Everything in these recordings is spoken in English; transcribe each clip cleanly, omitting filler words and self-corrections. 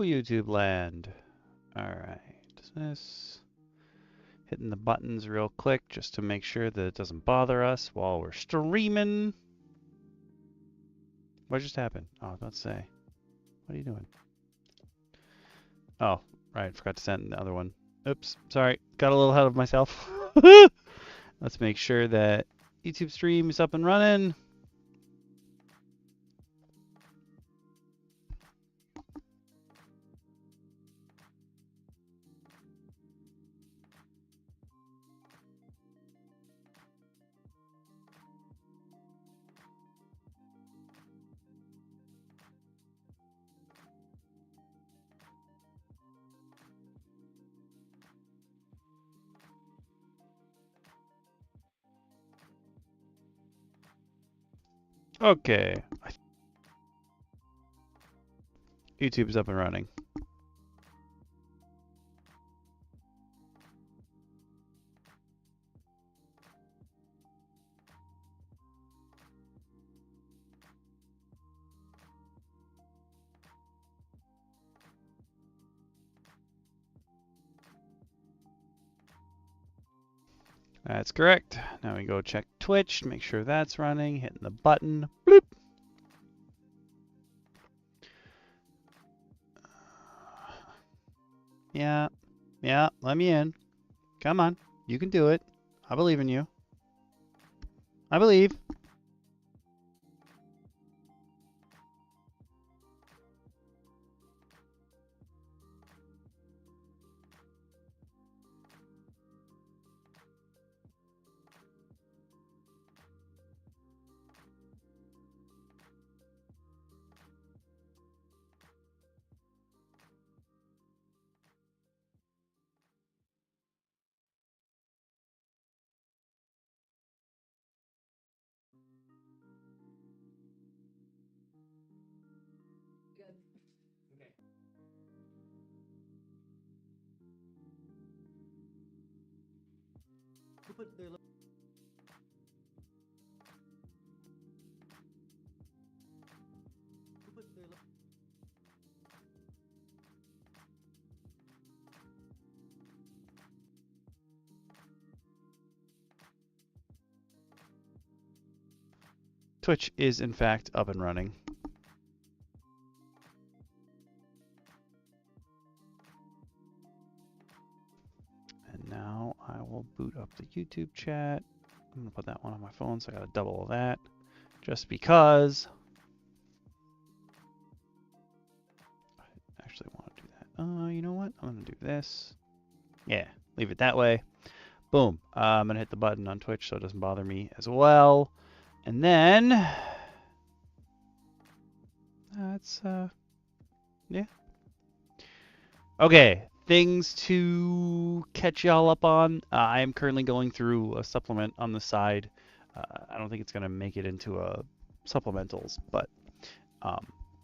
YouTube land. Alright, dismiss. Hitting the buttons real quick just to make sure that it doesn't bother us while we're streaming. What just happened? Oh, I was about to say. What are you doing? Oh, right, forgot to send the other one. Oops, sorry, got a little ahead of myself. Let's make sure that YouTube stream is up and running. Okay. YouTube is up and running. That's correct. Now we go check Twitch, make sure that's running, hitting the button. Bloop. Yeah, let me in. Come on, you can do it. I believe in you. I believe. Twitch is in fact up and running. And now I will boot up the YouTube chat. I'm gonna put that one on my phone, so I gotta double that. Just because I actually want to do that. You know what? I'm gonna do this. Yeah, leave it that way. Boom. I'm gonna hit the button on Twitch so it doesn't bother me as well. And then that's yeah. Okay, things to catch y'all up on. I am currently going through a supplement on the side. I don't think it's gonna make it into a SuppleMENTAls, but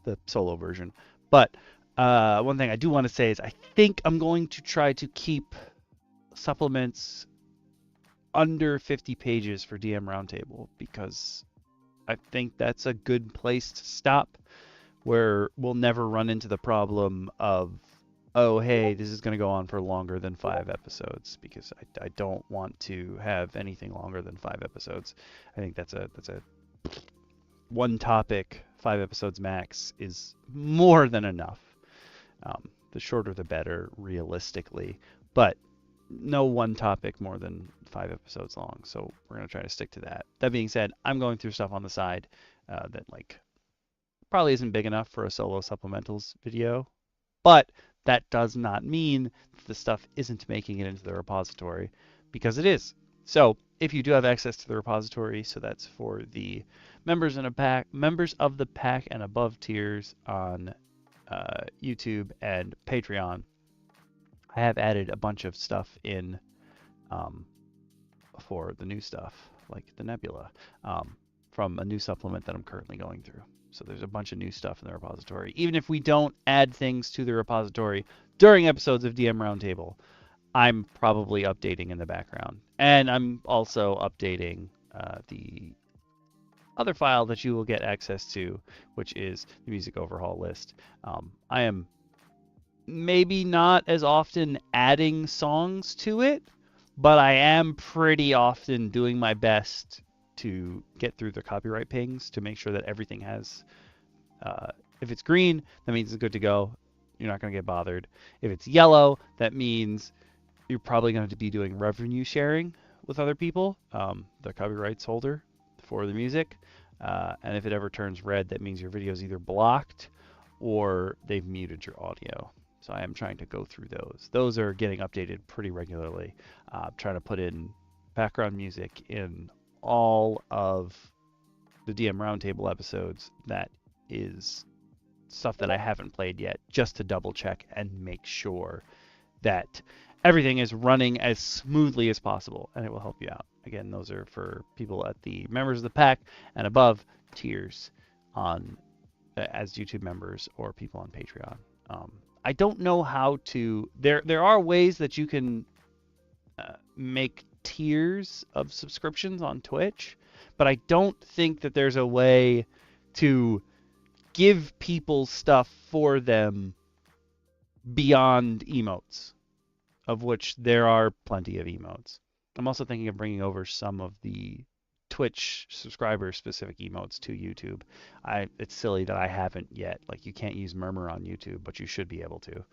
the solo version. But one thing I do want to say is I think I'm going to try to keep supplements under 50 pages for DM Roundtable, because I think that's a good place to stop, where we'll never run into the problem of, oh, hey, this is going to go on for longer than 5 episodes, because I don't want to have anything longer than 5 episodes. I think that's a one topic, 5 episodes max is more than enough. The shorter the better, realistically, but no one topic more than 5 episodes long, so we're going to try to stick to that. That being said, I'm going through stuff on the side that like probably isn't big enough for a solo supplementals video, but that does not mean that the stuff isn't making it into the repository, because it is. So if you do have access to the repository, so that's for the members of the pack and above tiers on YouTube and Patreon, I have added a bunch of stuff in for the new stuff, like the Nebula, from a new supplement that I'm currently going through. So there's a bunch of new stuff in the repository. Even if we don't add things to the repository during episodes of DM Roundtable, I'm probably updating in the background. And I'm also updating the other file that you will get access to, which is the music overhaul list. I am maybe not as often adding songs to it, but I am pretty often doing my best to get through the copyright pings to make sure that everything has, if it's green, that means it's good to go. You're not going to get bothered. If it's yellow, that means you're probably going to be doing revenue sharing with other people, the copyrights holder for the music. And if it ever turns red, that means your video is either blocked or they've muted your audio. So I am trying to go through those. Those are getting updated pretty regularly. Trying to put in background music in all of the DM Roundtable episodes. That is stuff that I haven't played yet, just to double check and make sure that everything is running as smoothly as possible, and it will help you out. Again, those are for people at the members of the pack and above tiers on as YouTube members or people on Patreon. I don't know how to. There are ways that you can make tiers of subscriptions on Twitch, but I don't think that there's a way to give people stuff for them beyond emotes, of which there are plenty of emotes. I'm also thinking of bringing over some of the Twitch subscriber specific emotes to YouTube. It's silly that I haven't yet. Like, you can't use murmur on YouTube, but you should be able to.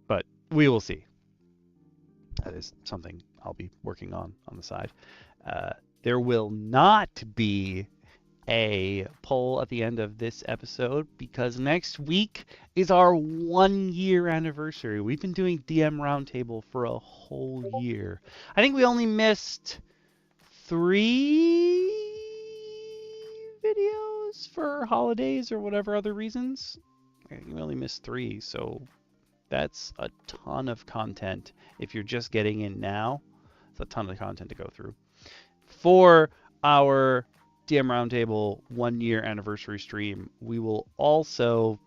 But we will see. That is something I'll be working on the side. There will not be a poll at the end of this episode because next week is our 1 year anniversary. We've been doing DM Roundtable for a whole year. I think we only missed 3 videos for holidays or whatever other reasons. I think we only missed 3, so that's a ton of content. If you're just getting in now, it's a ton of content to go through. For our DM Roundtable 1 year anniversary stream, we will also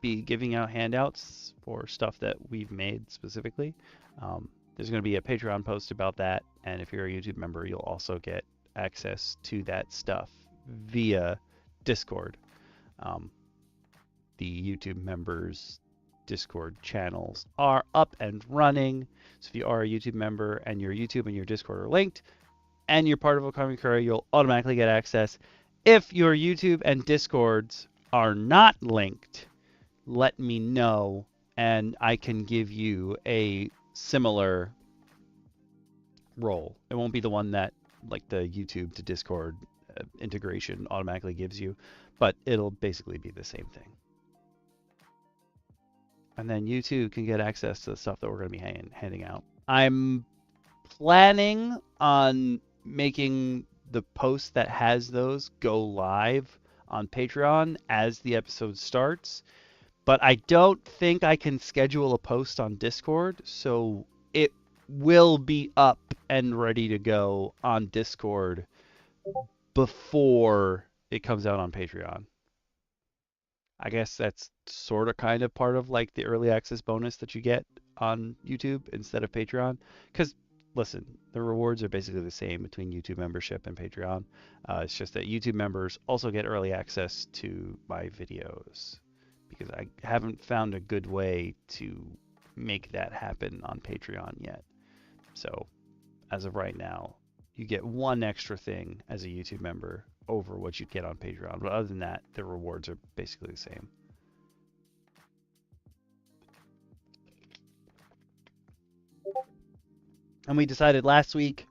be giving out handouts for stuff that we've made specifically. There's going to be a Patreon post about that, and if you're a YouTube member, you'll also get access to that stuff via Discord. The YouTube members' Discord channels are up and running, so if you are a YouTube member and your YouTube and your Discord are linked, and you're part of a common crew, you'll automatically get access. If your YouTube and Discords are not linked, let me know, and I can give you a similar role. It won't be the one that, like, the YouTube to Discord integration automatically gives you, but it'll basically be the same thing. And then you too can get access to the stuff that we're going to be handing out. I'm planning on making the post that has those go live on Patreon as the episode starts, but I don't think I can schedule a post on Discord, so it will be up and ready to go on Discord before it comes out on Patreon. I guess that's sort of kind of part of like the early access bonus that you get on YouTube instead of Patreon, because listen, the rewards are basically the same between YouTube membership and Patreon. It's just that YouTube members also get early access to my videos, because I haven't found a good way to make that happen on Patreon yet. So as of right now, you get one extra thing as a YouTube member over what you'd get on Patreon. But other than that, the rewards are basically the same. And we decided last week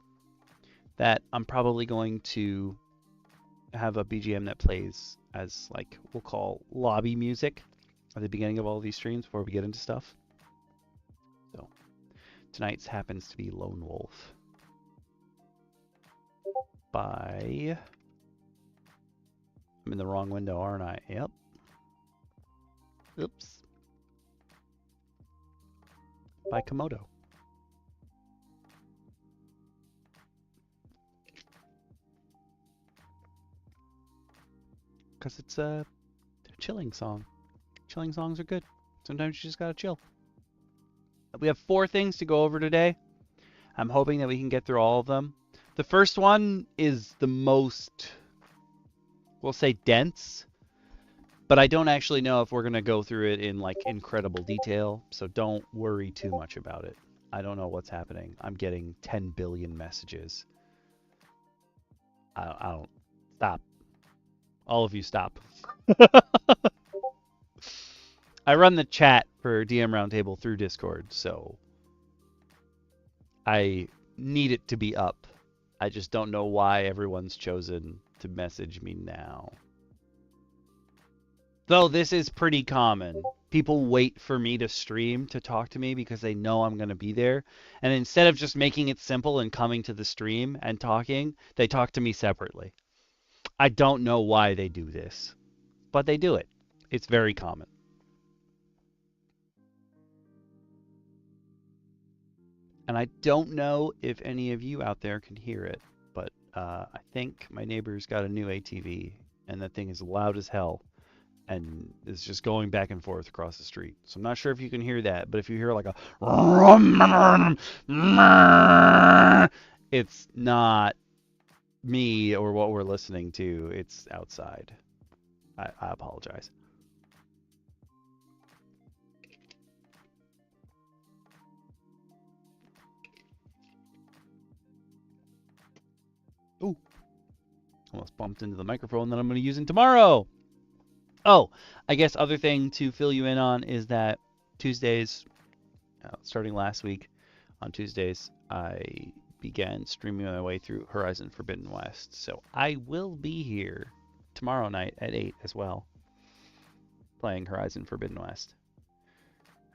that I'm probably going to have a BGM that plays as, like, we'll call lobby music at the beginning of all these streams before we get into stuff. So tonight's happens to be Lone Wolf by... I'm in the wrong window, aren't I? Yep. Oops. By Komodo. Because it's a chilling song. Chilling songs are good. Sometimes you just gotta chill. We have 4 things to go over today. I'm hoping that we can get through all of them. The first one is the most, we'll say, dense. But I don't actually know if we're going to go through it in like incredible detail, so don't worry too much about it. I don't know what's happening. I'm getting 10 billion messages. I don't. Stop. All of you stop. I run the chat for DM Roundtable through Discord, so I need it to be up. I just don't know why everyone's chosen to message me now. Though this is pretty common. People wait for me to stream to talk to me because they know I'm going to be there. And instead of just making it simple and coming to the stream and talking, they talk to me separately. I don't know why they do this, but they do it. It's very common. And I don't know if any of you out there can hear it, but I think my neighbor's got a new ATV, and that thing is loud as hell. And it's just going back and forth across the street. So I'm not sure if you can hear that, but if you hear like a it's not me or what we're listening to. It's outside. I apologize. Ooh. Almost bumped into the microphone that I'm going to be using tomorrow. Oh, I guess other thing to fill you in on is that Tuesdays, starting last week on Tuesdays, I began streaming my way through Horizon Forbidden West. So I will be here tomorrow night at 8 as well, playing Horizon Forbidden West.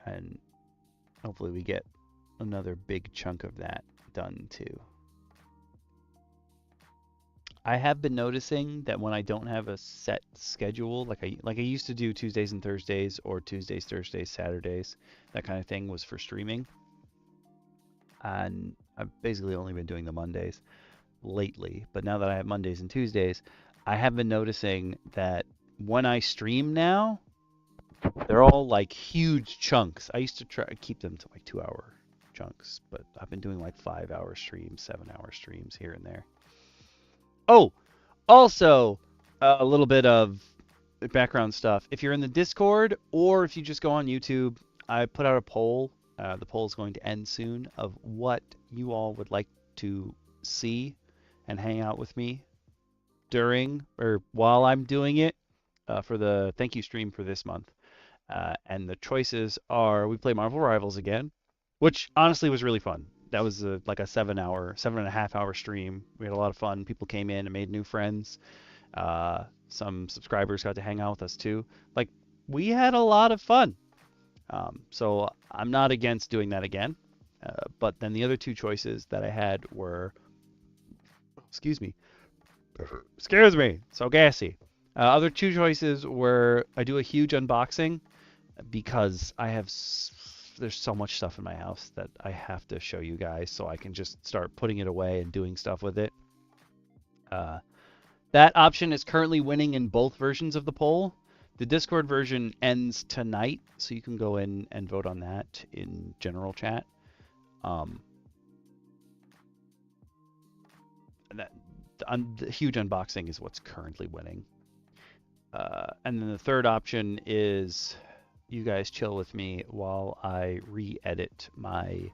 And hopefully we get another big chunk of that done too. I have been noticing that when I don't have a set schedule, like I used to do Tuesdays and Thursdays, or Tuesdays, Thursdays, Saturdays, that kind of thing was for streaming. And I've basically only been doing the Mondays lately. But now that I have Mondays and Tuesdays, I have been noticing that when I stream now, they're all like huge chunks. I used to try to keep them to like 2-hour chunks, but I've been doing like 5-hour streams, 7-hour streams here and there. Oh, also a little bit of background stuff. If you're in the Discord or if you just go on YouTube, I put out a poll. The poll is going to end soon, of what you all would like to see and hang out with me during or while I'm doing it for the thank you stream for this month. And the choices are: we play Marvel Rivals again, which honestly was really fun. That was like a 7.5 hour stream. We had a lot of fun. People came in and made new friends. Some subscribers got to hang out with us too. Like, we had a lot of fun. So I'm not against doing that again. But then the other two choices that I had were, excuse me, so gassy. Other two choices were: I do a huge unboxing because there's so much stuff in my house that I have to show you guys, so I can just start putting it away and doing stuff with it. That option is currently winning in both versions of the poll. The Discord version ends tonight, so you can go in and vote on that in general chat. The huge unboxing is what's currently winning. And then the third option is you guys chill with me while I re-edit my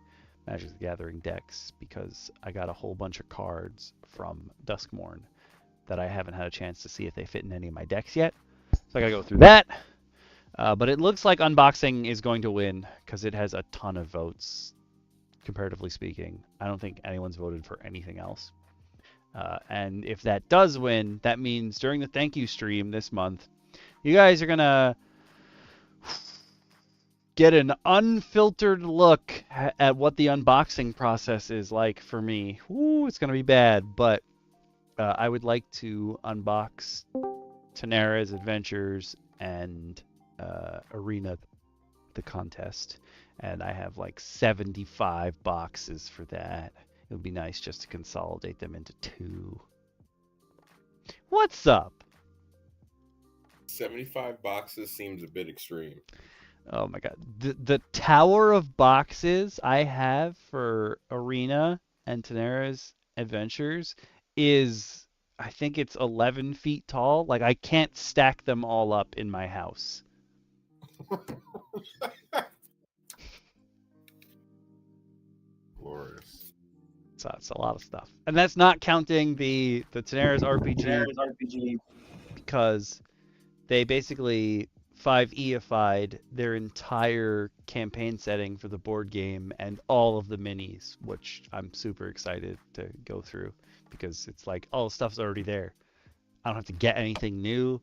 Magic the Gathering decks, because I got a whole bunch of cards from Duskmourn that I haven't had a chance to see if they fit in any of my decks yet. So I gotta go through that. But it looks like unboxing is going to win because it has a ton of votes, comparatively speaking. I don't think anyone's voted for anything else. And if that does win, that means during the thank you stream this month, you guys are gonna get an unfiltered look at what the unboxing process is like for me. Ooh, it's gonna be bad, but I would like to unbox Tanara's Adventures and Arena, the contest, and I have like 75 boxes for that. It would be nice just to consolidate them into 2. What's up? 75 boxes seems a bit extreme. Oh my god. The tower of boxes I have for Arena and Tanara's Adventures is I think it's 11 feet tall. Like I can't stack them all up in my house. Glorious. So it's a lot of stuff, and that's not counting the Daenerys RPG because they basically 5Eified their entire campaign setting for the board game and all of the minis, which I'm super excited to go through because it's like all the stuff's already there. I don't have to get anything new.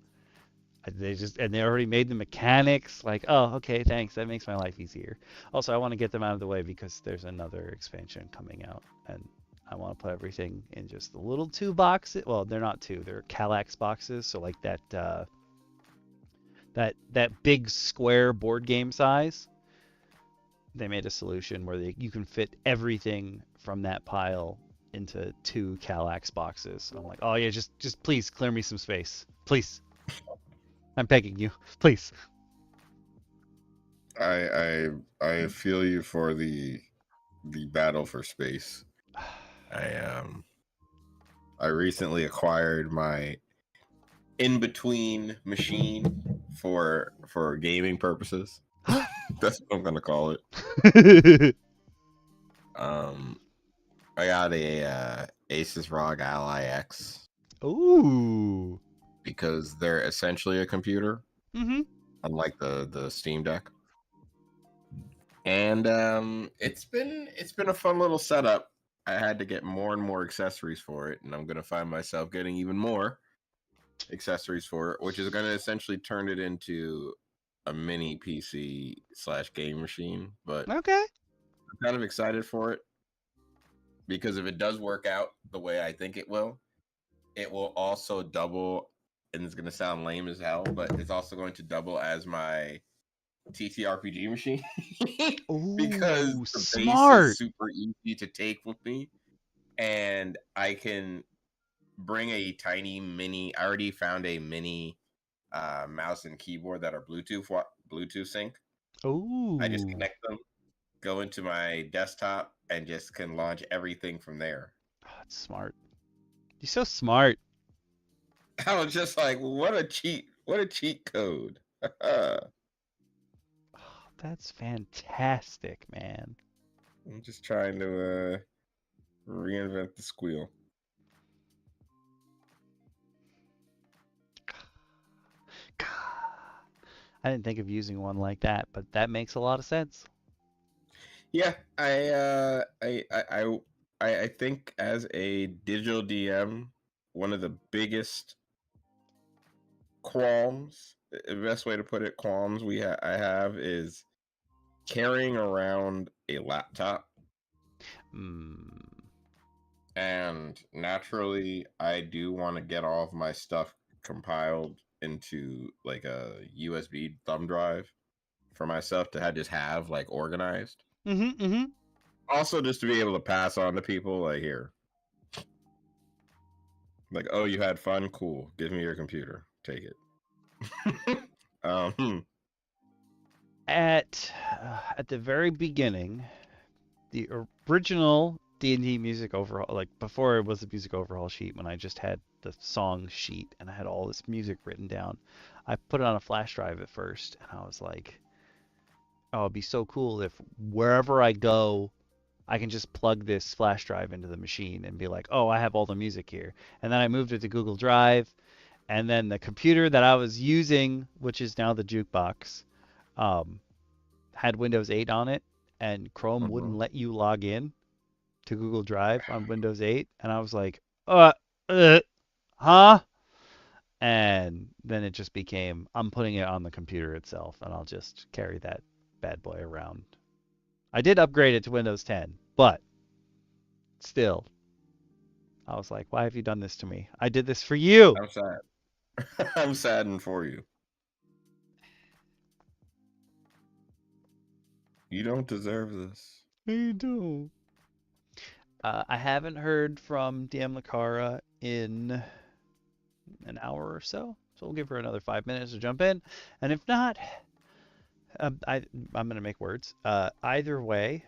They already made the mechanics. Like, oh, okay, thanks. That makes my life easier. Also, I want to get them out of the way because there's another expansion coming out, and I want to put everything in just the little 2 boxes. Well, they're not 2; they're Kallax boxes. So like that big square board game size. They made a solution where you can fit everything from that pile into 2 Kallax boxes. I'm like, oh yeah, just please clear me some space, please. I'm begging you, please. I feel you for the battle for space. I recently acquired my in-between machine for gaming purposes. That's what I'm gonna call it. I got a Asus ROG Ally X. Ooh. Because they're essentially a computer, Mm-hmm. unlike the Steam Deck. And it's been a fun little setup. I had to get more and more accessories for it, and I'm gonna find myself getting even more accessories for it, which is gonna essentially turn it into a mini PC / game machine. But Okay. I'm kind of excited for it because if it does work out the way I think it will also double, and it's gonna sound lame as hell, but it's also going to double as my TTRPG machine because Ooh, the base is smart. super easy to take with me, and I can bring a tiny mini. I already found a mini mouse and keyboard that are Bluetooth sync. I just Ooh. connect them, go into my desktop, and just can launch everything from there. Oh, that's smart. You're so smart. I was just like, what a cheat code. Oh, that's fantastic, man. I'm just trying to reinvent the squeal. I didn't think of using one like that, but that makes a lot of sense. Yeah, I think as a digital DM, one of the biggest qualms, the best way to put it, qualms I have is carrying around a laptop. And naturally, I do want to get all of my stuff compiled into like a USB thumb drive for myself to just have like organized. Mm-hmm, mm-hmm. Also, just to be able to pass on to people, like, here, like, oh, you had fun, cool. Give me your computer, take it. At the very beginning, the original D&D music overhaul, like before it was a music overhaul sheet, when I just had the song sheet and I had all this music written down, I put it on a flash drive at first, and I was like, oh, it'd be so cool if wherever I go, I can just plug this flash drive into the machine and be like, oh, I have all the music here. And then I moved it to Google Drive, and then the computer that I was using, which is now the jukebox, had Windows 8 on it, and Chrome wouldn't let you log in to Google Drive on Windows 8, and I was like, huh? And then it just became, I'm putting it on the computer itself, and I'll just carry that bad boy around. I did upgrade it to Windows 10, but still, I was like, why have you done this to me? I did this for you. I'm sad. I'm saddened for you. You don't deserve this. You do. I haven't heard from DM Lacara in an hour or so we'll give her another 5 minutes to jump in, and if not, I'm gonna make words. Either way,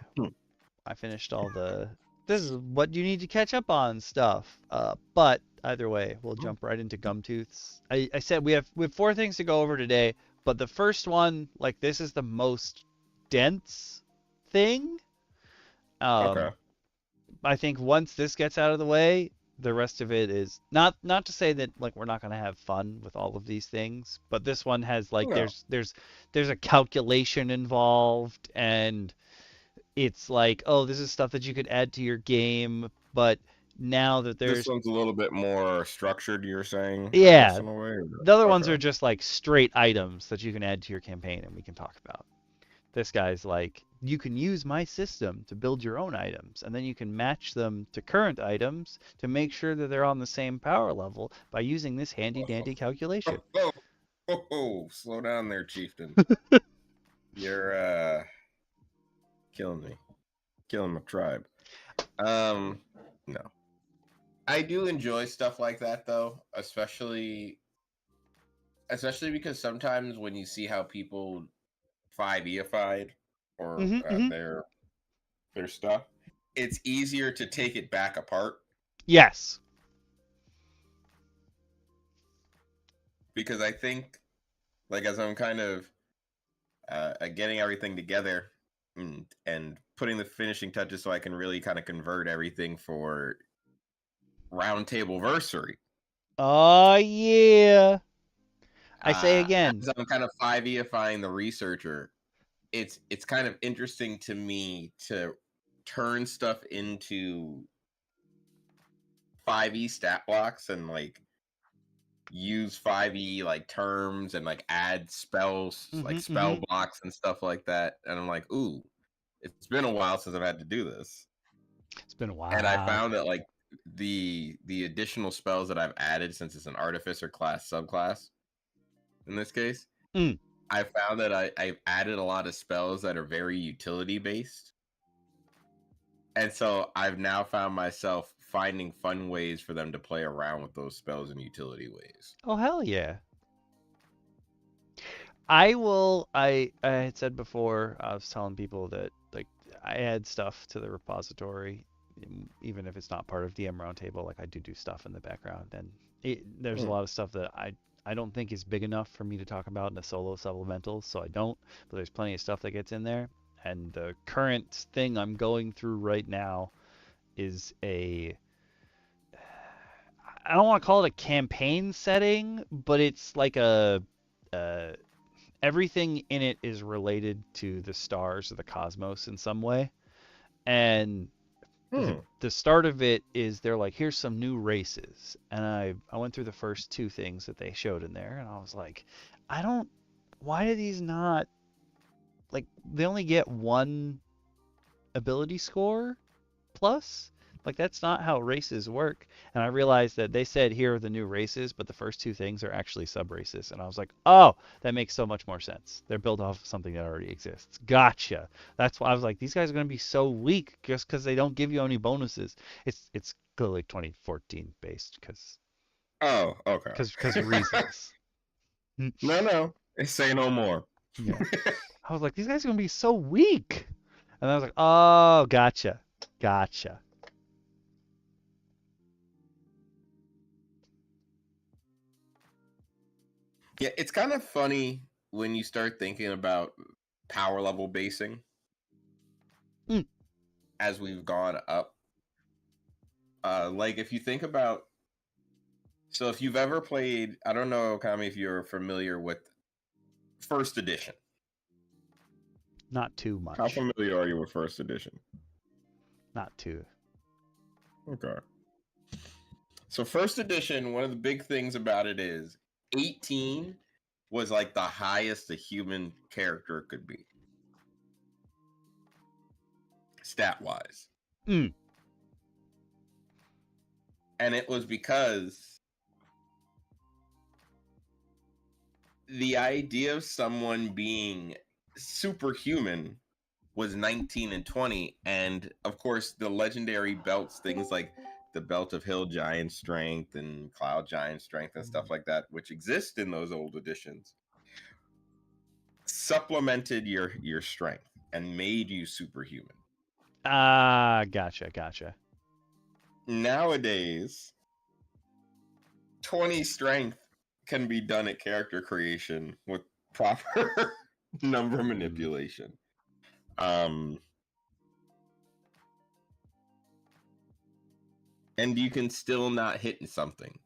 I finished all the this is what you need to catch up on stuff. But either way, we'll jump right into Gumtooths. I said we have 4 things to go over today, but the first one, like this is the most dense thing. Okay. I think once this gets out of the way, the rest of it is not to say that like we're not going to have fun with all of these things, but this one has like No. there's a calculation involved, and it's like, oh, this is stuff that you could add to your game, but now that This there's one's a little bit more structured, you're saying, I guess, yeah, in a way. the other ones Okay. are just like straight items that you can add to your campaign and we can talk about. This guy's like, you can use my system to build your own items, and then you can match them to current items to make sure that they're on the same power level by using this handy dandy calculation. Slow down there, chieftain. You're killing me. Killing my tribe. No. I do enjoy stuff like that though, especially because sometimes when you see how people 5e-ified or Mm-hmm. their stuff, it's easier to take it back apart Yes. because I think, like, as I'm kind of getting everything together and putting the finishing touches so I can really kind of convert everything for Roundtable Versary. Oh yeah. I say again. As I'm kind of 5e-ifying the researcher, it's kind of interesting to me to turn stuff into 5e stat blocks and like use 5e like terms and like add spells like spell blocks and stuff like that. And I'm like, ooh, it's been a while since I've had to do this. It's been a while. And I found that like the additional spells that I've added, since it's an artificer class subclass in this case, I found that I've added a lot of spells that are very utility based. And so I've now found myself finding fun ways for them to play around with those spells in utility ways. Oh hell yeah. I had said before, I was telling people that like I add stuff to the repository, even if it's not part of DM Roundtable. Like I do stuff in the background, and there's a lot of stuff that I don't think is big enough for me to talk about in a solo supplemental, so I don't. But there's plenty of stuff that gets in there, and the current thing I'm going through right now is I don't want to call it a campaign setting, but it's like everything in it is related to the stars or the cosmos in some way. And the start of it is they're like, here's some new races. And I went through the first 2 things that they showed in there, and I was like, why do these not, like, they only get 1 ability score plus? Like, that's not how races work. And I realized that they said here are the new races, but the first 2 things are actually sub-races. And I was like, oh, that makes so much more sense. They're built off of something that already exists. Gotcha. That's why I was like, these guys are going to be so weak just because they don't give you any bonuses. It's clearly 2014 based because Okay. because reasons. No. Say no more. Yeah. I was like, these guys are going to be so weak. And I was like, oh, gotcha. Yeah, it's kind of funny when you start thinking about power level basing as we've gone up. Like if you think about, so if you've ever played, I don't know, Kami, if you're familiar with First Edition. Not too much. How familiar are you with First Edition? Not too. Okay. So First Edition, one of the big things about it is 18 was like the highest a human character could be, stat-wise. And it was because the idea of someone being superhuman was 19 and 20. And of course, the legendary belts, things like the Belt of Hill Giant Strength and Cloud Giant Strength and stuff like that, which exist in those old editions, supplemented your strength and made you superhuman. Gotcha. Nowadays, 20 strength can be done at character creation with proper number manipulation. And you can still not hit something.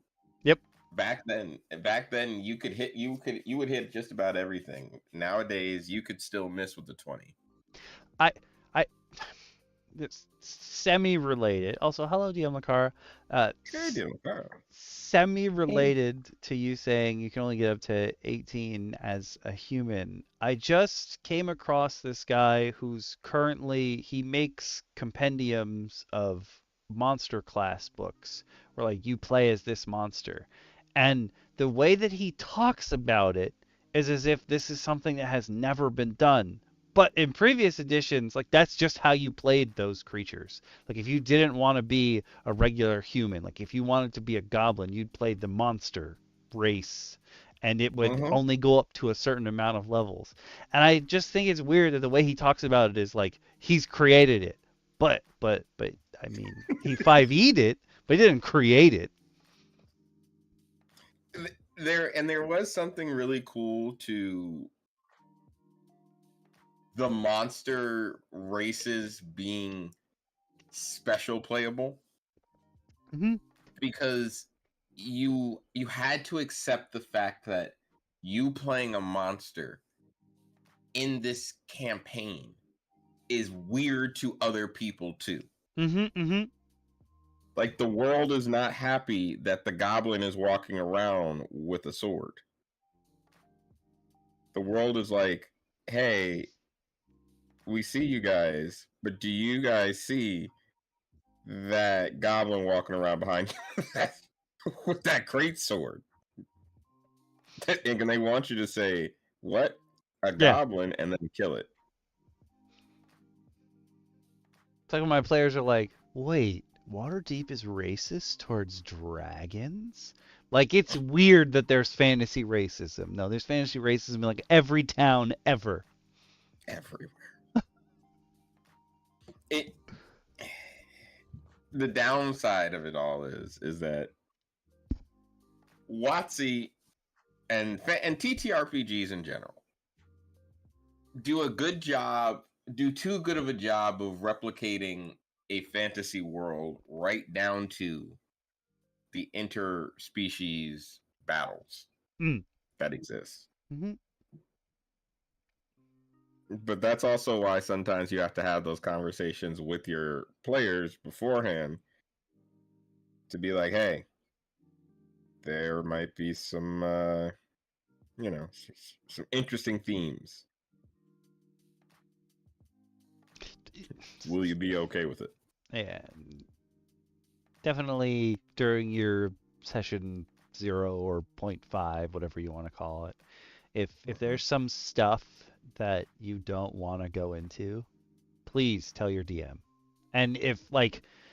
Yep. Back then you would hit just about everything. Nowadays you could still miss with the 20. I it's semi-related. Also, hello, DM Lacara. Hey, deal. Semi-related to you saying you can only get up to 18 as a human. I just came across this guy who's currently he makes compendiums of monster class books where like you play as this monster. And the way that he talks about it is as if this is something that has never been done. But in previous editions, like that's just how you played those creatures. Like if you didn't want to be a regular human, like if you wanted to be a goblin, you'd play the monster race and it would only go up to a certain amount of levels. And I just think it's weird that the way he talks about it is like he's created it. But I mean, he 5E'd it, but he didn't create it. There was something really cool to the monster races being special playable. Mm-hmm. Because you had to accept the fact that you playing a monster in this campaign is weird to other people too. Like the world is not happy that the goblin is walking around with a sword. The world is like, hey, we see you guys, but do you guys see that goblin walking around behind you with that great sword? And they want you to say, what? A goblin, and then kill it. It's like when my players are like, wait, Waterdeep is racist towards dragons? Like, it's weird that there's fantasy racism. No, there's fantasy racism in like every town ever. Everywhere. The downside of it all is that WotC and TTRPGs in general do too good of a job of replicating a fantasy world right down to the interspecies battles that exist. But that's also why sometimes you have to have those conversations with your players beforehand to be like, hey, there might be some some interesting themes. Will you be okay with it? Yeah. Definitely during your session 0 or 0.5, whatever you want to call it. If there's some stuff that you don't want to go into, please tell your DM. And if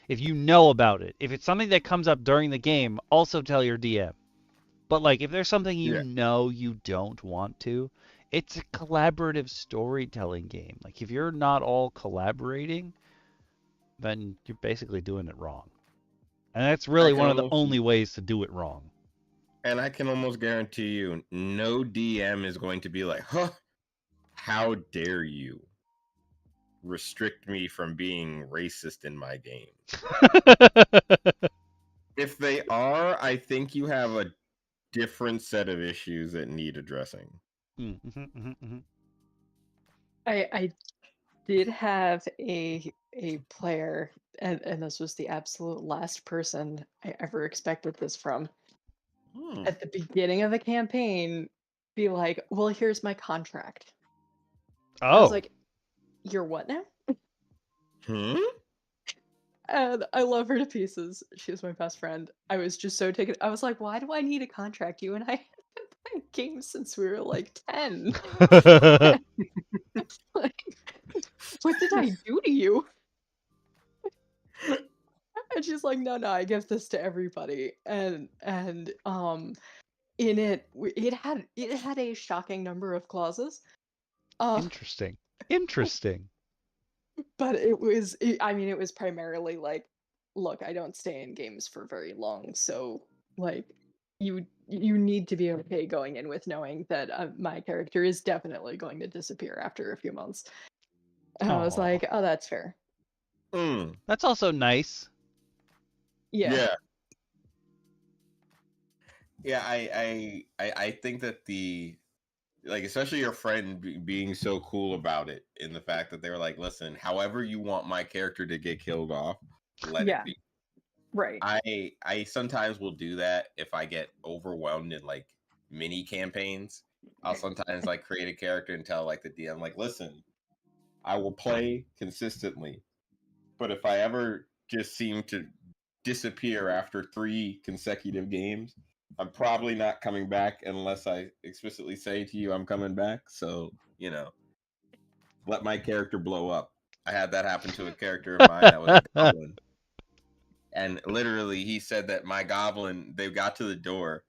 you know about it, if it's something that comes up during the game, also tell your DM. But like if there's something you know you don't want to, it's a collaborative storytelling game. Like if you're not all collaborating, then you're basically doing it wrong. And that's really one of the only ways to do it wrong. And I can almost guarantee you, no DM is going to be like, huh, how dare you restrict me from being racist in my game? If they are, I think you have a different set of issues that need addressing. I did have a player, and this was the absolute last person I ever expected this from. At the beginning of the campaign, be like, well, here's my contract. I was like, you're what now? And I love her to pieces. She's my best friend. I was just so taken. I was like, why do I need a contract? You and I have been playing games since we were like 10. Like, what did I do to you? And she's like, no, I give this to everybody. And in it had a shocking number of clauses. Interesting. But it was, it was primarily like, look, I don't stay in games for very long, so like you need to be okay going in with knowing that my character is definitely going to disappear after a few months. And I was Aw. like, oh, that's fair. Mm, That's also nice. Yeah. yeah. Yeah, I think that like, especially your friend being so cool about it, in the fact that they were like, listen, however you want my character to get killed off, let Yeah. it be. Right. I sometimes will do that if I get overwhelmed in like mini campaigns. I'll sometimes like create a character and tell like the DM, like, listen, I will play consistently, but if I ever just seem to disappear after 3 consecutive games, I'm probably not coming back unless I explicitly say to you I'm coming back. So, let my character blow up. I had that happen to a character of mine that was a goblin. And literally, he said that my goblin, they got to the door,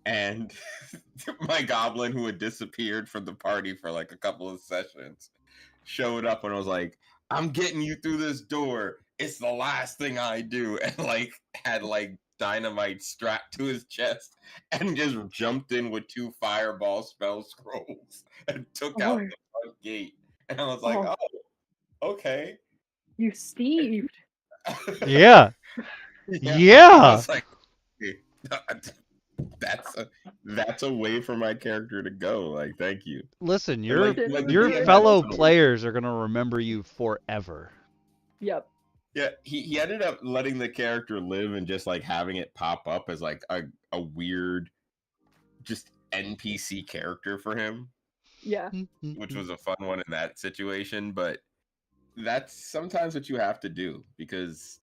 and my goblin, who had disappeared from the party for like a couple of sessions, showed up and was like, I'm getting you through this door. It's the last thing I do. And like had like dynamite strapped to his chest and just jumped in with 2 fireball spell scrolls and took out Oh, the front gate. And I was like, oh, oh, okay. you Steve. Yeah. Yeah. I Yeah. was like, that's a way for my character to go. Like, thank you. Listen, And your like the your DM had fellow also, players are gonna remember you forever. Yep. yeah, he ended up letting the character live and just like having it pop up as like a weird just NPC character for him, Yeah. which was a fun one in that situation. But that's sometimes what you have to do, because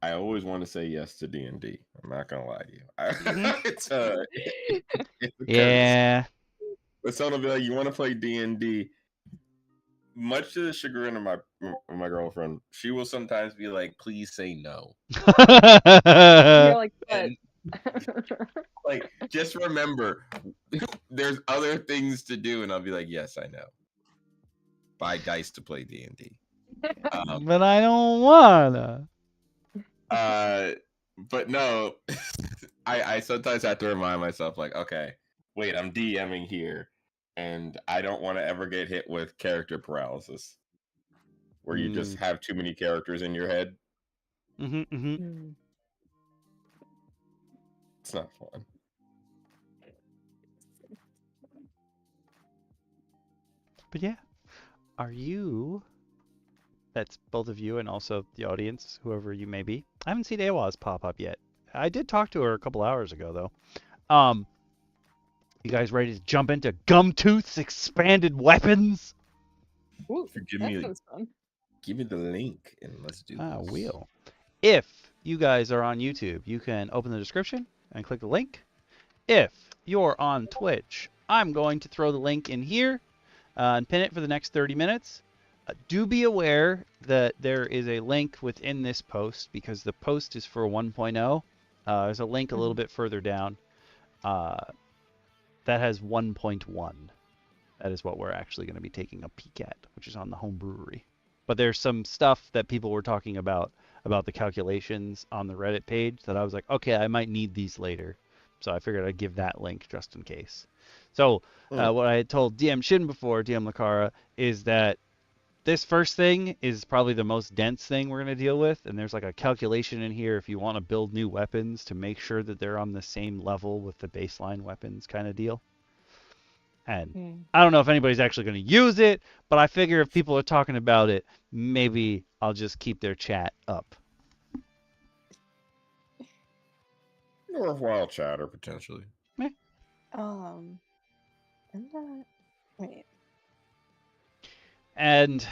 I always want to say yes to D&D. I'm not gonna lie to you. Mhm. It's a curse. Yeah. But someone will be like, "You want to play D&D?" Much to the chagrin of my girlfriend, she will sometimes be like, "Please say no." You're like, but And like, just remember, there's other things to do, and I'll be like, "Yes, I know. Buy dice to play D&D." But I don't wanna. But no, I sometimes have to remind myself, like, okay, wait, I'm DMing here, and I don't want to ever get hit with character paralysis, where you just have too many characters in your head. Mm. It's not fun. But yeah, are you? That's both of you and also the audience, whoever you may be. I haven't seen Awaz pop up yet. I did talk to her a couple hours ago though. You guys ready to jump into Gumtooth's expanded weapons? Ooh, Give that me sounds fun. give me the link and let's do I this. will. If you guys are on YouTube, you can open the description and click the link. If you're on Twitch, I'm going to throw the link in here and pin it for the next 30 minutes. Do be aware that there is a link within this post because the post is for 1.0. There's a link a little bit further down that has 1.1. That is what we're actually going to be taking a peek at, which is on the home brewery. But there's some stuff that people were talking about the calculations on the Reddit page that I was like, okay, I might need these later. So I figured I'd give that link just in case. So what I had told DM Shin before, DM Lacara, is that this first thing is probably the most dense thing we're going to deal with. And there's like a calculation in here if you want to build new weapons to make sure that they're on the same level with the baseline weapons kind of deal. And I don't know if anybody's actually going to use it, but I figure if people are talking about it, maybe I'll just keep their chat up. Worthwhile chatter, potentially. And that, wait. And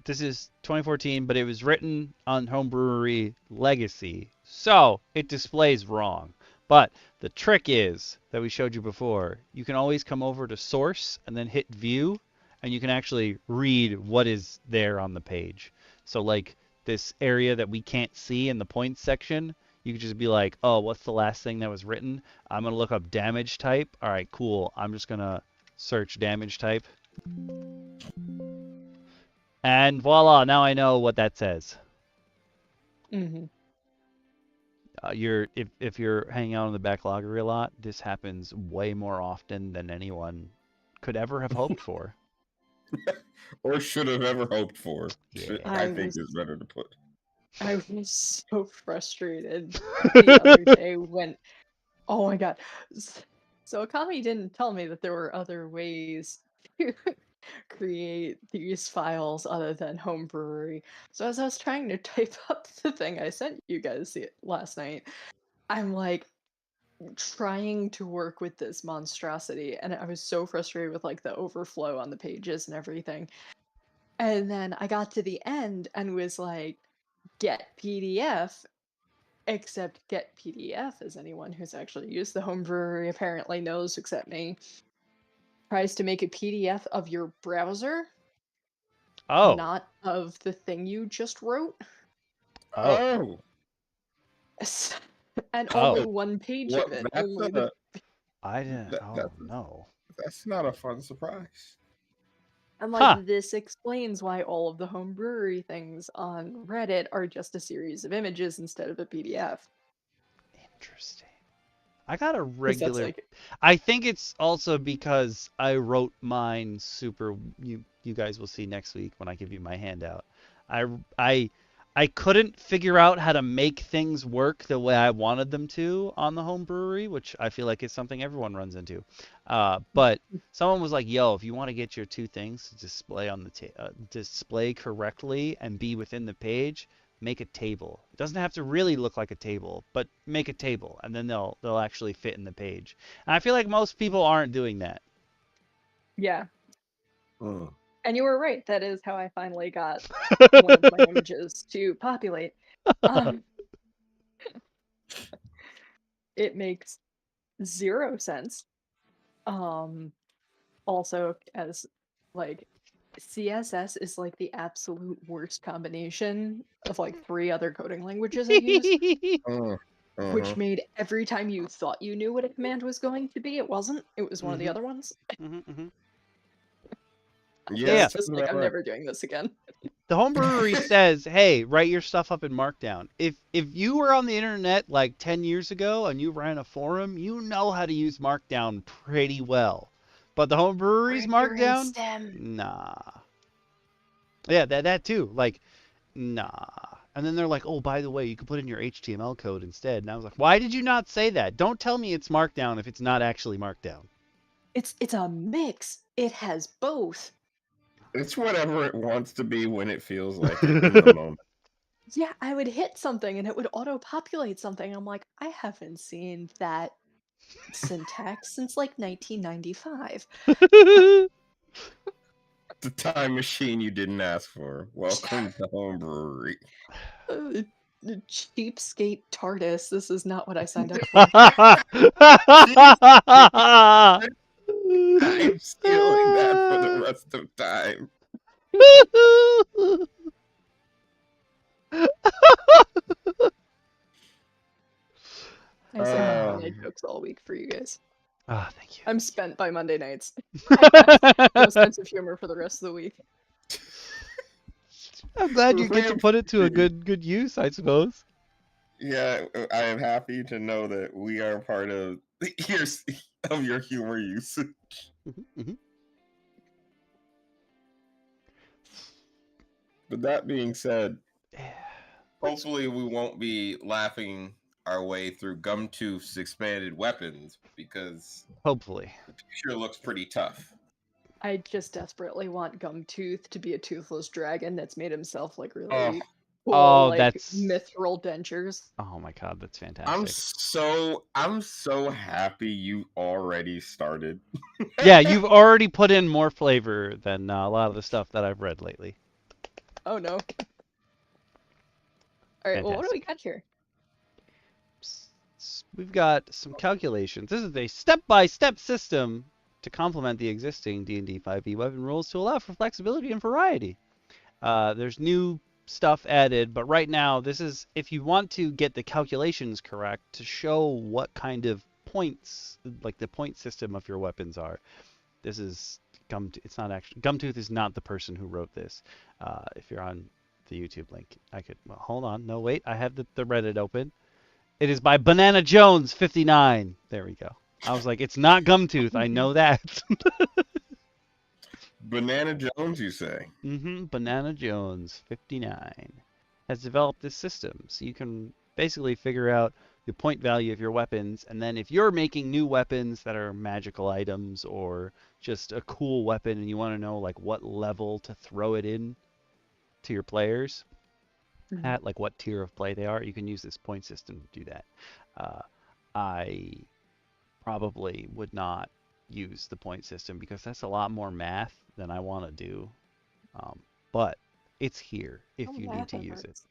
this is 2014, but it was written on Homebrewery Legacy, so it displays wrong. But the trick is that we showed you before. You can always come over to Source and then hit View, and you can actually read what is there on the page. So like this area that we can't see in the points section, you could just be like, oh, what's the last thing that was written? I'm going to look up damage type. All right, cool. I'm just going to search damage type. And voila, now I know what that says. Hmm. If you're hanging out in the backloggery a lot, this happens way more often than anyone could ever have hoped for. Or should have ever hoped for. Yeah. I think is better to put. I was so frustrated the other day when, oh my god. So Akami didn't tell me that there were other ways to create these files other than homebrewery. So as I was trying to type up the thing I sent you guys last night, I'm like trying to work with this monstrosity, and I was so frustrated with like the overflow on the pages and everything. And then I got to the end and was like, get PDF, except get PDF, as anyone who's actually used the home brewery apparently knows, except me, tries to make a PDF of your browser, Oh. not of the thing you just wrote. Oh. Oh. And Oh. only one page Well, of it. that's Only the I didn't. that, Oh that's no. that's not a fun surprise. I'm Huh. like, this explains why all of the home brewery things on Reddit are just a series of images instead of a PDF. Interesting. I got a Because that's regular. like, I think it's also because I wrote mine super. You guys will see next week when I give you my handout. I I I couldn't figure out how to make things work the way I wanted them to on the home brewery, which I feel like is something everyone runs into. But someone was like, "Yo, if you want to get your two things to display on the display correctly and be within the page, make a table. It doesn't have to really look like a table, but make a table, and then they'll actually fit in the page." And I feel like most people aren't doing that. yeah. Mm. And you were right. That is how I finally got one of my images to populate. Um, it makes zero sense. Also, as like CSS is like the absolute worst combination of like three other coding languages I use, Mm. which Uh-huh. made every time you thought you knew what a command was going to be, it wasn't. It was one of the Mhm. other ones. Mhm. Mhm. Yeah, Yeah. It's that just sounds like about I'm right. never doing this again. The home brewery says, "Hey, write your stuff up in Markdown." If you were on the internet like 10 years ago and you ran a forum, you know how to use Markdown pretty well. But the home brewery's Rendering Markdown? stem. Nah. Yeah, that too. Like, nah. And then they're like, "Oh, by the way, you can put in your HTML code instead." And I was like, "Why did you not say that? Don't tell me it's Markdown if it's not actually Markdown." It's a mix. It has both. It's whatever it wants to be when it feels like it in the moment. Yeah, I would hit something and it would auto-populate something. I'm like, I haven't seen that syntax since like 1995. The time machine you didn't ask for. Welcome to home brewery. The cheapskate TARDIS. This is not what I signed up for. I'm stealing that for the rest of time. I save my Monday Um, jokes all week for you guys. Ah, thank you. I'm spent by Monday nights. I have no sense of humor for the rest of the week. I'm glad you get to put it to a Re- good use, I suppose. Yeah, I am happy to know that we are part of your humor usage. Mhm, mhm. But that being said, Yeah. hopefully we won't be laughing our way through Gumtooth's expanded weapons because Hopefully. the picture looks pretty tough. I just desperately want Gumtooth to be a toothless dragon that's made himself like Oh, really cool, Oh, like that's. mithril dentures. Oh my God, that's I'm fantastic. so happy you already started. Yeah, you've already put in more flavor than a lot of the stuff that I've read lately. Oh no. Alright, well, what do we Fantastic. got here? We've got some calculations. This is a step-by-step system to complement the existing D&D 5e weapon rules to allow for flexibility and variety. There's new stuff added, but right now this is if you want to get the calculations correct to show what kind of points, like the point system of your weapons are. This is It's not actually Gumtooth is not the person who wrote this. If you're on the YouTube link, I could. Well, hold on. No, wait. I have the Reddit open. It is by Banana Jones 59. There we go. I was like, it's not Gumtooth. I know that. Banana Jones, you say? Banana Jones 59 has developed this system, so you can basically figure out the point value of your weapons, and then if you're making new weapons that are magical items or just a cool weapon, and you want to know like what level to throw it in to your players Mhm. at, like what tier of play they are, you can use this point system to do that. Uh, I probably would not use the point system because that's a lot more math than I want to do. Um, but it's here if Oh, you need math to it use it. hurts.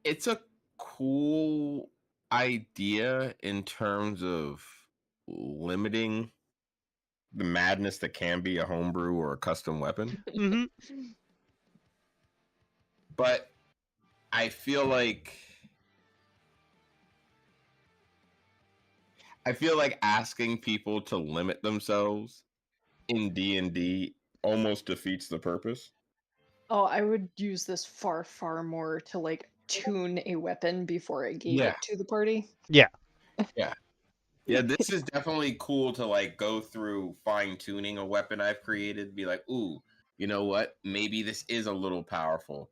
It's a cool idea in terms of limiting the madness that can be a homebrew or a custom weapon. hmm But I feel like asking people to limit themselves in D&D almost defeats the purpose. Oh, I would use this far, far more to like tune a weapon before I gave Yeah. it to the party. Yeah. Yeah. Yeah, this is definitely cool to like go through fine-tuning a weapon I've created, be like, ooh, you know what? Maybe this is a little powerful.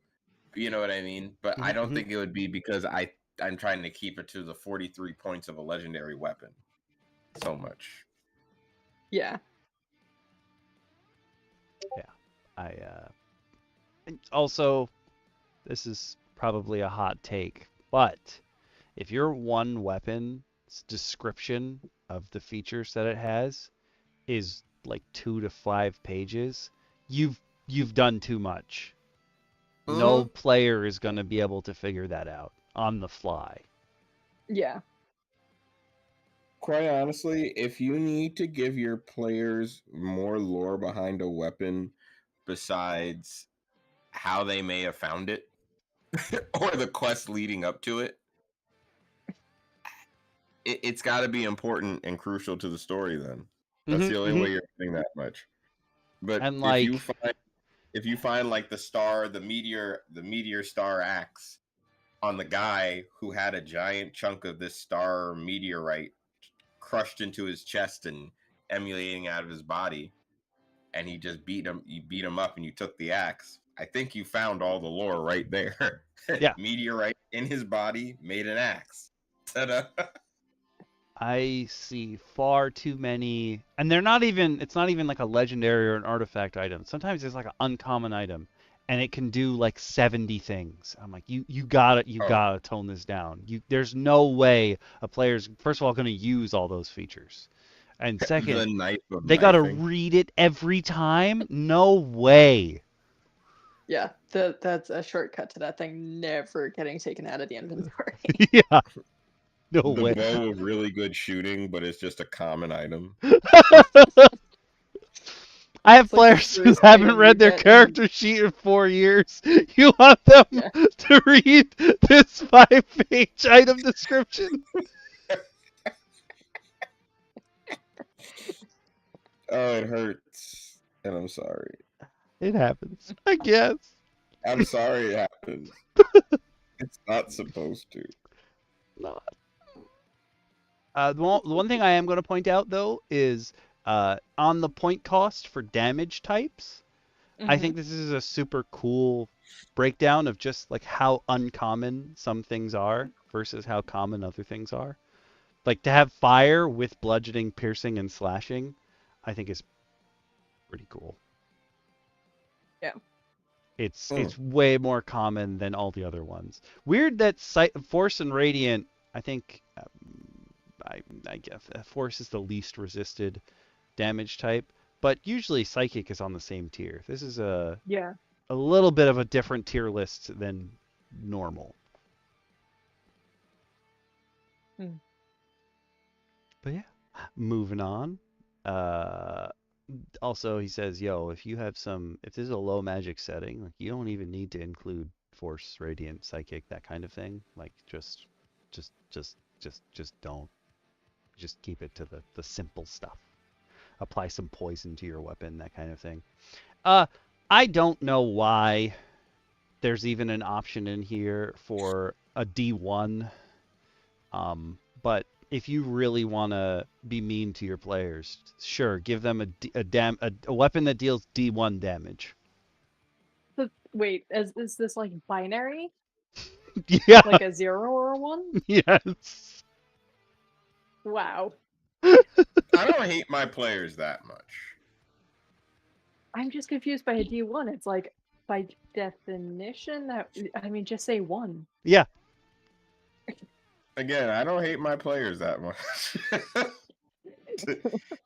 You know what I mean? But I don't hmm think it would be because I'm trying to keep it to the 43 points of a legendary weapon so much. Yeah. Yeah. I and also this is probably a hot take, but if your one weapon's description of the features that it has is like 2 to 5 pages, you've done too much. No Mm, player is going to be able to figure that out on the fly. Yeah. quite honestly, if you need to give your players more lore behind a weapon besides how they may have found it or the quest leading up to it, it's got to be important and crucial to the story. Then that's hmm the only hmm way you're getting that much. But And like, if you find like the meteor star axe on the guy who had a giant chunk of this star meteorite crushed into his chest and emulating out of his body, and you beat him up and you took the axe, I think you found all the lore right there. yeah, Meteorite in his body made an axe. Ta-da. I see far too many, and they're not even, it's not even like a legendary or an artifact item. Sometimes it's like an uncommon item and it can do like 70 things. I'm like, you Oh, gotta tone this down. There's no way a player's first of all gonna use all those features. And second, the knife of they gotta knifing. read it every time? No way. Yeah. That's a shortcut to that thing never getting taken out of the inventory. Yeah, no The way. bow of really good shooting, but it's just a common item. I have It's like the players who first haven't item you read their get in. character sheet in 4 years. You want them Yeah. to read this 5-page item description? Oh, it hurts. And I'm sorry. It happens, I guess. I'm sorry it happens. It's not supposed to. No. The one thing I am going to point out though is on the point cost for damage types. I Hmm. think this is a super cool breakdown of just like how uncommon some things are versus how common other things are. Like to have fire with bludgeoning, piercing, and slashing, I think is pretty cool. Yeah. Mm. It's way more common than all the other ones. Weird that Force and Radiant. I think I guess Force is the least resisted damage type, but usually Psychic is on the same tier. This is Yeah. a little bit of a different tier list than normal. Mm. But yeah, moving on. Uh, Also, he says, "Yo, if this is a low magic setting, like you don't even need to include Force, Radiant, Psychic, that kind of thing. Like just don't." Just keep it to the simple stuff. Apply some poison to your weapon, that kind of thing. I don't know why there's even an option in here for a D1. But if you really want to be mean to your players, sure, give them a weapon that deals D1 damage. But wait, is this like binary? Yeah. Like a 0 or a 1? Yes. Wow. I don't hate my players that much. I'm just confused by a D1. It's like, by definition, just say 1. Yeah. Again, I don't hate my players that much.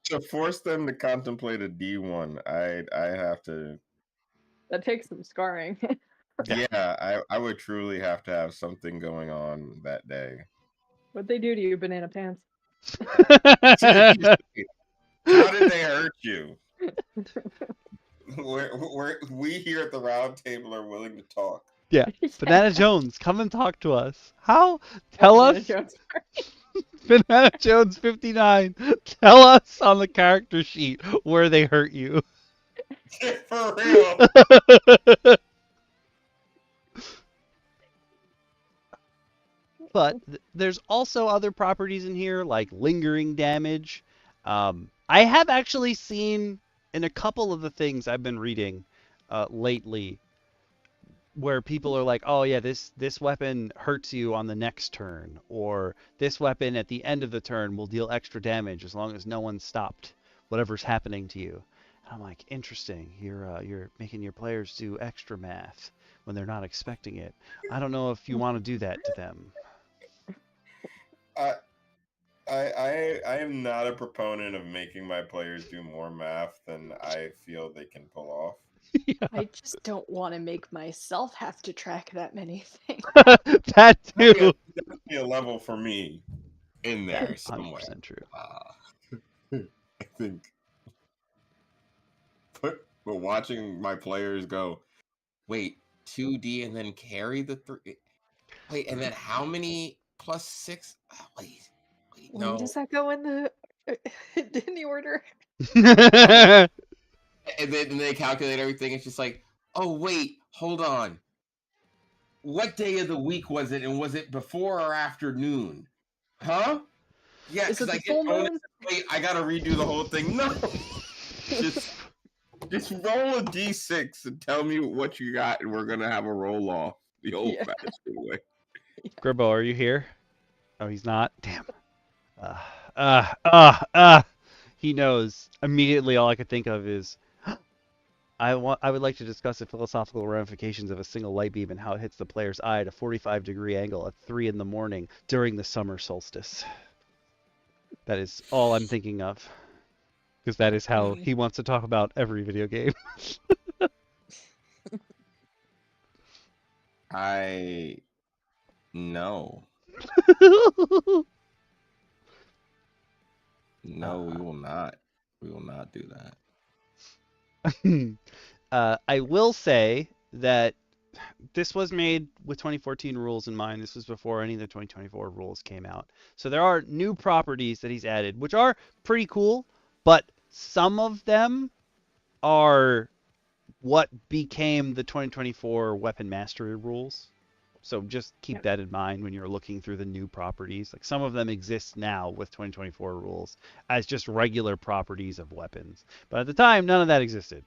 to force them to contemplate a D1, I have to. That takes some scarring. Yeah, I would truly have to have something going on that day. What'd they do to you, Banana Pants? How did they hurt you? We here at the round table are willing to talk. Yeah. Banana Jones, come and talk to us. How? Tell us. Banana Jones 59. Tell us on the character sheet where they hurt you. For real. But there's also other properties in here, like lingering damage. I have actually seen in a couple of the things I've been reading lately, where people are like, oh yeah, this weapon hurts you on the next turn, or this weapon at the end of the turn will deal extra damage as long as no one stopped whatever's happening to you. And I'm like, interesting. You're making your players do extra math when they're not expecting it. I don't know if you want to do that to them. I am not a proponent of making my players do more math than I feel they can pull off. Yeah. I just don't want to make myself have to track that many things. That too. There's definitely a level for me in there somewhere. 100% true. I think. But watching my players go, wait, 2D and then carry the 3. Wait, and then how many plus 6? Oh, wait, no. When does that go in the order? And then they calculate everything. It's just like, oh wait, hold on. What day of the week was it, and was it before or after noon? Huh? Yeah, because I get bonus. Wait, I gotta redo the whole thing. No, just roll a d6 and tell me what you got, and we're gonna have a roll off the old-fashioned way. Gribbo, are you here? Oh, he's not. Damn. He knows. Immediately, all I could think of is, I would like to discuss the philosophical ramifications of a single light beam and how it hits the player's eye at a 45-degree angle at 3 in the morning during the summer solstice. That is all I'm thinking of, because that is how he wants to talk about every video game. No, we will not. We will not do that. I will say that this was made with 2014 rules in mind. This was before any of the 2024 rules came out. So there are new properties that he's added, which are pretty cool, but some of them are what became the 2024 weapon mastery rules. So just keep that in mind when you're looking through the new properties. Like, some of them exist now with 2024 rules as just regular properties of weapons. But at the time, none of that existed.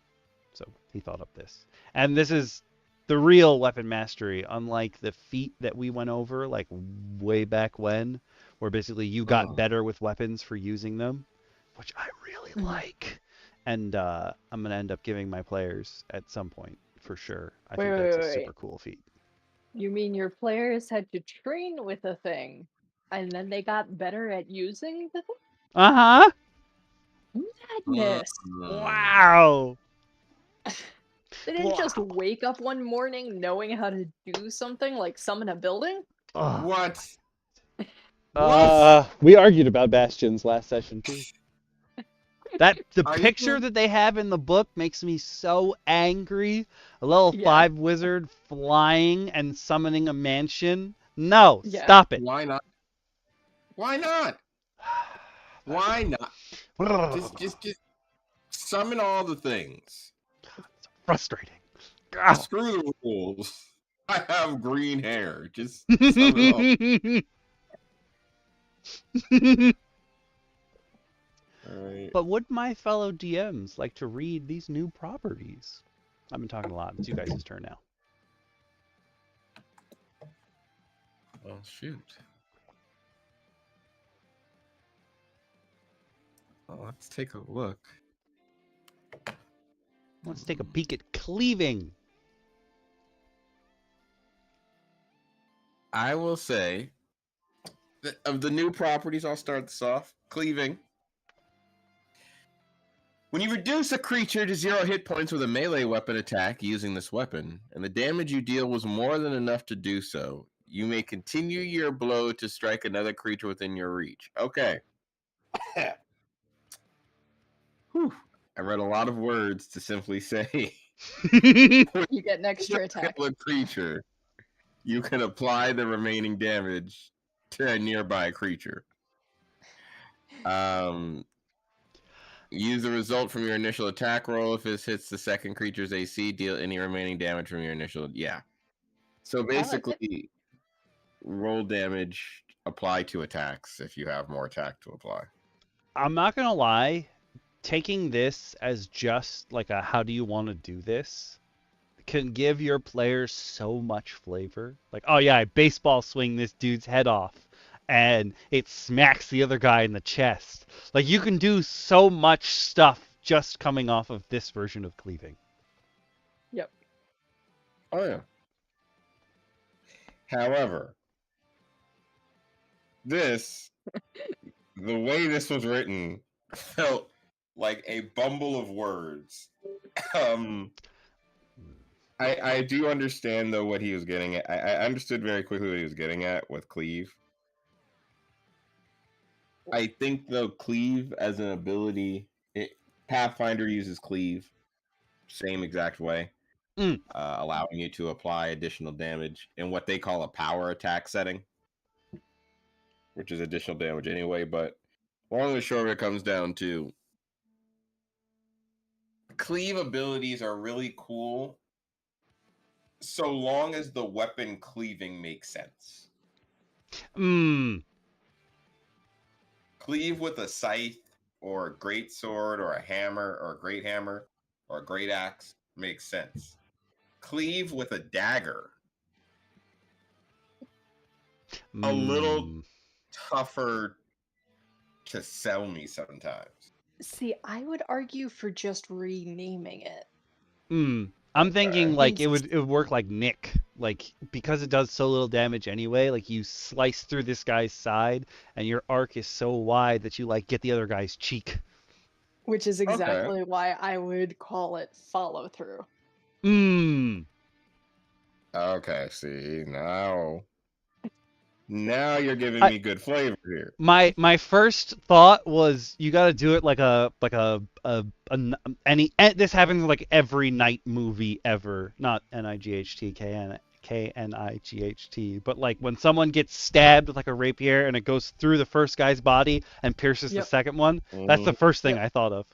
So he thought up this. And this is the real weapon mastery, unlike the feat that we went over like way back when, where basically you got better with weapons for using them, which I really like. And I'm going to end up giving my players at some point, for sure. I think that's a super cool feat. You mean your players had to train with a thing, and then they got better at using the thing? Uh-huh. Madness. Wow. They didn't just wake up one morning knowing how to do something like summon a building? What? We argued about bastions last session too. The picture that they have in the book makes me so angry. A level 5 wizard flying and summoning a mansion. No, stop it. Why not? Why not? Why not? Just summon all the things. God, it's frustrating. Ow. Screw the rules. I have green hair. Just summon all. All right. But would my fellow DMs like to read these new properties? I've been talking a lot. It's you guys' turn now. Well, shoot. Well, let's take a look. Let's take a peek at cleaving. I will say that of the new properties, I'll start this off. Cleaving. When you reduce a creature to 0 hit points with a melee weapon attack using this weapon, and the damage you deal was more than enough to do so, you may continue your blow to strike another creature within your reach. Okay. Whew. I read a lot of words to simply say You get an extra attack. kill a creature, you can apply the remaining damage to a nearby creature. Use the result from your initial attack roll. If this hits the second creature's AC, deal any remaining damage from your initial. Yeah. So basically, roll damage, apply to attacks if you have more attack to apply. I'm not gonna lie, taking this as just like a how do you want to do this can give your players so much flavor. Like, oh yeah, I baseball swing this dude's head off and it smacks the other guy in the chest. Like, you can do so much stuff just coming off of this version of cleaving. Yep. Oh yeah. However, the way this was written felt like a bumble of words. I do understand though what he was getting at. I understood very quickly what he was getting at with cleave. I think though cleave as an ability, Pathfinder uses cleave, same exact way, allowing you to apply additional damage in what they call a power attack setting, which is additional damage anyway. But long and short of it comes down to cleave abilities are really cool so long as the weapon cleaving makes sense. Cleave with a scythe or a great sword or a hammer or a great hammer or a great axe makes sense. Cleave with a dagger, a little tougher to sell me sometimes. See, I would argue for just renaming it. I'm thinking like it would work like Nick, like because it does so little damage anyway. Like you slice through this guy's side, and your arc is so wide that you like get the other guy's cheek. Which is exactly why I would call it follow through. Okay, see now you're giving me good flavor here. My first thought was you got to do it like this happens like every night movie ever, not NIGHT KNIGHT, but like when someone gets stabbed with like a rapier and it goes through the first guy's body and pierces the second one. That's the first thing I thought of.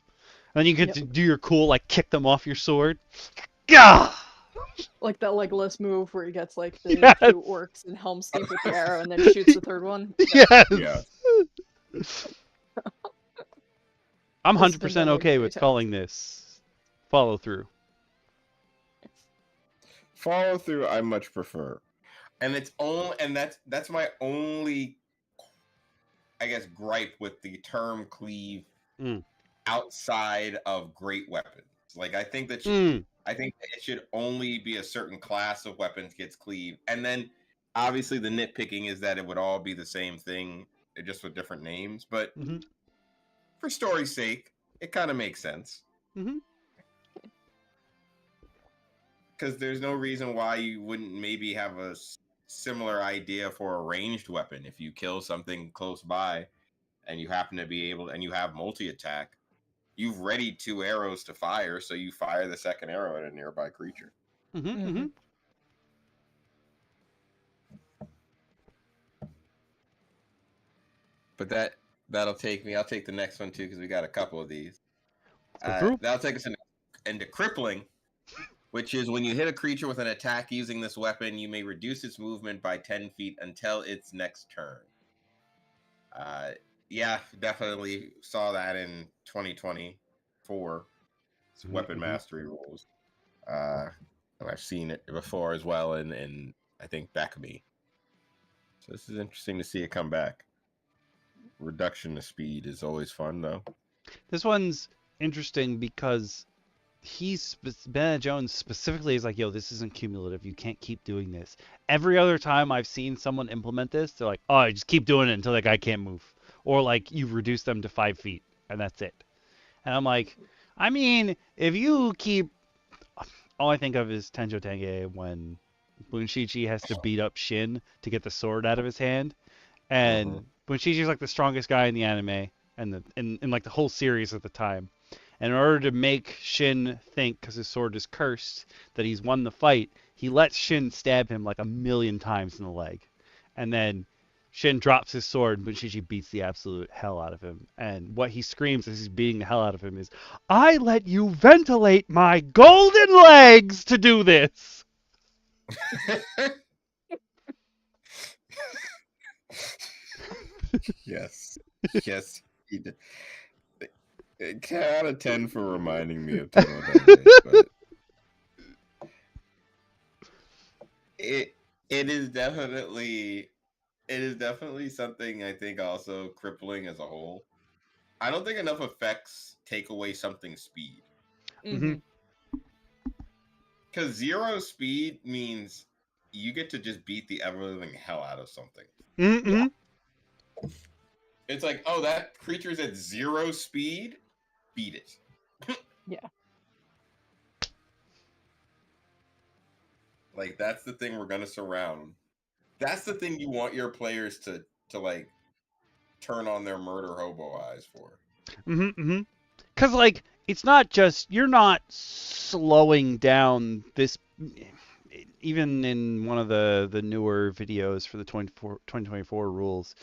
And then you get to do your cool like kick them off your sword. Gah! Like that Legolas move where he gets like the 2 orcs and helm steep with the arrow and then shoots the third one. Yes. Yeah. I'm 100% okay with calling this follow through. Follow through, I much prefer, and that's my only, I guess, gripe with the term cleave outside of great weapons. Like I think that it should only be a certain class of weapons gets cleave, and then obviously the nitpicking is that it would all be the same thing, just with different names. But for story's sake, it kind of makes sense. Because there's no reason why you wouldn't maybe have a similar idea for a ranged weapon. If you kill something close by and you happen to be able, and you have multi-attack, you've readied 2 arrows to fire, so you fire the second arrow at a nearby creature. But That'll take me. I'll take the next one too because we got a couple of these. Go through. That'll take us into crippling, which is when you hit a creature with an attack using this weapon, you may reduce its movement by 10 feet until its next turn. Yeah, definitely saw that in 2024. It's weapon mastery rules. I've seen it before as well, and I think Beckme. So this is interesting to see it come back. Reduction of speed is always fun, though. This one's interesting because Bennett Jones specifically is like, yo, this isn't cumulative. You can't keep doing this. Every other time I've seen someone implement this, they're like, oh, just keep doing it until that guy can't move. Or like you reduce them to 5 feet and that's it. And I'm like, I mean, if you keep, all I think of is Tenjo Tenge when Bunshichi has to beat up Shin to get the sword out of his hand. And Bunshichi's like the strongest guy in the anime and in like the whole series at the time. And in order to make Shin think, because his sword is cursed, that he's won the fight, he lets Shin stab him like 1,000,000 times in the leg. And then Shin drops his sword, but Bunshichi beats the absolute hell out of him. And what he screams as he's beating the hell out of him is, I let you ventilate my golden legs to do this! Yes. Yes. 10 out of 10 for reminding me of Tenjo, but it is definitely something I think also crippling as a whole. I don't think enough effects take away something's speed. Because 0 speed means you get to just beat the ever-living hell out of something. Yeah. It's like, oh, that creature's at 0 speed? Beat it. Yeah. Like, that's the thing we're going to surround. That's the thing you want your players to like, turn on their murder hobo eyes for. Because, like, it's not just, you're not slowing down this, even in one of the newer videos for the 2024 rules,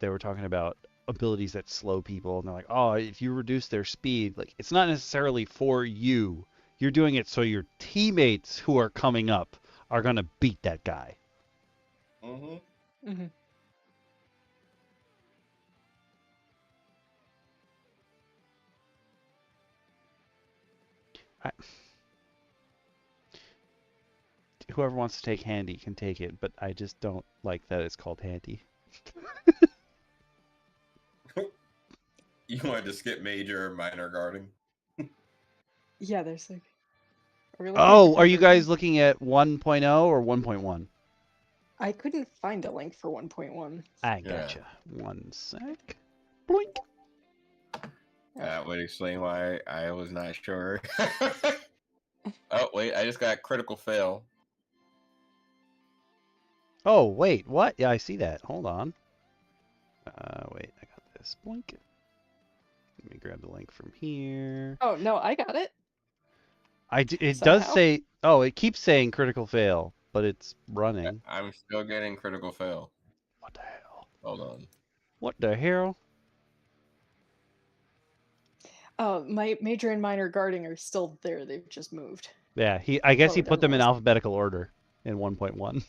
they were talking about abilities that slow people, and they're like, oh, if you reduce their speed, like, it's not necessarily for you. You're doing it so your teammates who are coming up are going to beat that guy. Whoever wants to take handy can take it, but I just don't like that it's called handy. You want to skip major or minor guarding? Yeah, there's like. Are you guys looking at 1.0 or 1.1? I couldn't find a link for 1.1. I gotcha. Yeah. One sec. Blink. That would explain why I was not sure. Oh, wait, I just got critical fail. Oh, wait, what? Yeah, I see that. Hold on. Wait, I got this. Blink. Let me grab the link from here. Oh, no, I got it. It does say, oh, it keeps saying critical fail, but it's running. I'm still getting critical fail. What the hell? Hold on. What the hell? Oh, my major and minor guarding are still there. They've just moved. Yeah, I guess he put them in alphabetical order in 1.1.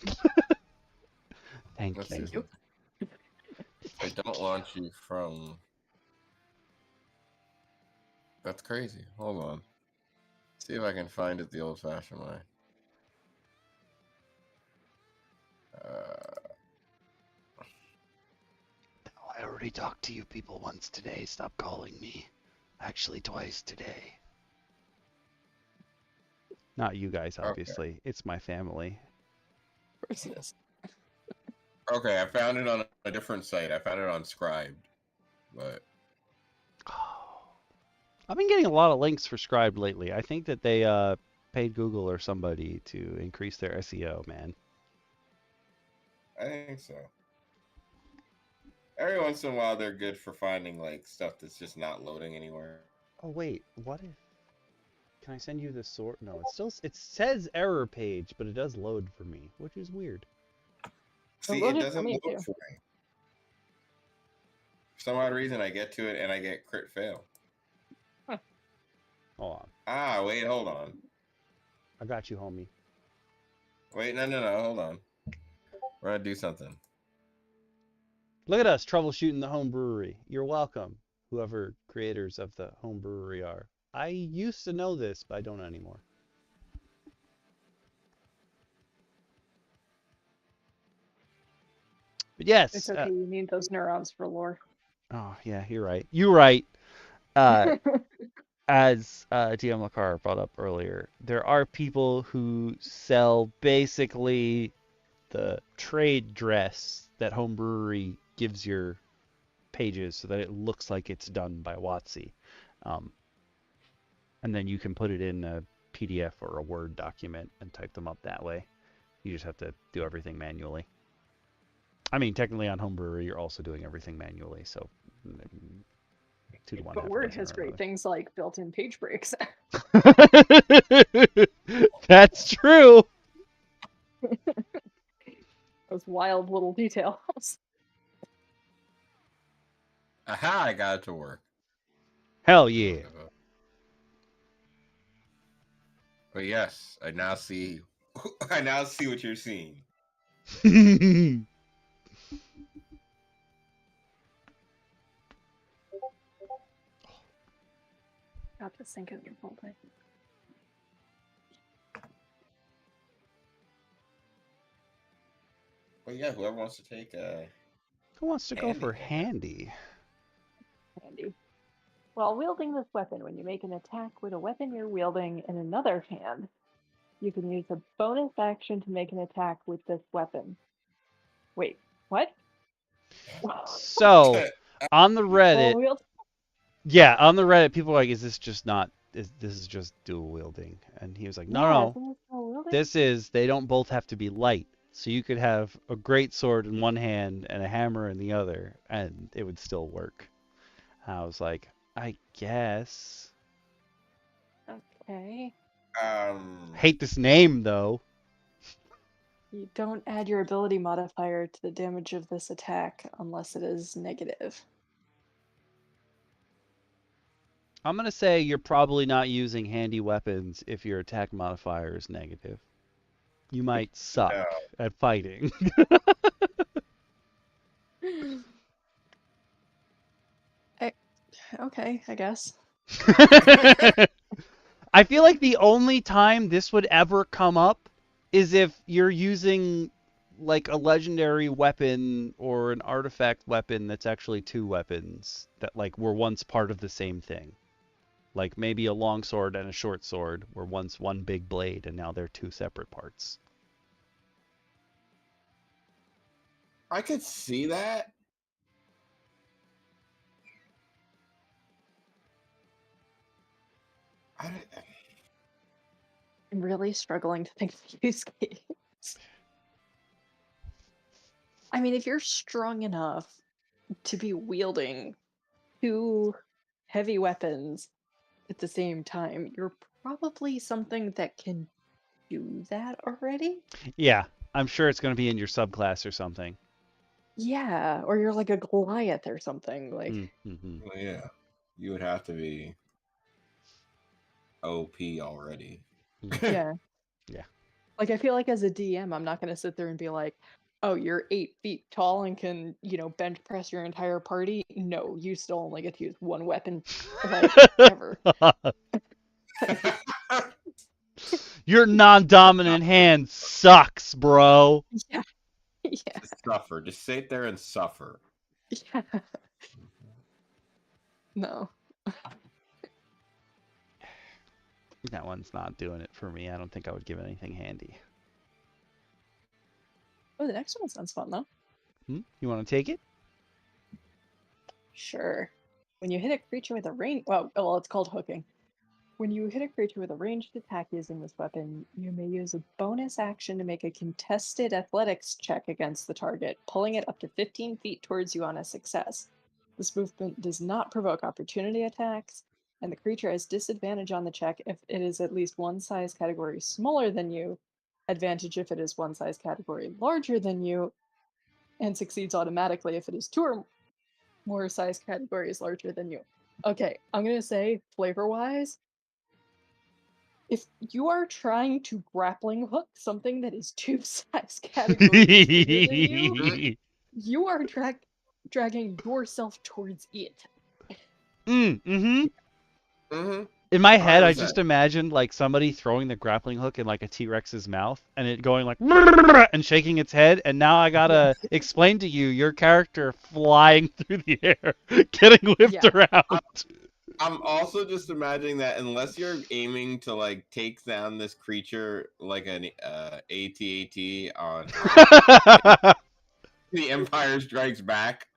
Thank you. I don't launch you from... That's crazy. Hold on. See if I can find it the old-fashioned way. I already talked to you people once today. Stop calling me. Actually, twice today. Not you guys, obviously. Okay. It's my family. Of course it is. Okay, I found it on a different site. I found it on Scribed, but... I've been getting a lot of links for Scribed lately. I think that they paid Google or somebody to increase their SEO, man. I think so. Every once in a while, they're good for finding like stuff that's just not loading anywhere. Oh wait, what if? Can I send you the sort? No, it says error page, but it does load for me, which is weird. See, it doesn't load for me. For some odd reason, I get to it and I get crit fail. Huh. Hold on. Ah, wait, hold on. I got you, homie. Wait, no, hold on. We're gonna do something. Look at us troubleshooting the home brewery. You're welcome, whoever creators of the home brewery are. I used to know this, but I don't anymore. But yes. It's okay. You need those neurons for lore. Oh yeah, you're right. You're right. As DM Lacara brought up earlier, there are people who sell basically the trade dress that home brewery gives your pages so that it looks like it's done by WotC. And then you can put it in a PDF or a Word document and type them up that way. You just have to do everything manually. I mean, technically on Homebrew, you're also doing everything manually, so 2 to 1. But Word has great things like built-in page breaks. That's true. Those wild little details. Aha, I got it to work. Hell yeah. But yes, I now see what you're seeing. Got to sync it your whole thing. But yeah, whoever wants to take Who wants to go for handy? Handy. While wielding this weapon, when you make an attack with a weapon you're wielding in another hand, you can use a bonus action to make an attack with this weapon. Wait, what? So, on the Reddit, on the Reddit, people are like, is this just not, this is just dual wielding? And he was like, no, they don't both have to be light. So you could have a great sword in one hand and a hammer in the other, and it would still work. I was like, I guess. Okay. Hate this name, though. You don't add your ability modifier to the damage of this attack unless it is negative. I'm going to say you're probably not using handy weapons if your attack modifier is negative. You might suck at fighting. Okay, I guess. I feel like the only time this would ever come up is if you're using like a legendary weapon or an artifact weapon that's actually 2 weapons that like were once part of the same thing. Like maybe a long sword and a short sword were once one big blade and now they're 2 separate parts. I could see that. I'm really struggling to think of use case. I mean, if you're strong enough to be wielding 2 heavy weapons at the same time, you're probably something that can do that already. Yeah, I'm sure it's going to be in your subclass or something. Yeah, or you're like a Goliath or something. Like, Well, yeah, you would have to be OP already. Yeah. Yeah. Like, I feel like as a DM, I'm not going to sit there and be like, oh, you're 8 feet tall and can, bench press your entire party. No, you still only get to use 1 weapon, like, ever. Your non-dominant hand sucks, bro. Yeah. Yeah. Just suffer. Just sit there and suffer. Yeah. No. That one's not doing it for me. I don't think I would give anything handy. Oh, the next one sounds fun, though. You want to take it? Sure. When you hit a creature with a range... Well, it's called hooking. When you hit a creature with a ranged attack using this weapon, you may use a bonus action to make a contested athletics check against the target, pulling it up to 15 feet towards you on a success. This movement does not provoke opportunity attacks, and the creature has disadvantage on the check if it is at least 1 size category smaller than you, advantage if it is 1 size category larger than you, and succeeds automatically if it is 2 or more size categories larger than you. Okay, I'm gonna say flavor-wise, if you are trying to grappling hook something that is 2 size categories bigger than you, you are dragging yourself towards it. Mm-hmm. Mm-hmm. In my head, I 100%. just imagined like somebody throwing the grappling hook in like a T-Rex's mouth and it going like and shaking its head. And now I gotta explain to you your character flying through the air, getting whipped Yeah. around. I'm also just imagining that unless you're aiming to like take down this creature like an AT-AT on The Empire Strikes Back,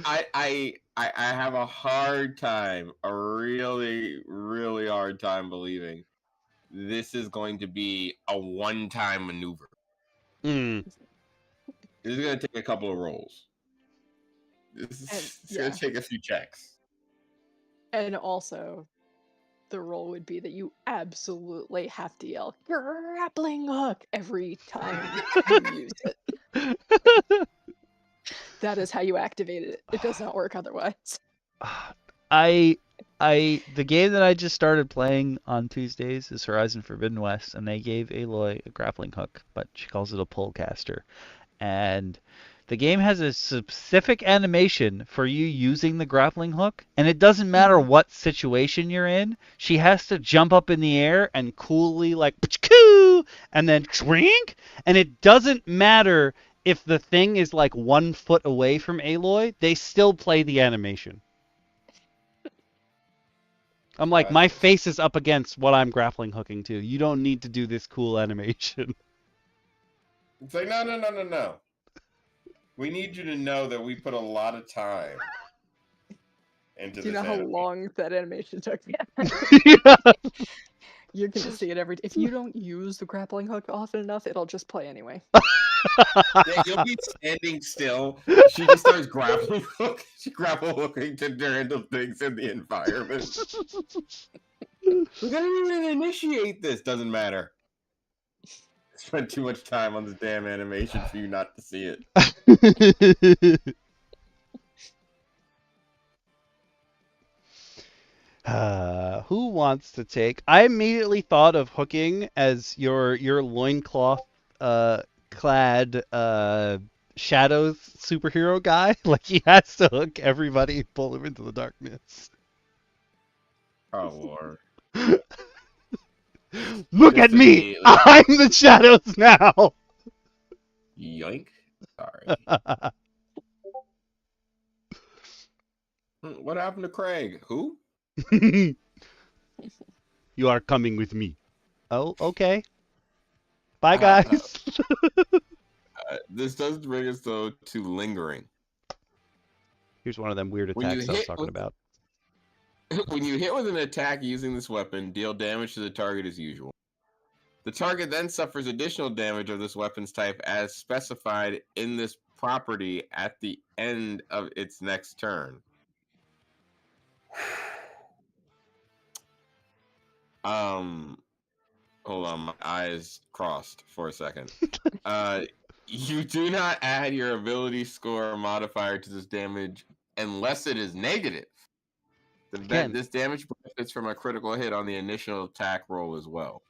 I have a hard time, a really, really hard time believing this is going to be a one-time maneuver. Mm. This is going to take a couple of rolls. And It's going to take a few checks. And also, the role would be that you absolutely have to yell grappling hook every time you use it. That is how you activate it. It does not work otherwise. The game that I just started playing on Tuesdays is Horizon Forbidden West, and they gave Aloy a grappling hook, but she calls it a pull caster. And the game has a specific animation for you using the grappling hook, and it doesn't matter what situation you're in. She has to jump up in the air and coolly like and then drink, and it doesn't matter if the thing is like 1 foot away from Aloy, they still play the animation. I'm like, my face is up against what I'm grappling hooking to. You don't need to do this cool animation. It's like, no. We need you to know that we put a lot of time into Do you this know how animation. long that animation took? You're gonna see it every. If you don't use the grappling hook often enough, it'll just play anyway. Yeah, you'll be standing still. She just starts grappling hook. She grapple hooking to random things in the environment. We didn't even initiate this. Doesn't matter. Spent too much time on this damn animation for you not to see it. Who wants to take? I immediately thought of hooking as your loincloth clad shadows superhero guy. Like he has to hook everybody and pull them into the darkness. Oh Lord. Look Just at me! I'm the shadows now! Yoink. Sorry. What happened to Craig? Who? You are coming with me. Oh, okay. Bye, guys. This does bring us, though, to lingering. Here's one of them weird attacks I was talking about. When you hit with an attack using this weapon, deal damage to the target as usual. The target then suffers additional damage of this weapon's type as specified in this property at the end of its next turn. Hold on, my eyes crossed for a second. You do not add your ability score modifier to this damage unless it is negative. This damage benefits from a critical hit on the initial attack roll as well.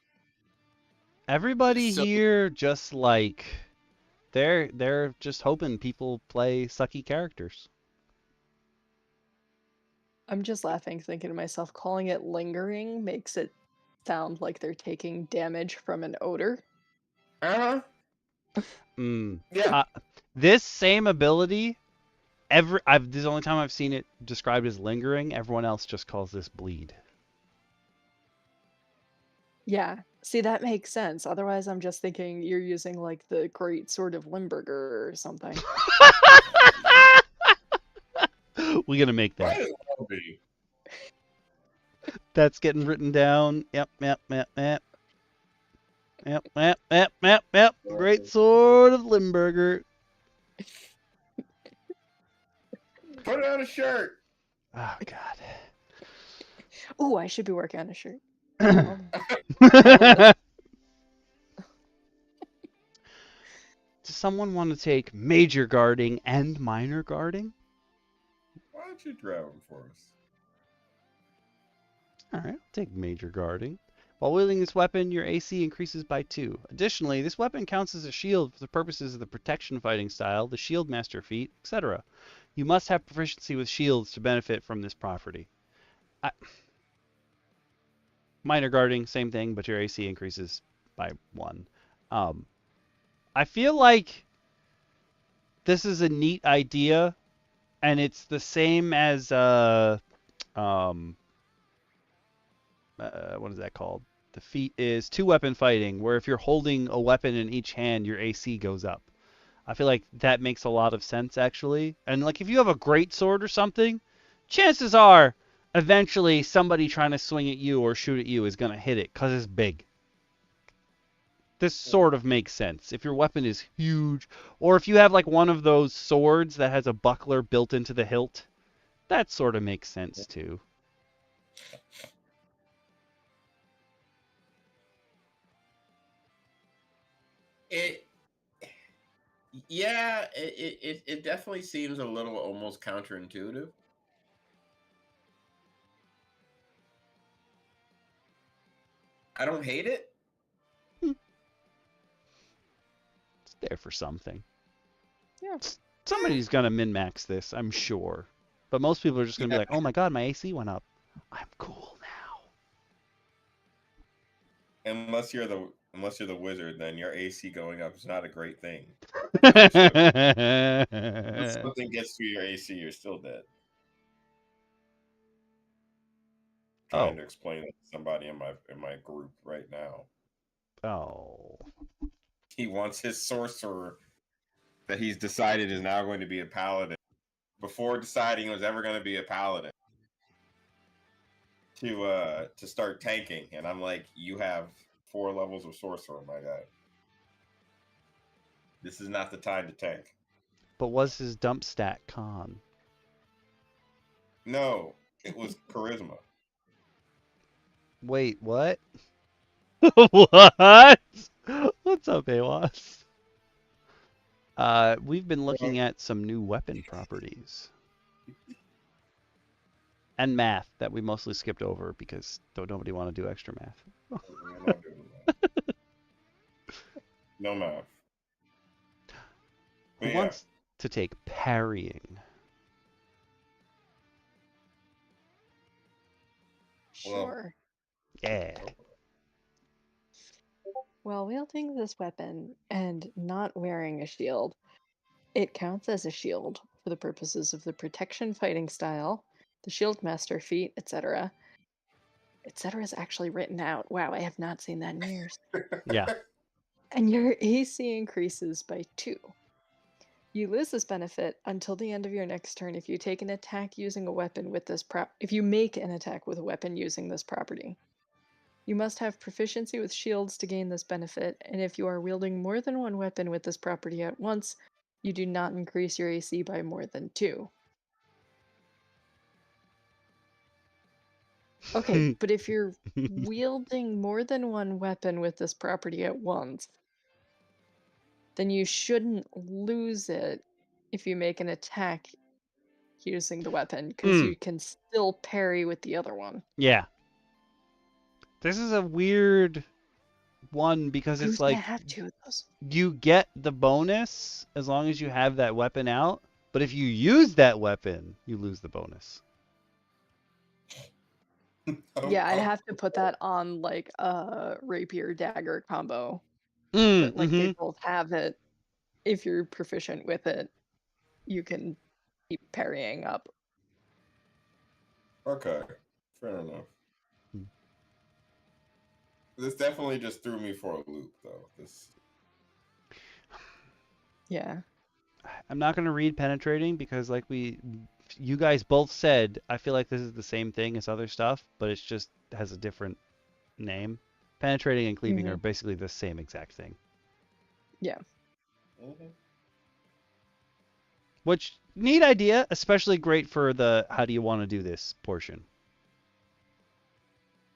Everybody here just like they're just hoping people play sucky characters. I'm just laughing, thinking to myself, calling it lingering makes it sound like they're taking damage from an odor. Yeah. This same ability, this is the only time I've seen it described as lingering. Everyone else just calls this bleed. Yeah. See, that makes sense. Otherwise, I'm just thinking you're using like the great sword of Limburger or something. We're gonna make that. That's getting written down. Yep. Great sword of Limburger. Put it on a shirt. Oh God. Oh, I should be working on a shirt. Does someone want to take major guarding and minor guarding? don't you grab him for us? Alright, I'll take Major Guarding. While wielding this weapon, your AC increases by 2. Additionally, this weapon counts as a shield for the purposes of the protection fighting style, the shield master feat, etc. You must have proficiency with shields to benefit from this property. Minor Guarding, same thing, but your AC increases by 1. I feel like this is a neat idea, and it's the same as what is that called? The feat is two-weapon fighting, where if you're holding a weapon in each hand, your AC goes up. I feel like that makes a lot of sense, actually. And like if you have a great sword or something, chances are eventually somebody trying to swing at you or shoot at you is gonna hit it because it's big. This sort of makes sense. If your weapon is huge, or if you have like one of those swords that has a buckler built into the hilt, that sort of makes sense too. It definitely seems a little almost counterintuitive. I don't hate it. It's there for something. Yeah. Somebody's gonna min-max this, I'm sure. But most people are just gonna be like, oh my god, my AC went up. I'm cool now. Unless you're the wizard, then your AC going up is not a great thing. If something gets to your AC, you're still dead. Trying to explain it to somebody in my group right now. Oh. He wants his sorcerer that he's decided is now going to be a paladin, before deciding he was ever going to be a paladin, to start tanking. And I'm like, you have 4 levels of sorcerer, my guy. This is not the time to tank. But was his dump stat con? No, it was charisma. Wait, what? What? What's up, Awas? We've been looking at some new weapon properties. And math that we mostly skipped over because nobody want to do extra math. I'm not doing that. No math. Who wants to take parrying? Sure. Yeah. While wielding this weapon and not wearing a shield, it counts as a shield for the purposes of the protection fighting style, the shield master feat, etc. Etc. is actually written out. Wow, I have not seen that in years. Yeah. And your AC increases by 2. You lose this benefit until the end of your next turn if you take an attack using a weapon with this if you make an attack with a weapon using this property. You must have proficiency with shields to gain this benefit, and if you are wielding more than one weapon with this property at once, you do not increase your AC by more than 2. Okay, but if you're wielding more than one weapon with this property at once, then you shouldn't lose it if you make an attack using the weapon, because you can still parry with the other one. Yeah. This is a weird one because it's like have 2 of those. You get the bonus as long as you have that weapon out, but if you use that weapon, you lose the bonus. Yeah, I'd have to put that on like a rapier dagger combo. That like they both have it. If you're proficient with it, you can keep parrying up. Okay, fair enough. This definitely just threw me for a loop, though. Yeah. I'm not going to read penetrating because like you guys both said, I feel like this is the same thing as other stuff, but it's just has a different name. Penetrating and cleaving are basically the same exact thing. Yeah. Which, neat idea, especially great for the how do you want to do this portion.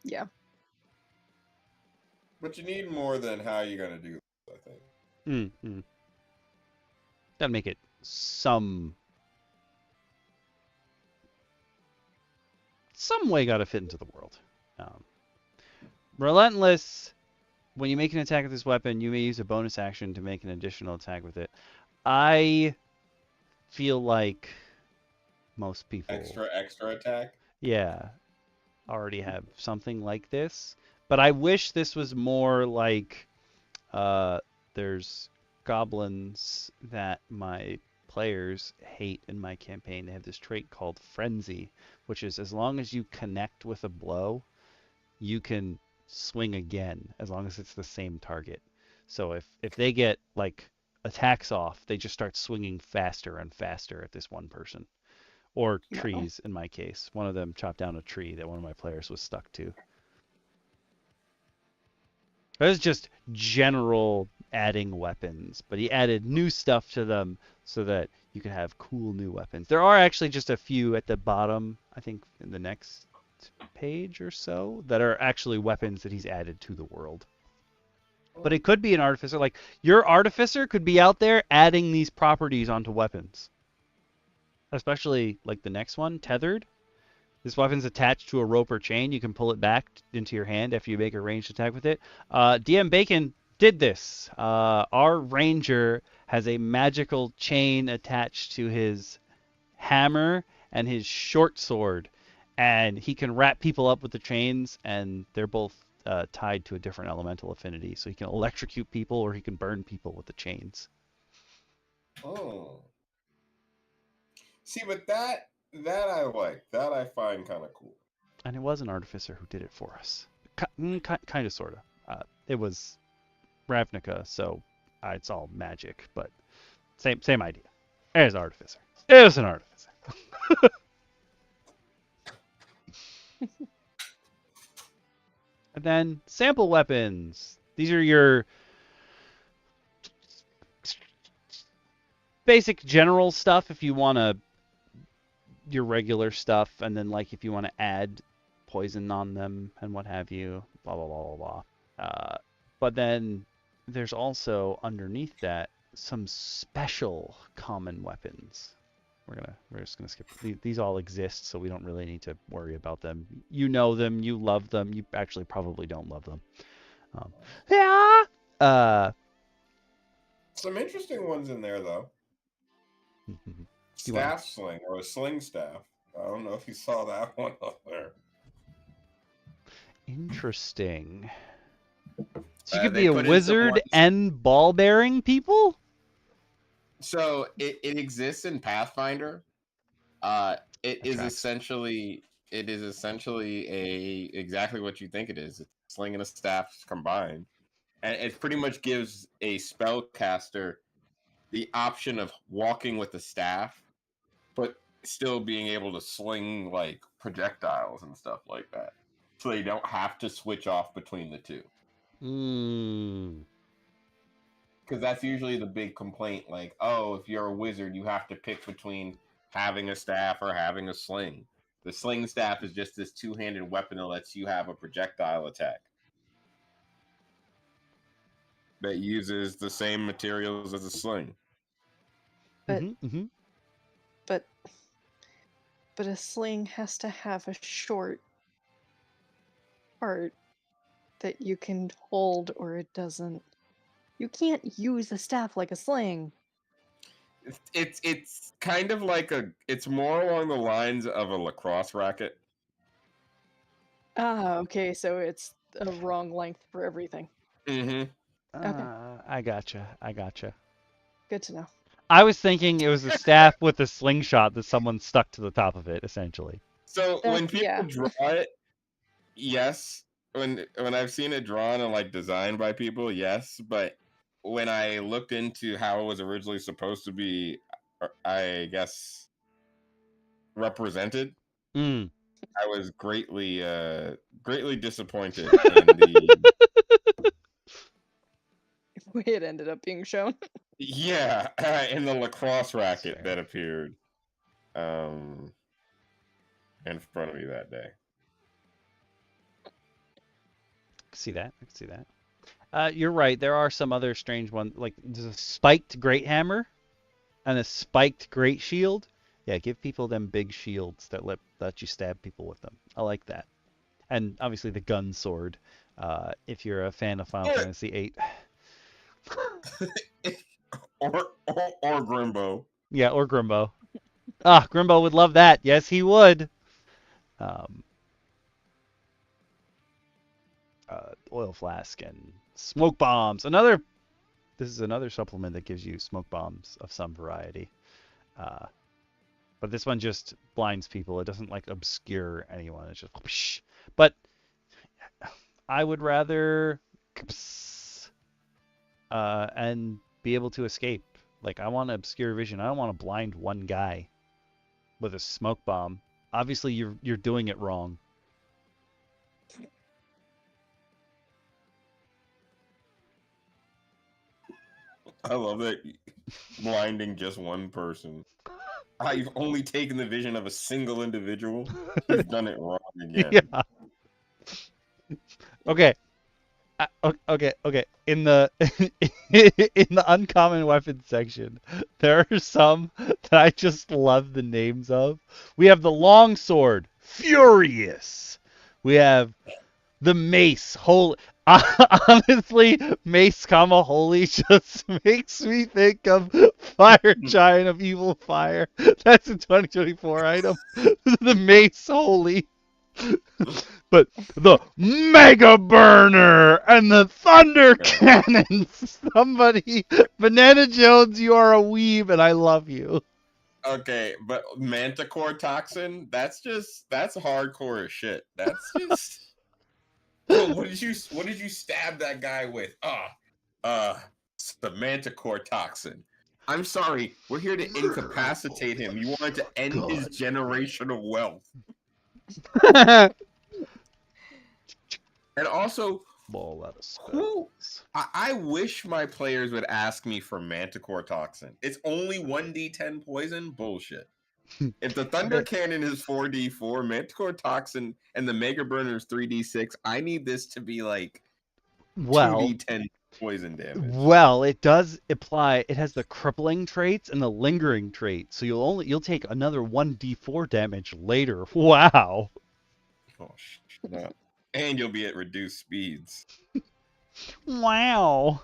Yeah. But you need more than how you're going to do this, I think. Gotta make it some some way got to fit into the world. Relentless. When you make an attack with this weapon, you may use a bonus action to make an additional attack with it. I feel like most people, Extra attack. yeah, already have something like this. But I wish this was more like there's goblins that my players hate in my campaign. They have this trait called Frenzy, which is as long as you connect with a blow, you can swing again as long as it's the same target. So if they get like attacks off, they just start swinging faster and faster at this one person. Or No. trees in my case. One of them chopped down a tree that one of my players was stuck to. That was just general adding weapons, but he added new stuff to them so that you can have cool new weapons. There are actually just a few at the bottom, I think in the next page or so, that are actually weapons that he's added to the world. But it could be an artificer. Like, your artificer could be out there adding these properties onto weapons. Especially, like, the next one, Tethered. This weapon's attached to a rope or chain. You can pull it back into your hand after you make a ranged attack with it. DM Bacon did this. Our ranger has a magical chain attached to his hammer and his short sword, and he can wrap people up with the chains, and they're both tied to a different elemental affinity. So he can electrocute people or he can burn people with the chains. Oh. See, but that I like. That I find kind of cool. And it was an artificer who did it for us. Kind of, sort of. It was Ravnica, so it's all magic, but same idea. It was artificer. It was an artificer. And then sample weapons. These are your basic general stuff if you want to, your regular stuff, and then like if you want to add poison on them and what have you, blah blah blah blah blah. But then there's also underneath that some special common weapons. We're just gonna skip. These all exist, so we don't really need to worry about them. You know them, you love them. You actually probably don't love them. Yeah. Some interesting ones in there though. Staff sling or a sling staff. I don't know if you saw that one up there. Interesting. So you could be a wizard and ball-bearing people? So it exists in Pathfinder. It is essentially exactly what you think it is. It's a sling and a staff combined. And it pretty much gives a spellcaster the option of walking with the staff, but still being able to sling like projectiles and stuff like that. So they don't have to switch off between the two. Because that's usually the big complaint, like, oh, if you're a wizard, you have to pick between having a staff or having a sling. The sling staff is just this two-handed weapon that lets you have a projectile attack that uses the same materials as a sling. But a sling has to have a short part that you can hold, or it doesn't. You can't use a staff like a sling. It's kind of like it's more along the lines of a lacrosse racket. Ah, okay, so it's a wrong length for everything. Okay. I gotcha. Good to know. I was thinking it was a staff with a slingshot that someone stuck to the top of it, essentially. So when people draw it, yes. When I've seen it drawn and like designed by people, yes. But when I looked into how it was originally supposed to be, I guess, represented, I was greatly disappointed in the way it ended up being shown. Yeah, in the lacrosse racket that appeared in front of me that day. I can see that. You're right. There are some other strange ones. Like there's a spiked great hammer and a spiked great shield. Yeah, give people them big shields that let you stab people with them. I like that. And obviously the gun sword. If you're a fan of Final Fantasy VIII. or Grimbo. Yeah, or Grimbo. Ah, Grimbo would love that. Yes, he would. Um, Oil flask and smoke bombs. This is another supplement that gives you smoke bombs of some variety. But this one just blinds people. It doesn't like obscure anyone. It's just whoosh. But I would rather and be able to escape. Like I want to obscure vision. I don't want to blind one guy with a smoke bomb. Obviously you're doing it wrong. I love that blinding just one person. You've only taken the vision of a single individual. You've done it wrong again. Yeah. Okay. Okay. In the in the uncommon weapon section, there are some that I just love the names of. We have the longsword, Furious. We have the mace, holy. Honestly, mace, holy just makes me think of Fire Giant of Evil Fire. That's a 2024 item. The mace, holy. But the Mega Burner and the Thunder Cannons. Somebody, Banana Jones, you are a weeb, and I love you. Okay, but Manticore Toxin, that's hardcore as shit. That's just what did you stab that guy with? It's the Manticore Toxin. I'm sorry, we're here to incapacitate him. You wanted to end his generation of wealth. And also, I wish my players would ask me for Manticore Toxin. It's only 1d10 poison? Bullshit. If the Thunder Cannon is 4d4, Manticore Toxin and the Mega Burner is 3d6, I need this to be like 2d10 poison damage. Well, it does apply. It has the crippling traits and the lingering trait, so you'll take another 1d4 damage later. Wow. Oh shit. And you'll be at reduced speeds. Wow.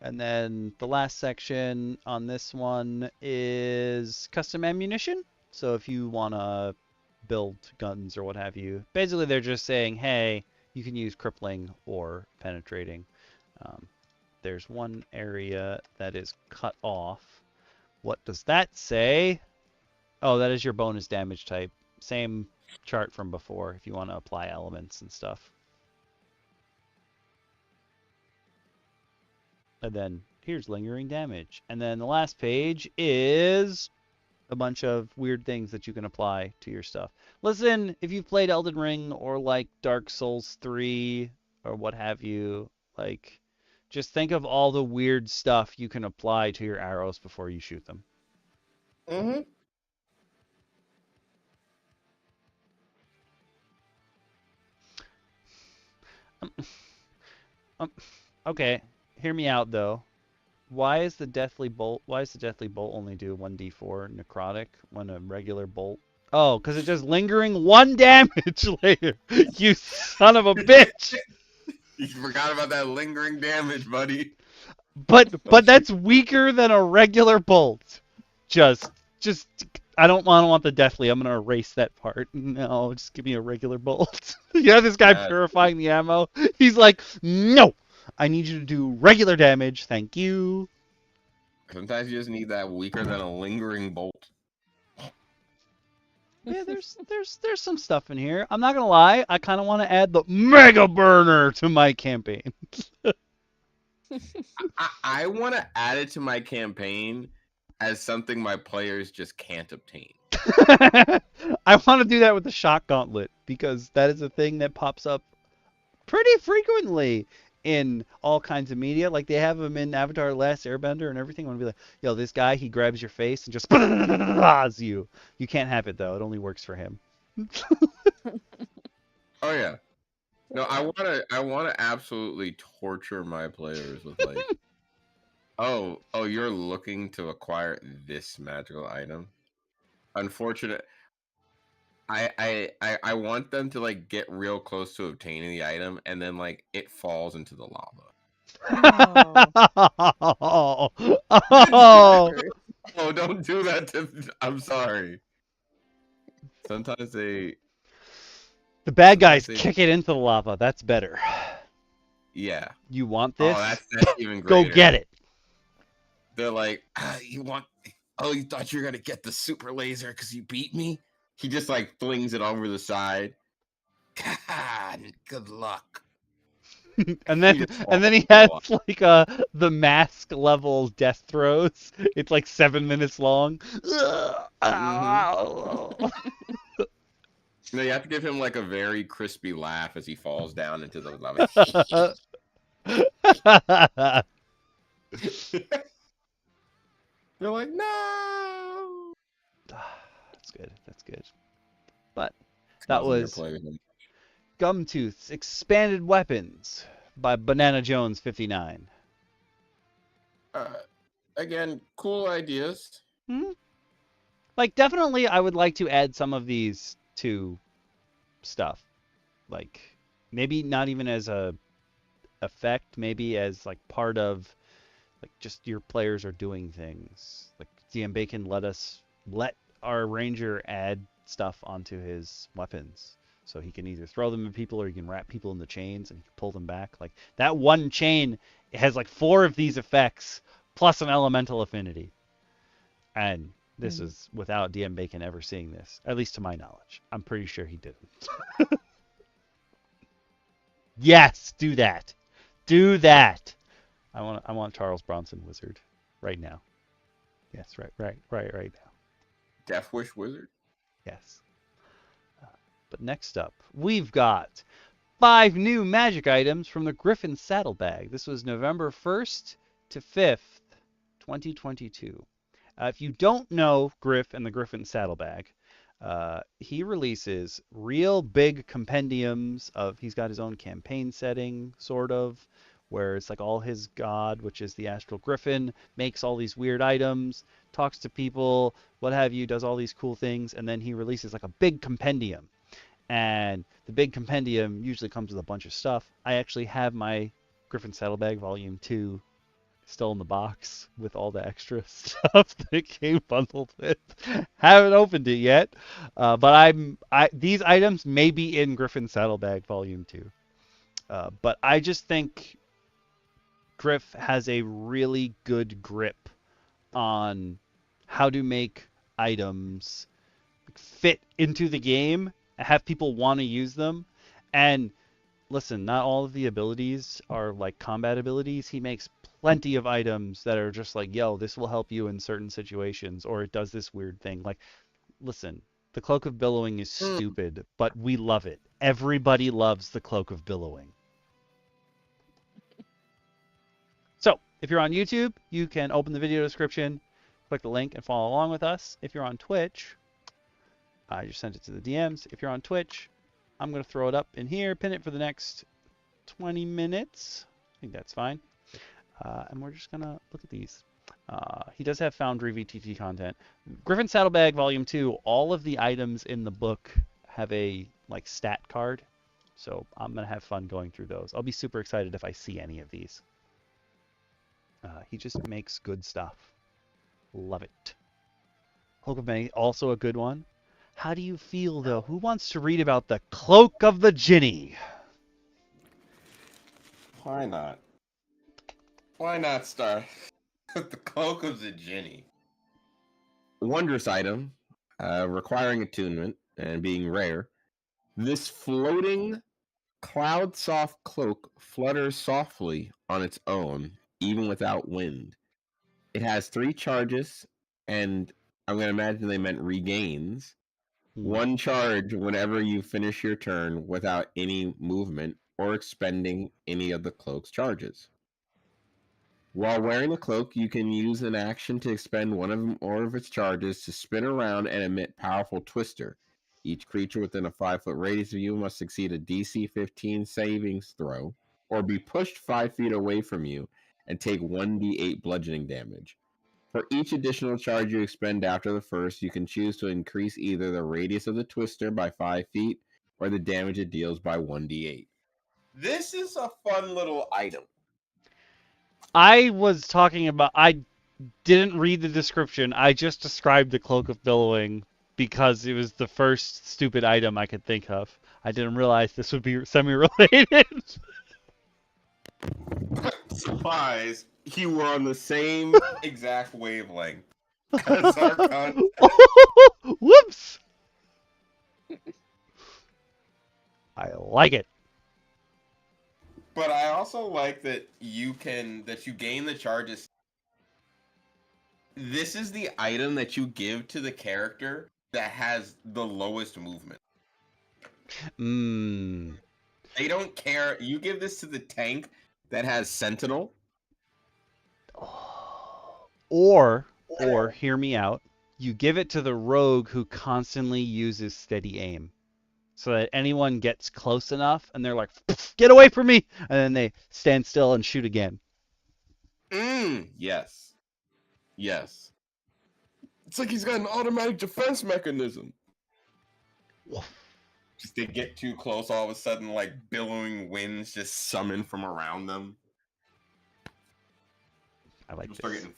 And then the last section on this one is custom ammunition. So if you want to build guns or what have you, basically they're just saying, hey, you can use crippling or penetrating. There's one area that is cut off. What does that say? Oh, that is your bonus damage type. Same chart from before if you want to apply elements and stuff. And then here's lingering damage. And then the last page is a bunch of weird things that you can apply to your stuff. Listen, if you've played Elden Ring or like Dark Souls 3 or what have you, like just think of all the weird stuff you can apply to your arrows before you shoot them. Mm-hmm. Okay, hear me out though. Why is the Deathly Bolt only do 1d4 necrotic when a regular bolt? Oh, because it does lingering 1 damage later. You son of a bitch. You forgot about that lingering damage, buddy. But that's weaker than a regular bolt. Just I don't want the Deathly. I'm gonna erase that part. No, just give me a regular bolt. Yeah, this guy purifying the ammo. He's like, no, I need you to do regular damage. Thank you. Sometimes you just need that weaker than a lingering bolt. Yeah, there's some stuff in here. I'm not gonna lie. I kind of want to add the Mega Burner to my campaign. I want to add it to my campaign as something my players just can't obtain. I want to do that with the Shock Gauntlet because that is a thing that pops up pretty frequently in all kinds of media. Like they have him in Avatar: The Last Airbender and everything. I want to be like, yo, this guy, he grabs your face and just you. You can't have it though. It only works for him. Oh yeah. No, I wanna absolutely torture my players with like Oh, you're looking to acquire this magical item. Unfortunate. I want them to like get real close to obtaining the item, and then like it falls into the lava. Oh. Oh. Oh, don't do that to. I'm sorry. Sometimes they. The bad guys Sometimes they. kick it into the lava. That's better. Yeah. You want Oh, this? that's even Go greater. get it. They're like, you want? Oh, you thought you were gonna get the super laser because you beat me? He just like flings it over the side. God, good luck. and He then just and then he falls has off. like the mask level death throes. It's like 7 minutes long. No, you have to give him like a very crispy laugh as he falls down into the lava. They're like, no. That's good. That's good. But that Causing your was play with him. Gumtooth's Expanded Weapons by Banana Jones 59. Again, cool ideas. Hmm? Like, definitely, I would like to add some of these to stuff. Like, maybe not even as a effect, maybe as like part of like just your players are doing things. Like DM Bacon let our ranger add stuff onto his weapons. So he can either throw them at people or he can wrap people in the chains and pull them back. Like that one chain has like 4 of these effects plus an elemental affinity. And this is without DM Bacon ever seeing this, at least to my knowledge. I'm pretty sure he didn't. Yes, do that. Do that. I want Charles Bronson Wizard right now. Yes, right now. Death Wish Wizard. Yes. But next up, we've got 5 new magic items from the Griffon Saddlebag. This was November 1st to 5th, 2022. If you don't know Griff and the Griffon Saddlebag, he releases real big compendiums of, he's got his own campaign setting, sort of, where it's like all his god, which is the Astral Griffin, makes all these weird items, talks to people, what have you, does all these cool things, and then he releases like a big compendium. And the big compendium usually comes with a bunch of stuff. I actually have my Griffon Saddlebag Volume 2 still in the box with all the extra stuff that it came bundled with. Haven't opened it yet, but these items may be in Griffon Saddlebag Volume 2. But I just think Griff has a really good grip on how to make items fit into the game, have people want to use them, and listen, not all of the abilities are like combat abilities. He makes plenty of items that are just like, yo, this will help you in certain situations, or it does this weird thing. Like, listen, the Cloak of Billowing is stupid, but we love it. Everybody loves the Cloak of Billowing. So, if you're on YouTube, you can open the video description, click the link, and follow along with us. If you're on Twitch, I just sent it to the DMs. If you're on Twitch, I'm going to throw it up in here, pin it for the next 20 minutes. I think that's fine. And we're just going to look at these. He does have Foundry VTT content. Griffon Saddlebag Volume 2, all of the items in the book have a like stat card. So I'm going to have fun going through those. I'll be super excited if I see any of these. He just makes good stuff. Love it. Cloak of Many, also a good one. How do you feel, though? Who wants to read about the Cloak of the Djinni? Why not? Why not start with the Cloak of the Djinni? Wondrous item, requiring attunement and being rare. This floating cloud soft cloak flutters softly on its own, even without wind. It has 3 charges, and I'm going to imagine they meant regains. 1 charge whenever you finish your turn without any movement or expending any of the cloak's charges. While wearing the cloak, you can use an action to expend one of or of its charges to spin around and emit powerful twister. Each creature within a 5-foot radius of you must succeed a DC 15 savings throw or be pushed 5 feet away from you and take 1d8 bludgeoning damage. For each additional charge you expend after the first, you can choose to increase either the radius of the twister by 5 feet or the damage it deals by 1d8. This is a fun little item. I was talking about. I didn't read the description. I just described the Cloak of Billowing because it was the first stupid item I could think of. I didn't realize this would be semi-related. Surprise! You were on the same exact wavelength. As our content. Whoops! I like it. But I also like that you gain the charges. This is the item that you give to the character that has the lowest movement. They don't care. You give this to the tank that has Sentinel. Or hear me out. You give it to the rogue who constantly uses steady aim. So that anyone gets close enough and they're like, get away from me! And then they stand still and shoot again. Yes. Yes. It's like he's got an automatic defense mechanism. Just they get too close, all of a sudden, like billowing winds just summon from around them. I like Start this. getting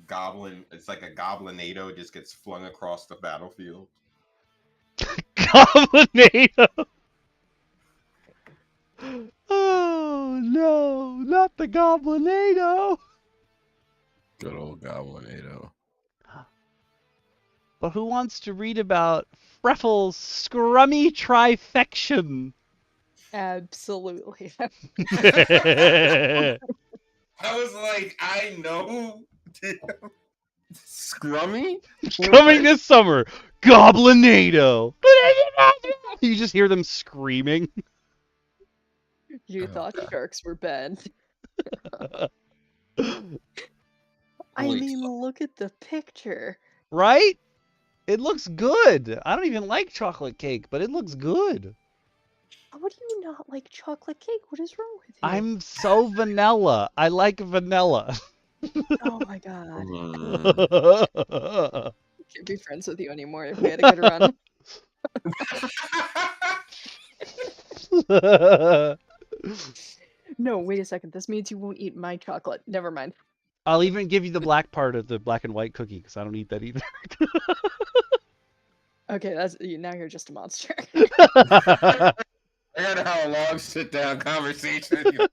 goblin. It's like a goblinado just gets flung across the battlefield. Goblinado! Oh no, not the Goblinado! Good old goblinado. But who wants to read about Freffle's scrummy trifection? Absolutely. I was like, I know. Scrummy? Coming this summer, Goblinado! You just hear them screaming. You thought sharks were bad. I Holy mean, look at the picture. Right? It looks good. I don't even like chocolate cake, but it looks good. How do you not like chocolate cake? What is wrong with you? I'm so vanilla. I like vanilla. Oh my god. Mm. Can't be friends with you anymore. We had a good run. No, wait a second. This means you won't eat my chocolate. Never mind. I'll even give you the black part of the black and white cookie because I don't eat that either. Okay, now you're just a monster. I gotta have a long sit-down conversation with you.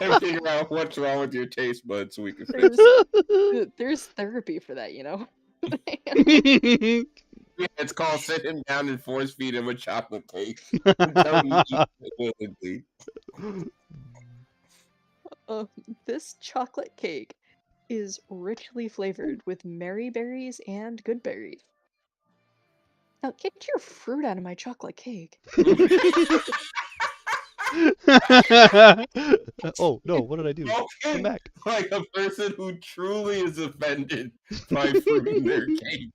And figure out what's wrong with your taste buds so we can fix it. There's therapy for that, you know? It's called sit him down and force feed him a chocolate cake until he eats it willingly. This chocolate cake is richly flavored with Mary berries and good berries. Now get your fruit out of my chocolate cake. Oh no, what did I do? Okay. Come back. Like a person who truly is offended by fruit in their cake.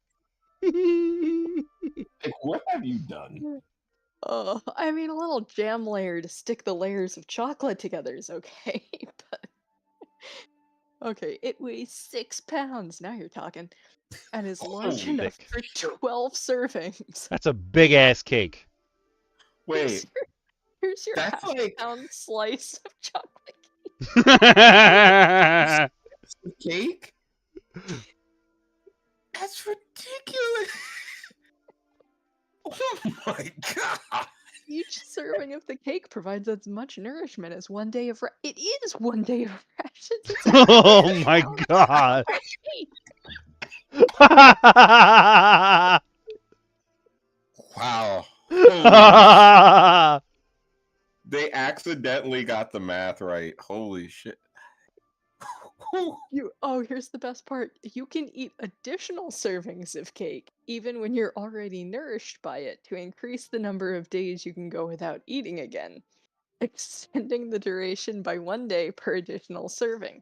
Like, what have you done? I mean, a little jam layer to stick the layers of chocolate together is okay, but... Okay, it weighs 6 pounds, now you're talking, and is large Holy enough for 12 servings. That's a big ass cake. Wait, Here's your that's like half-pound slice of chocolate cake? That's ridiculous. Oh my god. Each serving of the cake provides as much nourishment as 1 day of It is 1 day of rations. It's Oh my god. Wow. They accidentally got the math right. Holy shit. Here's the best part. You can eat additional servings of cake, even when you're already nourished by it, to increase the number of days you can go without eating again, extending the duration by 1 day per additional serving.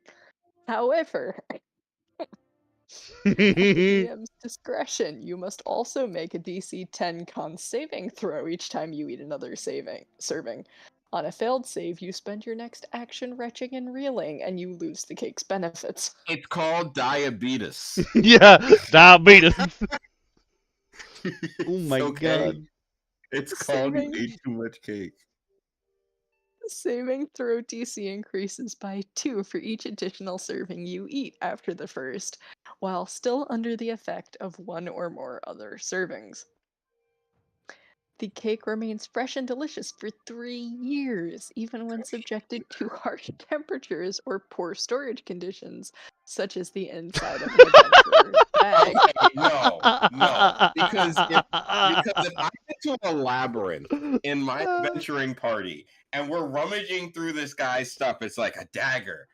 However, at the DM's discretion, you must also make a DC 10 con saving throw each time you eat another serving. On a failed save, you spend your next action retching and reeling, and you lose the cake's benefits. It's called diabetes. Yeah, diabetes. Oh my okay? god. It's called you Saving. ate too much cake. Saving throw DC increases by 2 for each additional serving you eat after the first, while still under the effect of 1 or more other servings. The cake remains fresh and delicious for 3 years, even when subjected to harsh temperatures or poor storage conditions, such as the inside of an adventurer's bag. Okay, no. Because if I get to a labyrinth in my adventuring party and we're rummaging through this guy's stuff, it's like a dagger.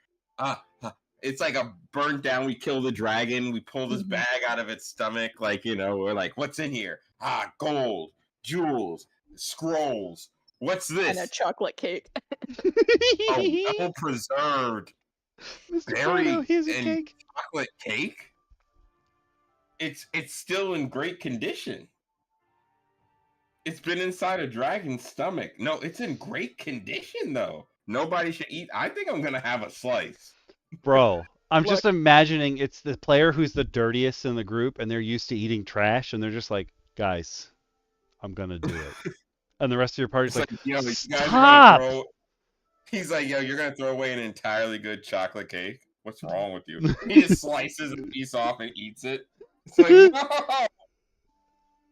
It's like a burnt down, we kill the dragon, we pull this bag out of its stomach, like, we're like, what's in here? Gold, jewels, scrolls. What's this? And a chocolate cake. Well preserved Mr. berry Porno, here's a and cake. chocolate cake. It's still in great condition. It's been inside a dragon's stomach. No, it's in great condition though. Nobody should eat. I think I'm gonna have a slice. Bro, I'm just imagining it's the player who's the dirtiest in the group and they're used to eating trash and they're just like, guys, I'm gonna do it. And the rest of your party's like, yo, you guys are stop! gonna throw... He's like, yo, you're gonna throw away an entirely good chocolate cake? What's wrong with you? He just slices a piece off and eats it. It's like, no!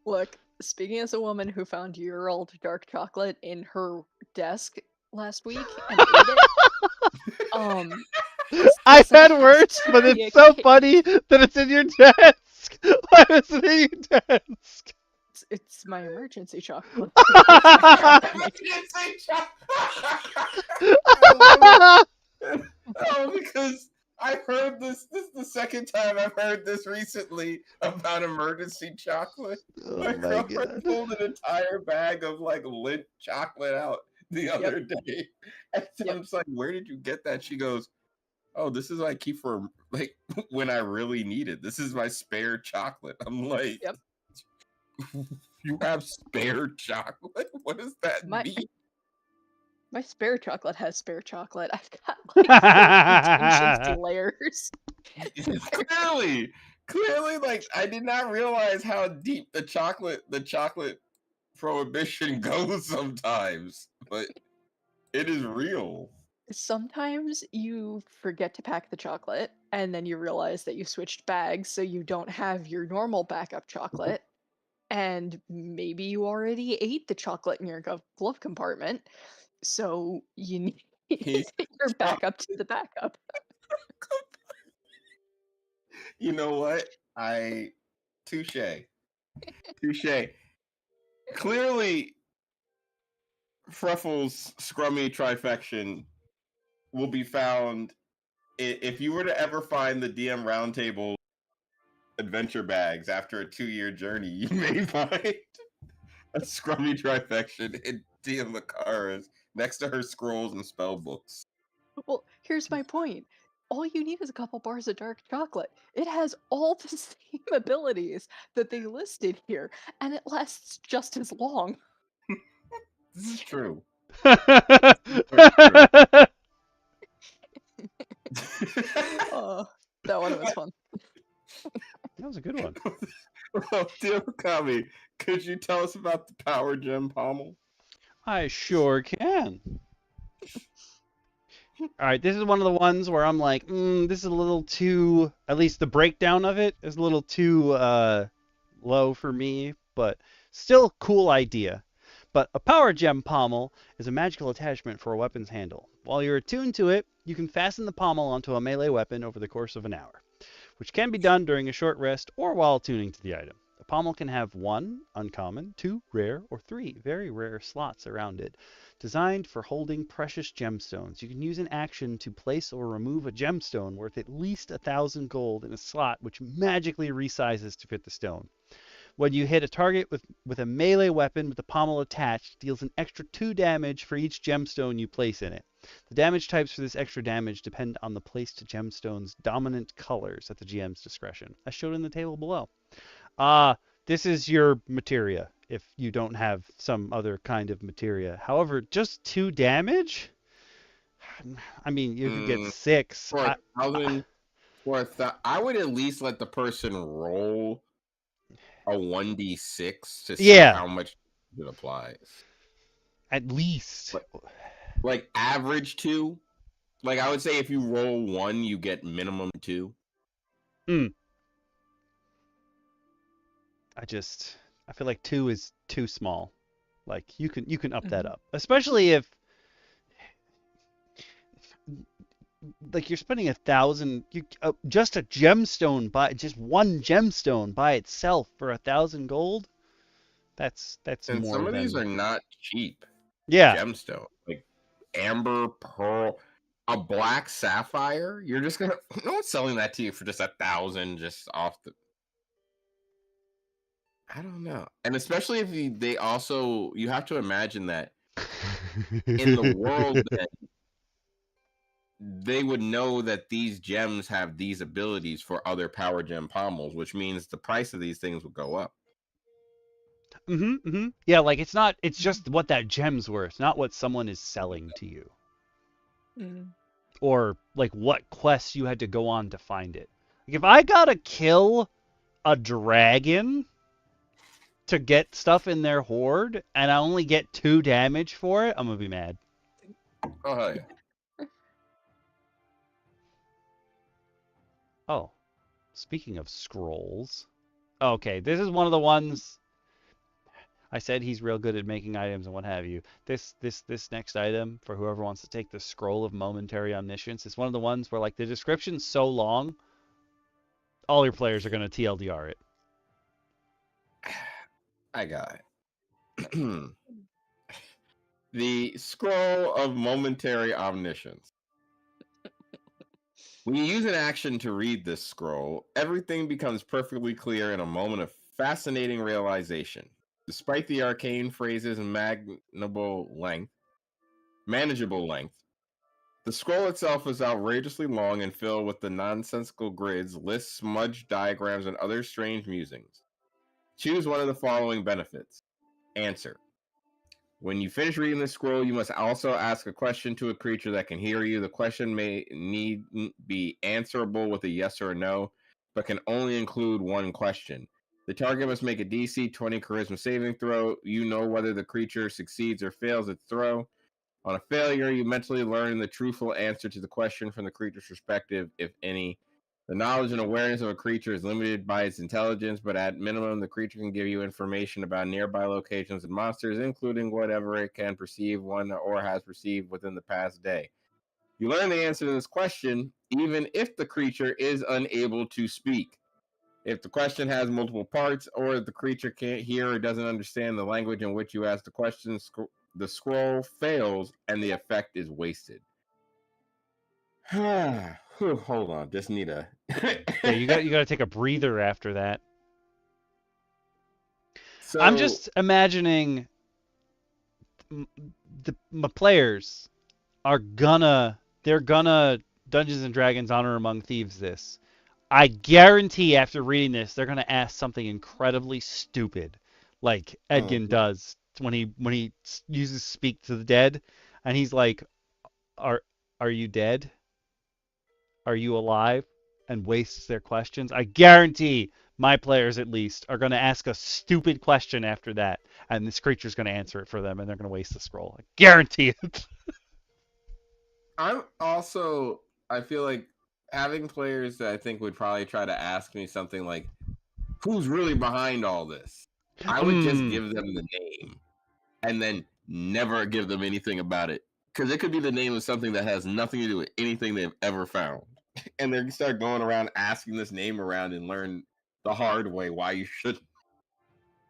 Look, speaking as a woman who found your old dark chocolate in her desk last week and ate it, I've had worse, but it's so funny that it's in your desk. Why is it in your desk? It's my emergency chocolate. Emergency chocolate! Oh, because I've heard this. This is the second time I've heard this recently about emergency chocolate. Oh my my girlfriend god. pulled an entire bag of like Lindt chocolate out the other day. And I'm just like, where did you get that? She goes, oh, this is what I keep for like when I really need it. This is my spare chocolate. I'm like, you have spare chocolate? What does that mean? My spare chocolate has spare chocolate. I've got like 4 contingency layers. Clearly, like I did not realize how deep the chocolate prohibition goes sometimes, but it is real. Sometimes you forget to pack the chocolate, and then you realize that you switched bags, so you don't have your normal backup chocolate. And maybe you already ate the chocolate in your glove compartment, so you need to take your backup to the backup. You know what? Touche. Clearly, Freffle's scrummy trifection will be found if you were to ever find the DM Roundtable adventure bags after a 2-year journey. You may find a scrummy trifection in DM Lacara's next to her scrolls and spell books. Well, here's my point. All you need is a couple bars of dark chocolate. It has all the same abilities that they listed here, and it lasts just as long. This is true. Oh, that one was fun. That was a good one. Well, dear Kami, could you tell us about the Power Gem Pommel? I sure can. All right, this is one of the ones where I'm like, this is a little too, at least the breakdown of it is a little too low for me, but still a cool idea. But a Power Gem Pommel is a magical attachment for a weapon's handle. While you're attuned to it, you can fasten the pommel onto a melee weapon over the course of an hour, which can be done during a short rest or while attuning to the item. The pommel can have 1 uncommon, 2 rare, or 3 very rare slots around it, designed for holding precious gemstones. You can use an action to place or remove a gemstone worth at least 1,000 gold in a slot, which magically resizes to fit the stone. When you hit a target with a melee weapon with the pommel attached, deals an extra 2 damage for each gemstone you place in it. The damage types for this extra damage depend on the placed gemstone's dominant colors at the GM's discretion, as shown in the table below. this is your materia if you don't have some other kind of materia. However, just 2 damage? I mean, you could get 6. For 1,000, I would at least let the person roll a 1d6 to see Yeah, how much it applies. at least. Like average 2. Like I would say if you roll 1, you get minimum 2. I feel like 2 is too small. Like you can up that up, especially if like you're spending 1,000. Just a gemstone just 1 gemstone by itself for 1,000 gold. That's And more some of these than are not cheap. yeah. Gemstone, like amber, pearl, a black sapphire. You're just gonna no one's selling that to you for just 1,000 just off the. I don't know, and especially if they also you have to imagine that in the world that they would know that these gems have these abilities for other power gem pommels, which means the price of these things would go up. Yeah, like it's just what that gem's worth, not what someone is selling to you. Or like what quests you had to go on to find it. Like if I gotta kill a dragon to get stuff in their hoard and I only get 2 damage for it, I'm gonna be mad. Oh hell yeah. Oh, speaking of scrolls. Okay, this is one of the ones I said he's real good at making items and what have you. This next item for whoever wants to take the scroll of momentary omniscience is one of the ones where like the description's so long, all your players are gonna TLDR it. I got it. The scroll of momentary omniscience. When you use an action to read this scroll, everything becomes perfectly clear in a moment of fascinating realization. Despite the arcane phrases and manageable length, the scroll itself is outrageously long and filled with the nonsensical grids, lists, smudged diagrams, and other strange musings. Choose one of the following benefits. Answer. When you finish reading the scroll, you must also ask a question to a creature that can hear you. The question may need be answerable with a yes or a no, but can only include one question. The target must make a DC 20 charisma saving throw. You know whether the creature succeeds or fails its throw. On a failure, you mentally learn the truthful answer to the question from the creature's perspective, if any. The knowledge and awareness of a creature is limited by its intelligence, but at minimum, the creature can give you information about nearby locations and monsters, including whatever it can perceive one or has perceived within the past day. You learn the answer to this question, even if the creature is unable to speak. If the question has multiple parts, or if the creature can't hear or doesn't understand the language in which you ask the question, the scroll fails and the effect is wasted. Hold on, just need a. Yeah, you got to take a breather after that. So I'm just imagining my players they're gonna Dungeons and Dragons Honor Among Thieves this. I guarantee after reading this, they're gonna ask something incredibly stupid, like Edgin does when he uses Speak to the Dead, and he's like, "Are you dead? Are you alive?" and wastes their questions. I guarantee my players at least are gonna ask a stupid question after that, and this creature's gonna answer it for them, and they're gonna waste the scroll. I guarantee it. I feel like having players that I think would probably try to ask me something like, who's really behind all this? I would just give them the name and then never give them anything about it. Because it could be the name of something that has nothing to do with anything they've ever found. And they start going around asking this name around and learn the hard way why you shouldn't.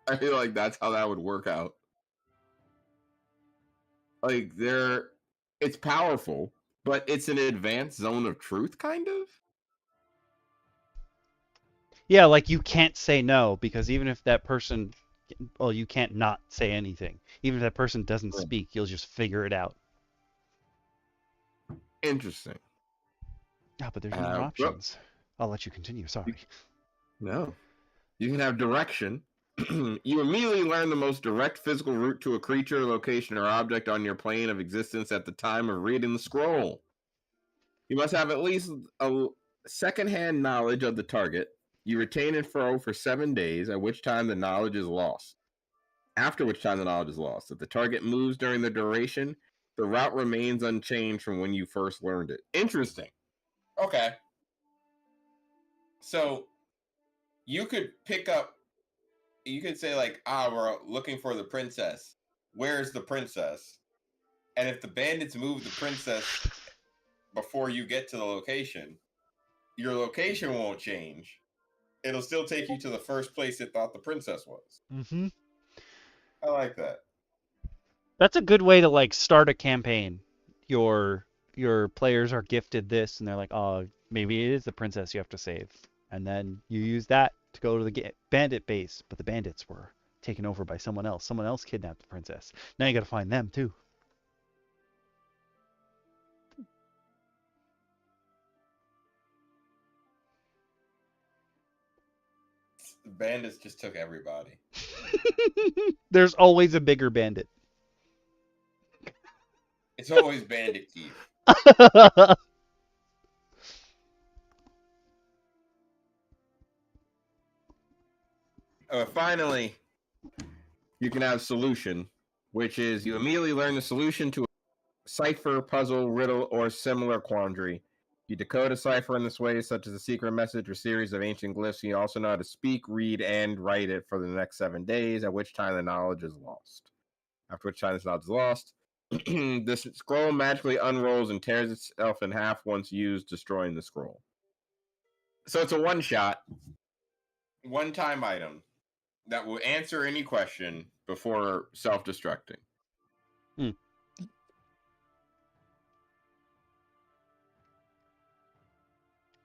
I feel like that's how that would work out. Like it's powerful, but it's an advanced zone of truth, kind of. Yeah, like you can't say no because even if that person, well, you can't not say anything. Even if that person doesn't speak, you'll just figure it out. Interesting. Yeah, but there's more options. I'll let you continue. Sorry. No, you can have direction. You immediately learn the most direct physical route to a creature, location, or object on your plane of existence at the time of reading the scroll. You must have at least a second-hand knowledge of the target. You retain info for 7 days, at which time the knowledge is lost. After which time the knowledge is lost. If the target moves during the duration, the route remains unchanged from when you first learned it. Interesting. Okay. So you could pick up, you could say like, we're looking for the princess. Where's the princess? And if the bandits move the princess before you get to the location, your location won't change. It'll still take you to the first place it thought the princess was. Mm-hmm. I like that. That's a good way to like start a campaign. Your players are gifted this, and they're like, oh, maybe it is the princess you have to save, and then you use that to go to the bandit base. But the bandits were taken over by someone else. Someone else kidnapped the princess. Now you got to find them too. The bandits just took everybody. There's always a bigger bandit. It's always Bandit Keith. Finally, you can have solution, which is you immediately learn the solution to a cipher, puzzle, riddle, or similar quandary. You decode a cipher in this way, such as a secret message or series of ancient glyphs. You also know how to speak, read, and write it for the next 7 days, at which time the knowledge is lost. After which time this knowledge is lost, this scroll magically unrolls and tears itself in half once used, destroying the scroll. So it's a one-shot, one-time item that will answer any question before self-destructing.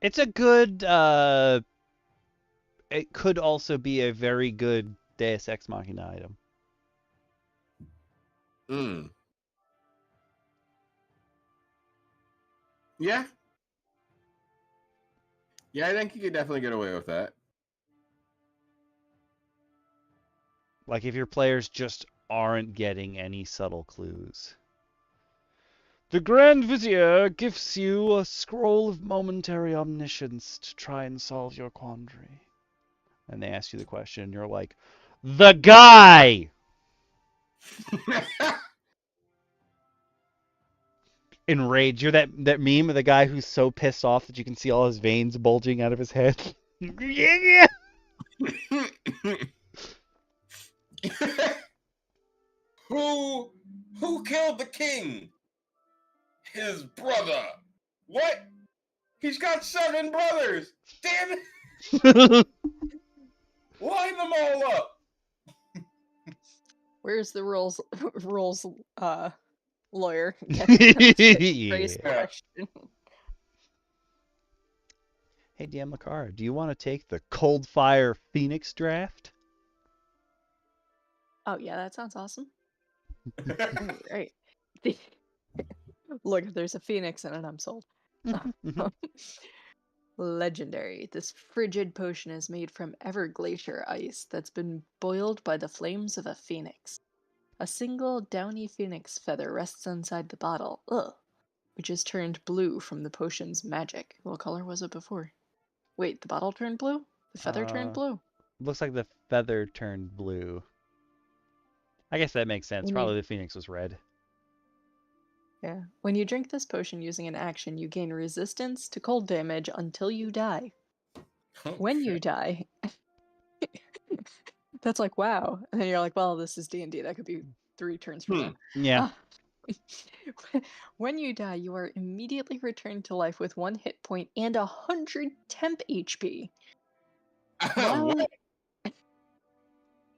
It's a good. It could also be a very good Deus Ex Machina item. Yeah. Yeah, I think you could definitely get away with that. Like if your players just aren't getting any subtle clues. The Grand Vizier gives you a scroll of momentary omniscience to try and solve your quandary. And they ask you the question, and you're like, the guy! Enraged. You're that meme of the guy who's so pissed off that you can see all his veins bulging out of his head. Yeah. Who killed the king? His brother. What? He's got 7 brothers. Damn it. Line them all up. Where's the rules lawyer? Yeah. Question. Hey, DM Lacara, do you want to take the Cold Fire Phoenix draft? Oh yeah, that sounds awesome. Right. Look, if there's a phoenix in it, I'm sold. Legendary. This frigid potion is made from Everglacier ice that's been boiled by the flames of a phoenix. A single downy phoenix feather rests inside the bottle, which is turned blue from the potion's magic. What color was it before? Wait, the bottle turned blue? The feather turned blue? Looks like the feather turned blue. I guess that makes sense. Probably the phoenix was red. Yeah. When you drink this potion using an action, you gain resistance to cold damage until you die. When you die, that's like, wow. And then you're like, well, this is D&D. That could be 3 turns from now. Yeah. When you die, you are immediately returned to life with 1 hit point and 100 temp HP.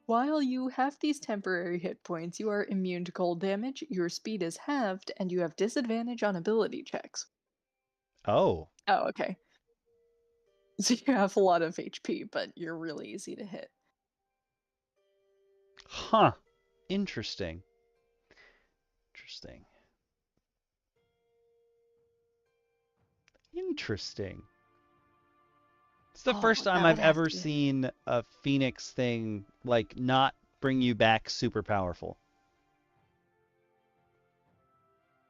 While you have these temporary hit points, you are immune to cold damage, your speed is halved, and you have disadvantage on ability checks. Oh. Oh, okay. So you have a lot of HP, but you're really easy to hit. Huh. Interesting. Interesting. It's the first time that I've would have ever to be... seen a Phoenix thing like not bring you back super powerful.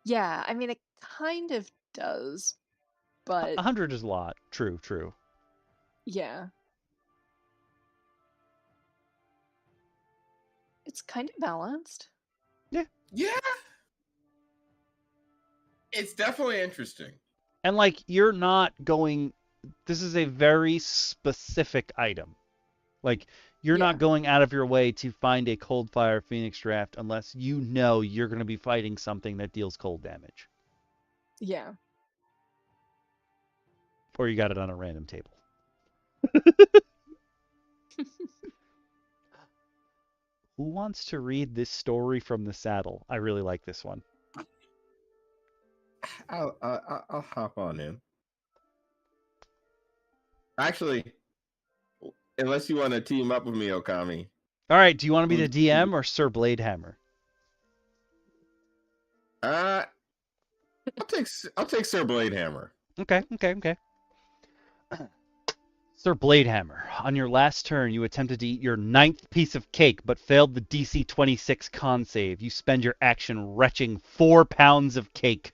Yeah, I mean, it kind of does, but 100 is a lot. True, true. yeah. It's kind of balanced. Yeah. It's definitely interesting. And like you're not going this is a very specific item. Like you're Yeah. not going out of your way to find a cold fire Phoenix draft unless you know you're going to be fighting something that deals cold damage. Yeah. Or you got it on a random table. Who wants to read this story from the saddle? I really like this one. I'll hop on in. Actually, unless you want to team up with me, Okami. All right, do you want to be the DM or Sir Bladehammer? I'll take Sir Bladehammer. Okay. Sir Bladehammer, on your last turn, you attempted to eat your 9th piece of cake, but failed the DC 26 con save. You spend your action retching 4 pounds of cake.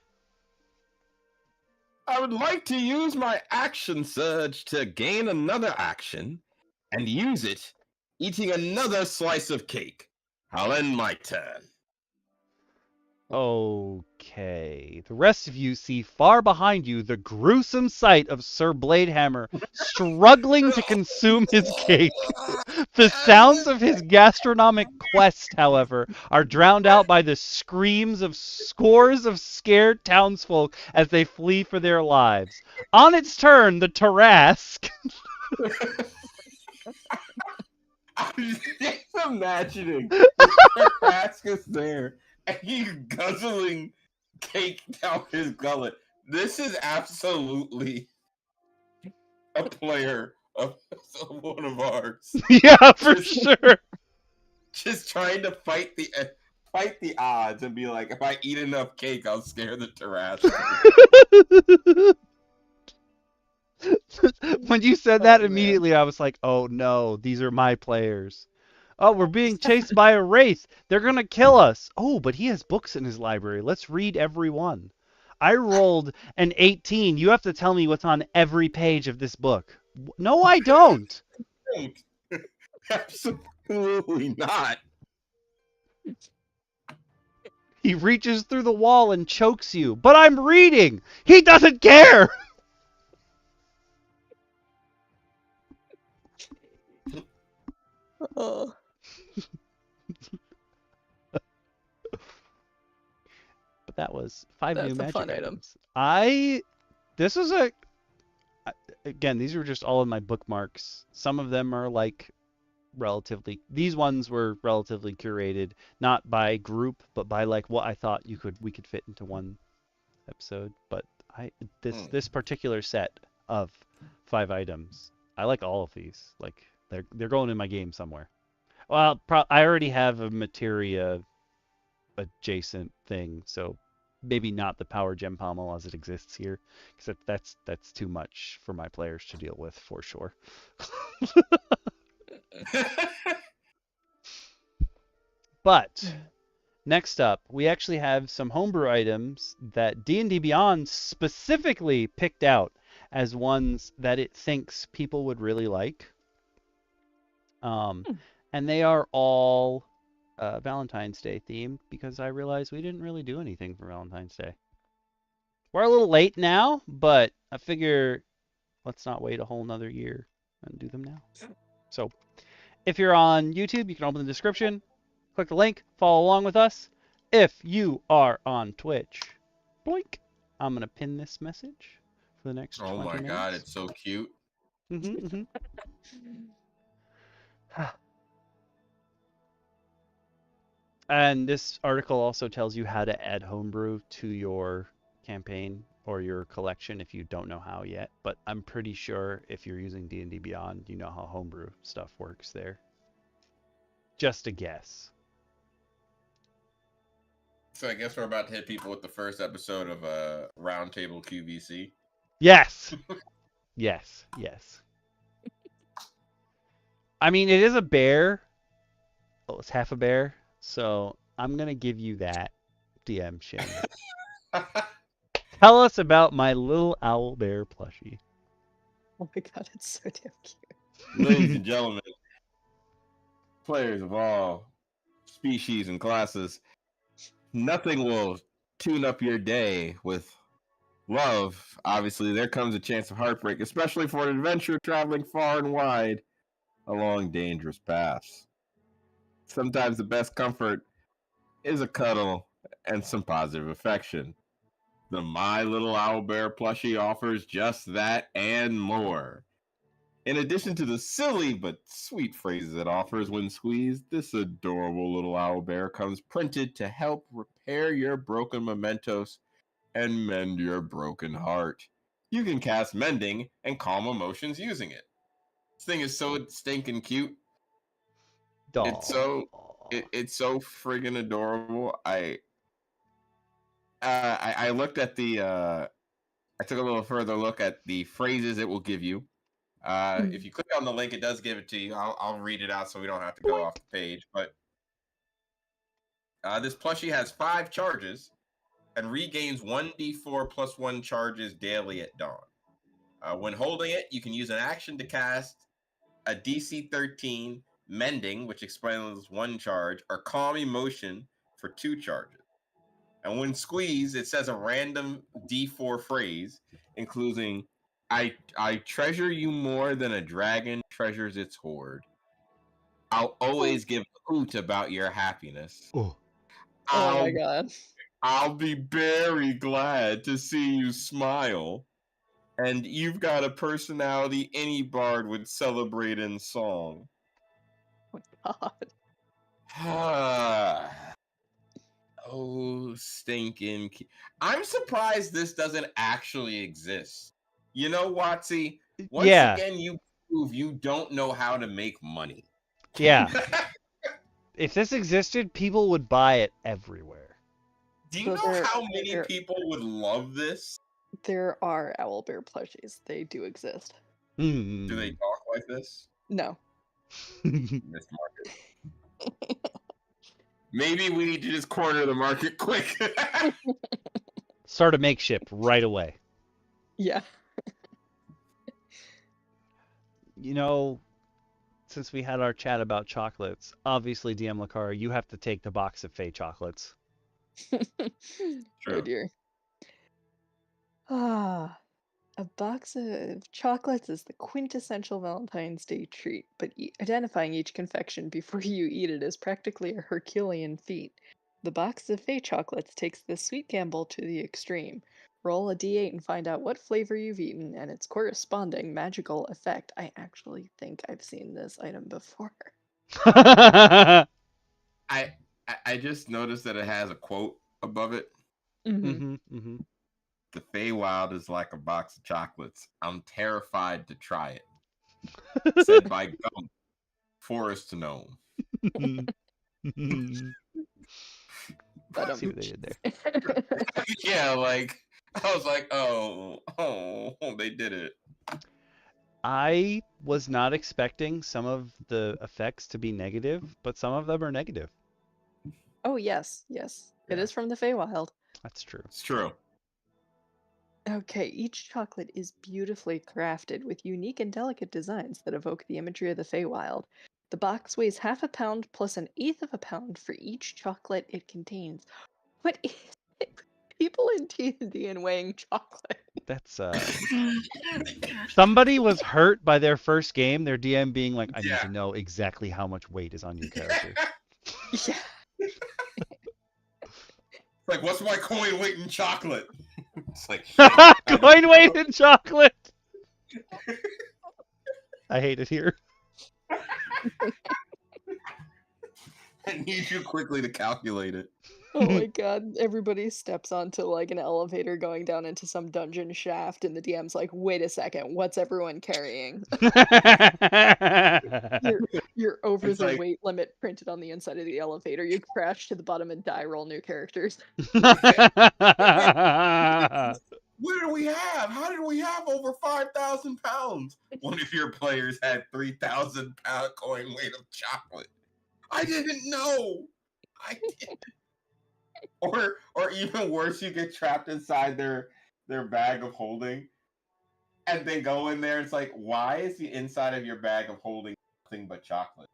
I would like to use my action surge to gain another action and use it eating another slice of cake. I'll end my turn. Okay. The rest of you see far behind you the gruesome sight of Sir Bladehammer struggling to consume his cake. The sounds of his gastronomic quest, however, are drowned out by the screams of scores of scared townsfolk as they flee for their lives. On its turn, the Tarrasque... I'm just imagining Tarrasque is there and he's guzzling cake down his gullet. This is absolutely a player of one of ours. Yeah, for sure. Just trying to fight the odds and be like, if I eat enough cake, I'll scare the Tarrasque. When you said that, immediately I was like, oh no, these are my players. Oh, we're being chased by a wraith. They're going to kill us. Oh, but he has books in his library. Let's read every one. I rolled an 18. You have to tell me what's on every page of this book. No, I don't. Absolutely not. He reaches through the wall and chokes you. But I'm reading. He doesn't care. Oh. But that was 5 That's new a magic fun item. items. This was a... Again, these were just all in my bookmarks. Some of them are like relatively... These ones were relatively curated, not by group, but by like what I thought we could fit into one episode. But this particular set of 5 items, I like all of these. Like they're going in my game somewhere. Well, I already have a materia adjacent thing, so maybe not the power gem pommel as it exists here, because that's too much for my players to deal with for sure. But next up, we actually have some homebrew items that D&D Beyond specifically picked out as ones that it thinks people would really like. And they are all Valentine's Day themed, because I realized we didn't really do anything for Valentine's Day. We're a little late now, but I figure let's not wait a whole nother year and do them now. So if you're on YouTube, you can open the description, click the link, follow along with us. If you are on Twitch, blink, I'm going to pin this message for the next 20 minutes. Oh my god, it's so cute. And this article also tells you how to add homebrew to your campaign or your collection if you don't know how yet. But I'm pretty sure if you're using D&D Beyond, you know how homebrew stuff works there. Just a guess. So I guess we're about to hit people with the first episode of Roundtable QVC. Yes. Yes. I mean, it is a bear. Oh, it's half a bear. So I'm gonna give you that, DM Shin. Tell us about my little owl bear plushie. Oh my god, it's so damn cute. Ladies and gentlemen, players of all species and classes, nothing will tune up your day with love. Obviously, there comes a chance of heartbreak, especially for an adventurer traveling far and wide along dangerous paths. Sometimes the best comfort is a cuddle and some positive affection. The My Little Owl Bear plushie offers just that and more. In addition to the silly but sweet phrases it offers when squeezed, this adorable little owl bear comes printed to help repair your broken mementos and mend your broken heart. You can cast mending and calm emotions using it. This thing is so stinking cute. Doll. It's so friggin' adorable. I looked at the I took a little further look at the phrases it will give you. If you click on the link, it does give it to you. I'll read it out so we don't have to go off the page. But this plushie has 5 charges and regains 1d4 plus 1 charges daily at dawn. When holding it, you can use an action to cast a DC 13 Mending, which explains 1 charge, or Calm Emotion for 2 charges. And when squeezed, it says a random D4 phrase, including I treasure you more than a dragon treasures its hoard. I'll always give a hoot about your happiness. Oh. Oh my god. I'll be very glad to see you smile. And you've got a personality any bard would celebrate in song. Oh my god. Oh, stinking. I'm surprised this doesn't actually exist. You know, Watsy, once again, you prove you don't know how to make money. Yeah. If this existed, people would buy it everywhere. Do you know how many people would love this? There are owlbear plushies. They do exist. Mm. Do they talk like this? No. Missed market. Maybe we need to just corner the market quick. Start a makeshift right away. Yeah. You know, since we had our chat about chocolates, obviously, DM Lacara, you have to take the box of Fey chocolates. Oh dear. Ah, a box of chocolates is the quintessential Valentine's Day treat, but identifying each confection before you eat it is practically a Herculean feat. The box of Fey chocolates takes this sweet gamble to the extreme. Roll a d8 and find out what flavor you've eaten and its corresponding magical effect. I actually think I've seen this item before. I just noticed that it has a quote above it. Mm-hmm. The Feywild is like a box of chocolates. I'm terrified to try it. Said by Gum, Forest Gnome. See what they did there. Yeah, like I was like, oh, they did it. I was not expecting some of the effects to be negative, but some of them are negative. Oh yes. It is from the Feywild. That's true. It's true. Okay, each chocolate is beautifully crafted with unique and delicate designs that evoke the imagery of the Feywild. The box weighs half a pound plus an eighth of a pound for each chocolate it contains. What is it? People in D&D and weighing chocolate. That's somebody was hurt by their first game, their DM being like, I need to know exactly how much weight is on your character. Yeah. Like, what's my coin weight in chocolate? It's like coin weight in chocolate. I hate it here. I need you quickly to calculate it. Oh my god, everybody steps onto like an elevator going down into some dungeon shaft and the DM's like, wait a second, what's everyone carrying? You're over It's the like... weight limit printed on the inside of the elevator. You crash to the bottom and die, roll new characters. What do we have? How did we have over 5,000 pounds? One of your players had 3,000 pound coin weight of chocolate. I didn't know. I did. Or even worse, you get trapped inside their bag of holding, and they go in there. It's like, why is the inside of your bag of holding nothing but chocolate?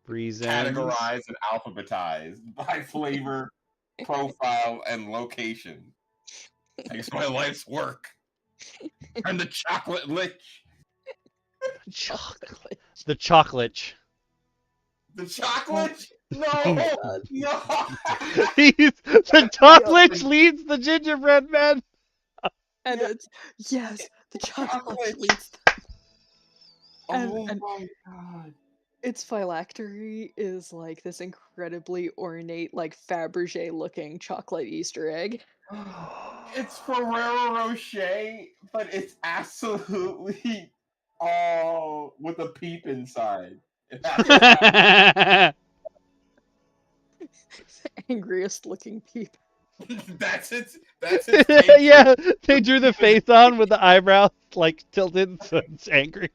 Reasons. Categorized and alphabetized by flavor, profile, and location. Makes my life's work. I'm the chocolate lich. Chocolate. The chocolate. The chocolate? No, God. no. The chocolate leads the gingerbread man. And Yeah. it's yes, the chocolate Chocolate. leads. And, Oh and my god. its phylactery is like this incredibly ornate, like Fabergé looking chocolate Easter egg. It's Ferrero Rocher, but it's absolutely all with a peep inside. It has to have- Angriest looking peep. that's its taste. Yeah, they drew the face on with the eyebrows like tilted, so it's angry.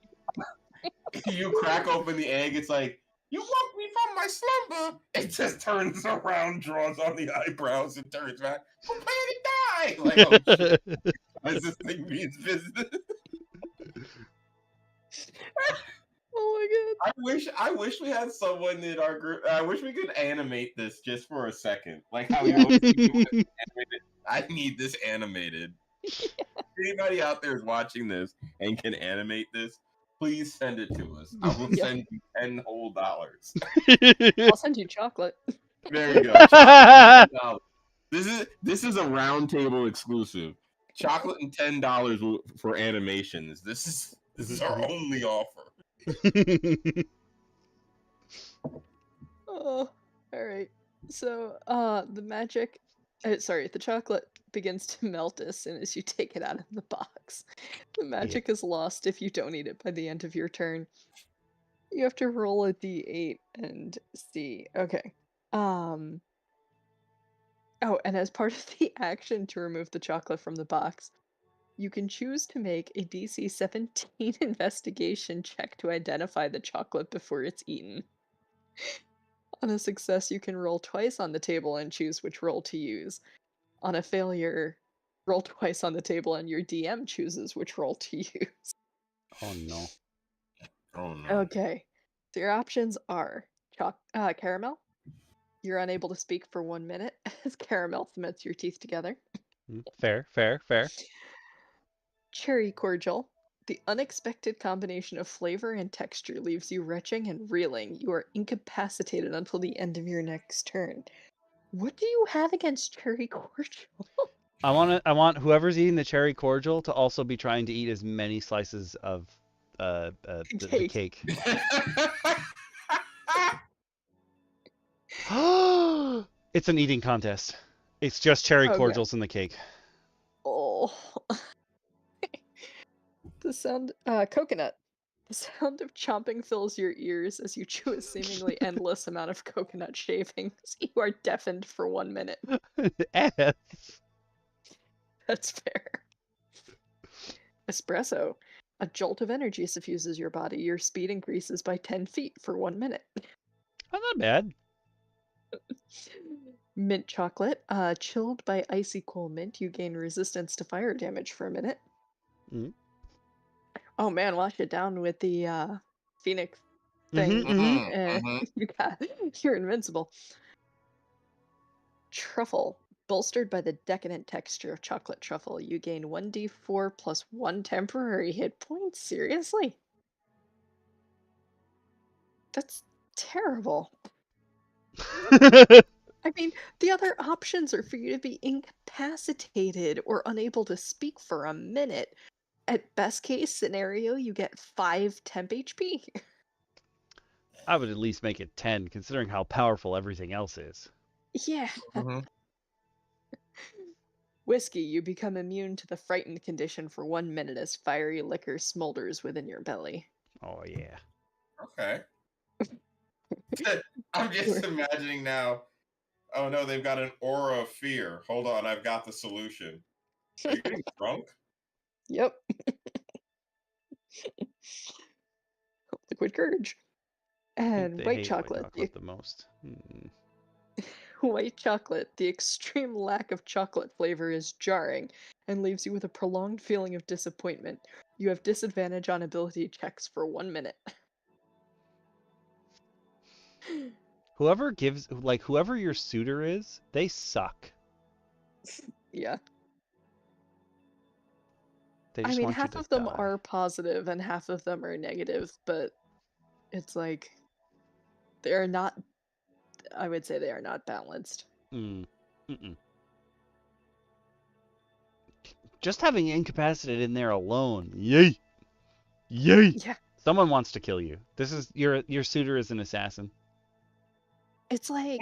You crack open the egg, it's like, you woke me from my slumber. It just turns around, draws on the eyebrows, and turns back. Prepare to die. Like, oh shit, why is this thing means business? Oh my I wish we had someone in our group. I wish we could animate this just for a second, like how we always do it animated. I need this animated. Anybody out there is watching this and can animate this, please send it to us. I will Yeah. send you $10 whole. I'll send you chocolate. There you go. Chocolate, $10. This is a roundtable exclusive. Chocolate and $10 for animations. This is our only offer. Oh, all right. So, the magic, the chocolate begins to melt as soon as you take it out of the box. The magic is lost if you don't eat it by the end of your turn. You have to roll a d8 and see. Okay. Oh, and as part of the action to remove the chocolate from the box, you can choose to make a DC 17 investigation check to identify the chocolate before it's eaten. On a success, you can roll twice on the table and choose which roll to use. On a failure, roll twice on the table and your DM chooses which roll to use. Oh no. Oh no. Okay. So your options are caramel. You're unable to speak for 1 minute as caramel cements your teeth together. Fair, fair, fair. Cherry cordial. The unexpected combination of flavor and texture leaves you retching and reeling. You are incapacitated until the end of your next turn. What do you have against cherry cordial? I want whoever's eating the cherry cordial to also be trying to eat as many slices of the cake. It's an eating contest. It's just cherry Okay. cordials in the cake. Oh. The sound, coconut. The sound of chomping fills your ears as you chew a seemingly endless amount of coconut shavings. You are deafened for 1 minute. S. That's fair. Espresso. A jolt of energy suffuses your body. Your speed increases by 10 feet for 1 minute. Oh, not bad. Mint chocolate. Chilled by icy cool mint, you gain resistance to fire damage for a minute. Mm. Oh man, wash it down with the Phoenix thing. You're invincible. Truffle. Bolstered by the decadent texture of chocolate truffle, you gain 1d4 plus 1 temporary hit points. Seriously? That's terrible. I mean, the other options are for you to be incapacitated or unable to speak for a minute. At best case scenario, you get 5 temp HP. I would at least make it 10, considering how powerful everything else is. Yeah. Whiskey, you become immune to the frightened condition for 1 minute as fiery liquor smolders within your belly. Oh yeah. Okay. I'm just imagining now. Oh no, they've got an aura of fear. Hold on, I've got the solution. Are you getting drunk? Yep. Liquid courage. And They white hate chocolate. white chocolate the most. White chocolate. The extreme lack of chocolate flavor is jarring and leaves you with a prolonged feeling of disappointment. You have disadvantage on ability checks for 1 minute. Whoever your suitor is, they suck. Yeah. They I just mean, want you half to of them die. are positive and half of them are negative, but it's like they're not, I would say they are not balanced. Just having incapacitated in there alone, yay, yay. Yeah. Someone wants to kill you. This is your suitor is an assassin. It's like,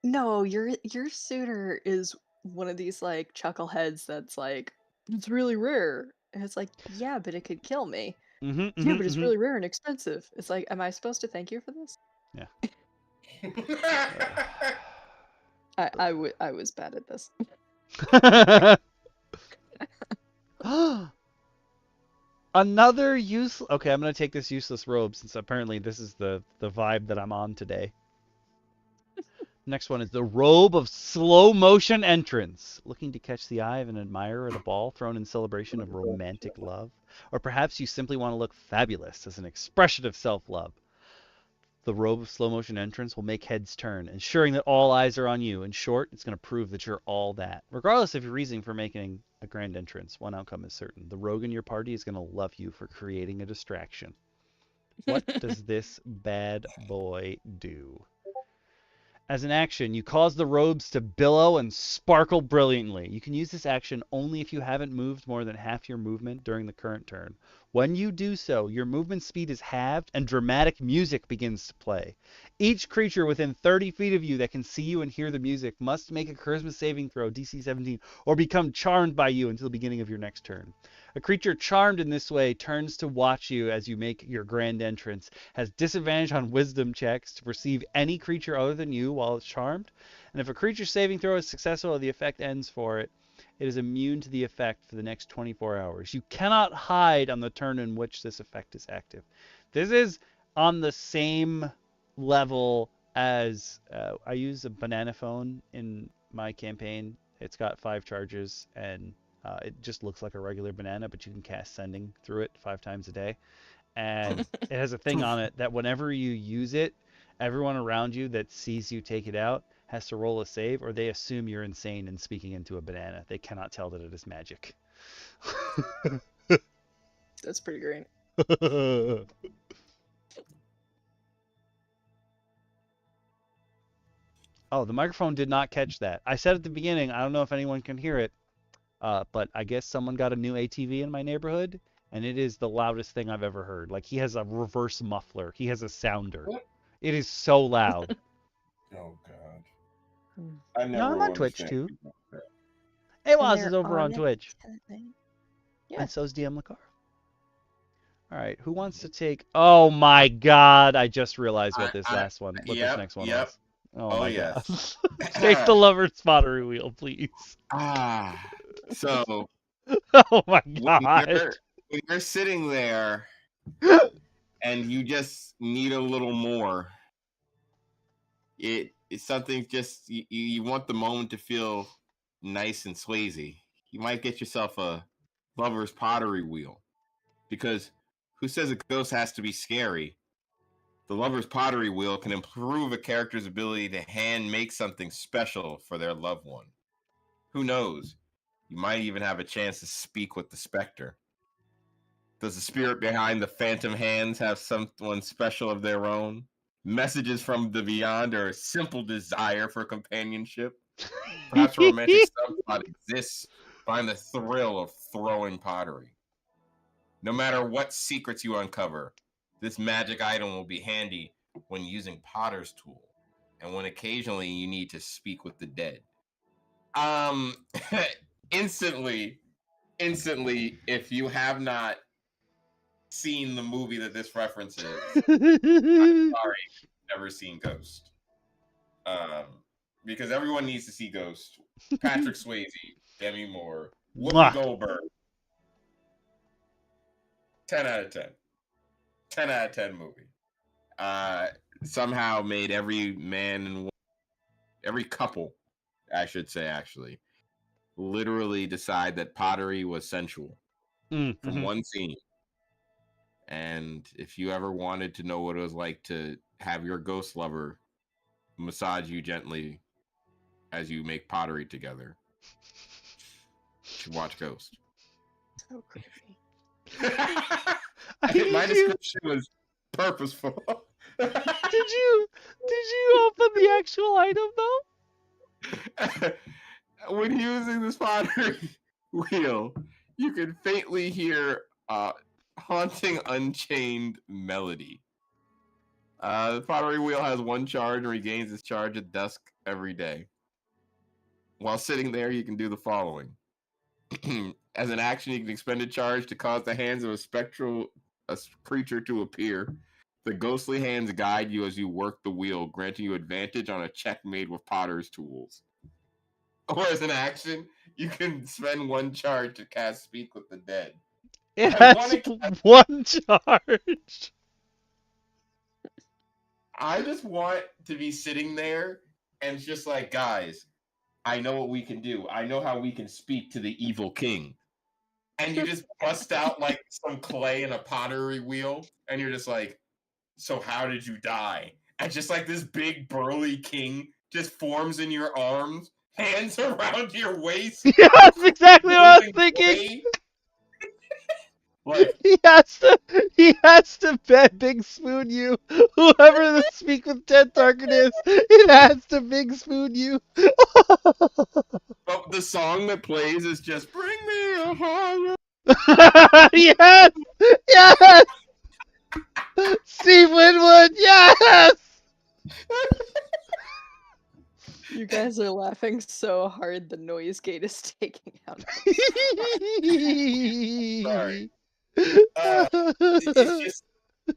no, your suitor is one of these like chuckleheads that's like, it's really rare. And it's like, yeah, but it could kill me. Yeah, but it's really rare and expensive. It's like, am I supposed to thank you for this? Yeah. I was bad at this. Another useless. Okay, I'm gonna take this useless robe since apparently this is the vibe that I'm on today. Next one is the robe of slow motion entrance. Looking to catch the eye of an admirer at a ball thrown in celebration of romantic love, or perhaps you simply want to look fabulous as an expression of self-love. The robe of slow motion entrance will make heads turn, ensuring that all eyes are on you. In short, it's going to prove that you're all that. Regardless of your reasoning for making a grand entrance, one outcome is certain. The rogue in your party is going to love you for creating a distraction. What does this bad boy do? As an action, you cause the robes to billow and sparkle brilliantly. You can use this action only if you haven't moved more than half your movement during the current turn. When you do so, your movement speed is halved and dramatic music begins to play. Each creature within 30 feet of you that can see you and hear the music must make a charisma saving throw, DC 17, or become charmed by you until the beginning of your next turn. A creature charmed in this way turns to watch you as you make your grand entrance, has disadvantage on wisdom checks to perceive any creature other than you while it's charmed, and if a creature saving throw is successful or the effect ends for it, it is immune to the effect for the next 24 hours. You cannot hide on the turn in which this effect is active. This is on the same level as I use a banana phone in my campaign. It's got 5 charges and it just looks like a regular banana, but you can cast sending through it 5 times a day. And it has a thing on it that whenever you use it, everyone around you that sees you take it out has to roll a save, or they assume you're insane and speaking into a banana. They cannot tell that it is magic. That's pretty great. Oh, the microphone did not catch that. I said at the beginning, I don't know if anyone can hear it, but I guess someone got a new ATV in my neighborhood, and it is the loudest thing I've ever heard. Like, he has a reverse muffler. He has a sounder. What? It is so loud. Oh God. I never No, I'm on will Twitch understand too. people like that. Hey, And Waz they're is over on it Twitch. at night. Yeah. And so's DM Lacara. All right, who wants to take? Oh my God! I just realized what this next one was. Oh my God! Yes. Take the lover's pottery wheel, please. So Oh my when God! you're sitting there and you just need a little more, it's something just you want the moment to feel nice and swazy. You might get yourself a lover's pottery wheel, because who says a ghost has to be scary? The lover's pottery wheel can improve a character's ability to hand make something special for their loved one. Who knows? You might even have a chance to speak with the specter. Does the spirit behind the phantom hands have someone special of their own? Messages from the beyond, or a simple desire for companionship? Perhaps a romantic subplot exists behind the thrill of throwing pottery. No matter what secrets you uncover, this magic item will be handy when using Potter's tool, and when occasionally you need to speak with the dead. Instantly, if you have not seen the movie that this references, I'm sorry, never seen Ghost. Because everyone needs to see Ghost. Patrick Swayze Demi Moore, Whoopi Mwah. Goldberg. 10 out of 10. 10 out of 10 movie. Somehow made every man and woman, every couple, I should say, actually, literally decide that pottery was sensual from one scene. And if you ever wanted to know what it was like to have your ghost lover massage you gently as you make pottery together, you should watch Ghost. So creepy. My description was purposeful. Did you open the actual item though? When using this pottery wheel, you can faintly hear haunting unchained melody. The pottery wheel has one charge and regains its charge at dusk every day. While sitting there, you can do the following. As an action, you can expend a charge to cause the hands of a creature to appear. The ghostly hands guide you as you work the wheel, granting you advantage on a check made with potter's tools. Or as an action, you can spend one charge to cast Speak with the Dead. It has one charge. I just want to be sitting there and it's just like, guys, I know what we can do. I know how we can speak to the evil king. And you just bust out like some clay in a pottery wheel, and you're just like, so how did you die? And just like this big burly king just forms in your arms, hands around your waist. Yeah, that's exactly what I was thinking. Like, he has to big spoon you. Whoever the Speak with Dead target is, it has to big spoon you. but the song that plays is just "Bring Me a Horror." Yes, yes. Steve Winwood, yes. You guys are laughing so hard the noise gate is taking out. Sorry. It's just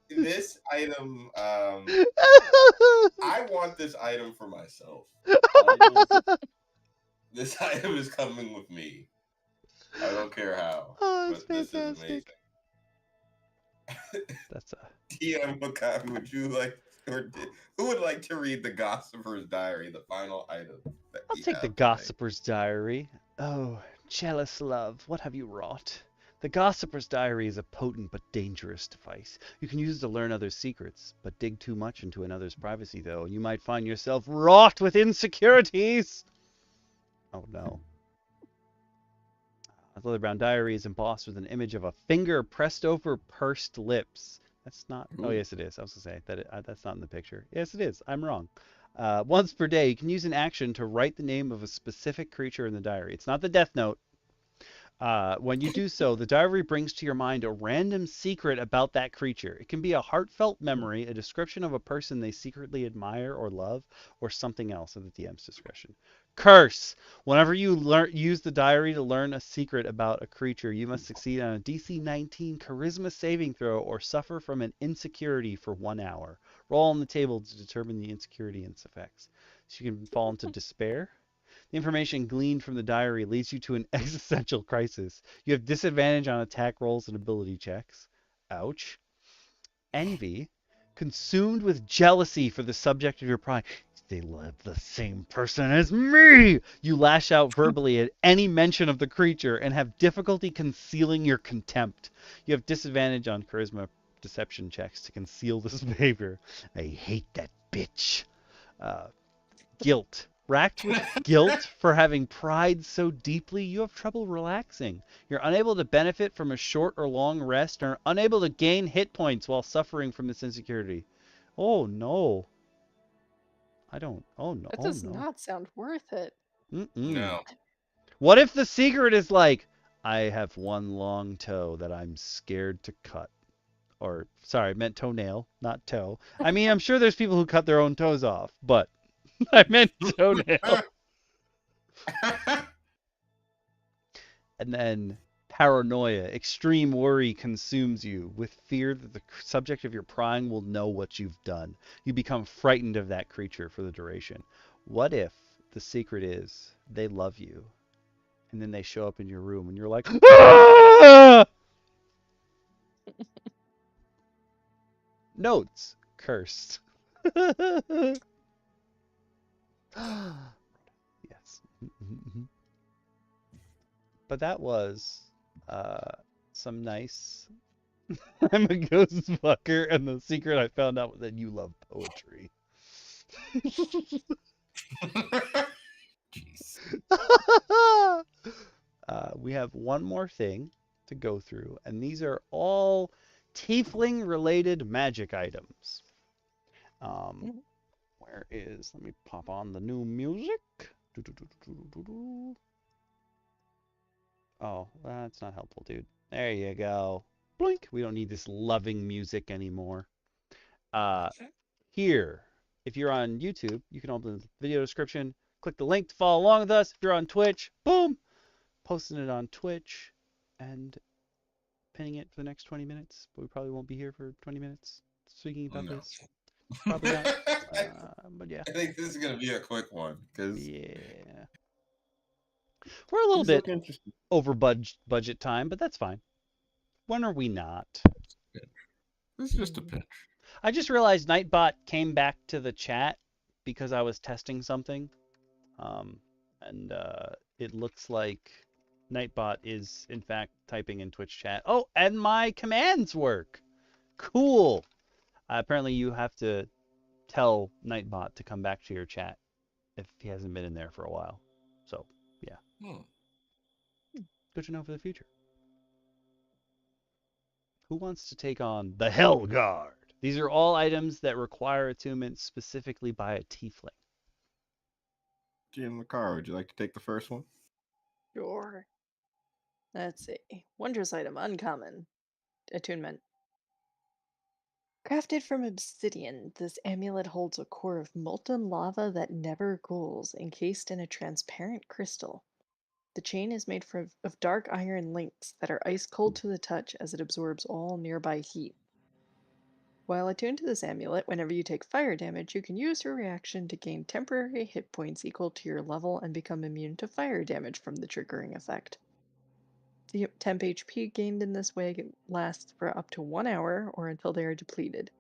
this item. I want this item for myself. This item is coming with me. I don't care how. Oh, but this is amazing. That's a DM Lacara, would you like, who would like to read the Gossiper's Diary, the final item? I'll take the Gossiper's Diary. Oh, jealous love, what have you wrought? The Gossiper's Diary is a potent but dangerous device. You can use it to learn others' secrets, but dig too much into another's privacy, though, and you might find yourself wrought with insecurities. Oh no. The Leather Brown Diary is embossed with an image of a finger pressed over pursed lips. That's not. Ooh. Oh, yes, it is. I was going to say that that's not in the picture. Yes, it is. I'm wrong. Once per day, you can use an action to write the name of a specific creature in the diary. It's not the Death Note. When you do so, the diary brings to your mind a random secret about that creature. It can be a heartfelt memory, a description of a person they secretly admire or love, or something else at the DM's discretion. Curse! Whenever you use the diary to learn a secret about a creature, you must succeed on a DC 19 Charisma saving throw or suffer from an insecurity for 1 hour. Roll on the table to determine the insecurity and its effects. So you can fall into despair. The information gleaned from the diary leads you to an existential crisis. You have disadvantage on attack rolls and ability checks. Ouch. Envy. Consumed with jealousy for the subject of your pride. They love the same person as me! You lash out verbally at any mention of the creature and have difficulty concealing your contempt. You have disadvantage on charisma deception checks to conceal this behavior. I hate that bitch. Guilt. Racked with guilt for having pried so deeply, you have trouble relaxing. You're unable to benefit from a short or long rest, and are unable to gain hit points while suffering from this insecurity. Oh no. Oh no. That does not sound worth it. No. What if the secret is like, I have one long toe that I'm scared to cut? Or, sorry, I meant toenail, not toe. I mean, I'm sure there's people who cut their own toes off, but I meant toenail. And then paranoia, extreme worry consumes you with fear that the subject of your prying will know what you've done. You become frightened of that creature for the duration. What if the secret is they love you and then they show up in your room, and you're like, "Ah!" Notes cursed. Yes. But that was some nice. I'm a ghost fucker, and the secret I found out was that you love poetry. Jeez. We have one more thing to go through, and these are all tiefling related magic items. Where is, let me pop on the new music. Oh, that's not helpful, dude. There you go. Blink. We don't need this loving music anymore. Here, if you're on YouTube, you can open the video description, click the link to follow along with us. If you're on Twitch, boom, posting it on Twitch and pinning it for the next 20 minutes. But we probably won't be here for 20 minutes speaking about this. Probably not. But yeah. I think this is gonna be a quick one because we're a little bit over budget time, but that's fine. When are we not? This is just a pinch. I just realized Nightbot came back to the chat because I was testing something, and it looks like Nightbot is in fact typing in Twitch chat. Oh, and my commands work. Cool. Apparently you have to tell Nightbot to come back to your chat if he hasn't been in there for a while. So, yeah. Good to know for the future. Who wants to take on the Hell Guard? These are all items that require attunement specifically by a tiefling. DM Lacara, would you like to take the first one? Sure. Let's see. Wondrous item, uncommon. Attunement. Crafted from obsidian, this amulet holds a core of molten lava that never cools, encased in a transparent crystal. The chain is made of dark iron links that are ice cold to the touch as it absorbs all nearby heat. While attuned to this amulet, whenever you take fire damage, you can use your reaction to gain temporary hit points equal to your level and become immune to fire damage from the triggering effect. The temp HP gained in this way lasts for up to 1 hour or until they are depleted.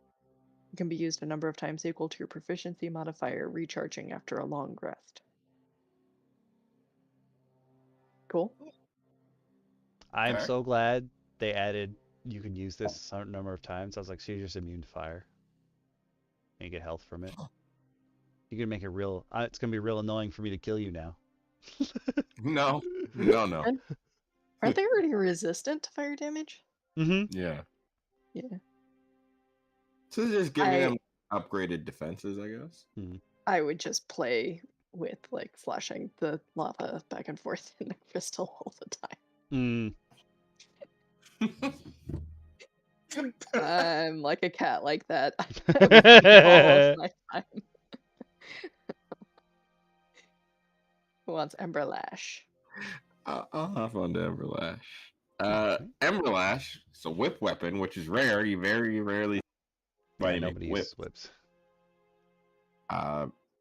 It can be used a number of times equal to your proficiency modifier, recharging after a long rest. Cool. I'm so glad they added you can use this a certain number of times. I was like, so you're just immune to fire. And you get health from it. You can make it real. It's going to be real annoying for me to kill you now. No. Aren't they already resistant to fire damage? Mm-hmm. Yeah. Yeah. So just giving them upgraded defenses, I guess. I would just play with like flashing the lava back and forth in the crystal all the time. I'm like a cat like that. All of my time. Who wants Ember Lash? I'll have on to Ember Lash. Ember Lash, it's a whip weapon, which is rare. You very rarely nobody uses whips.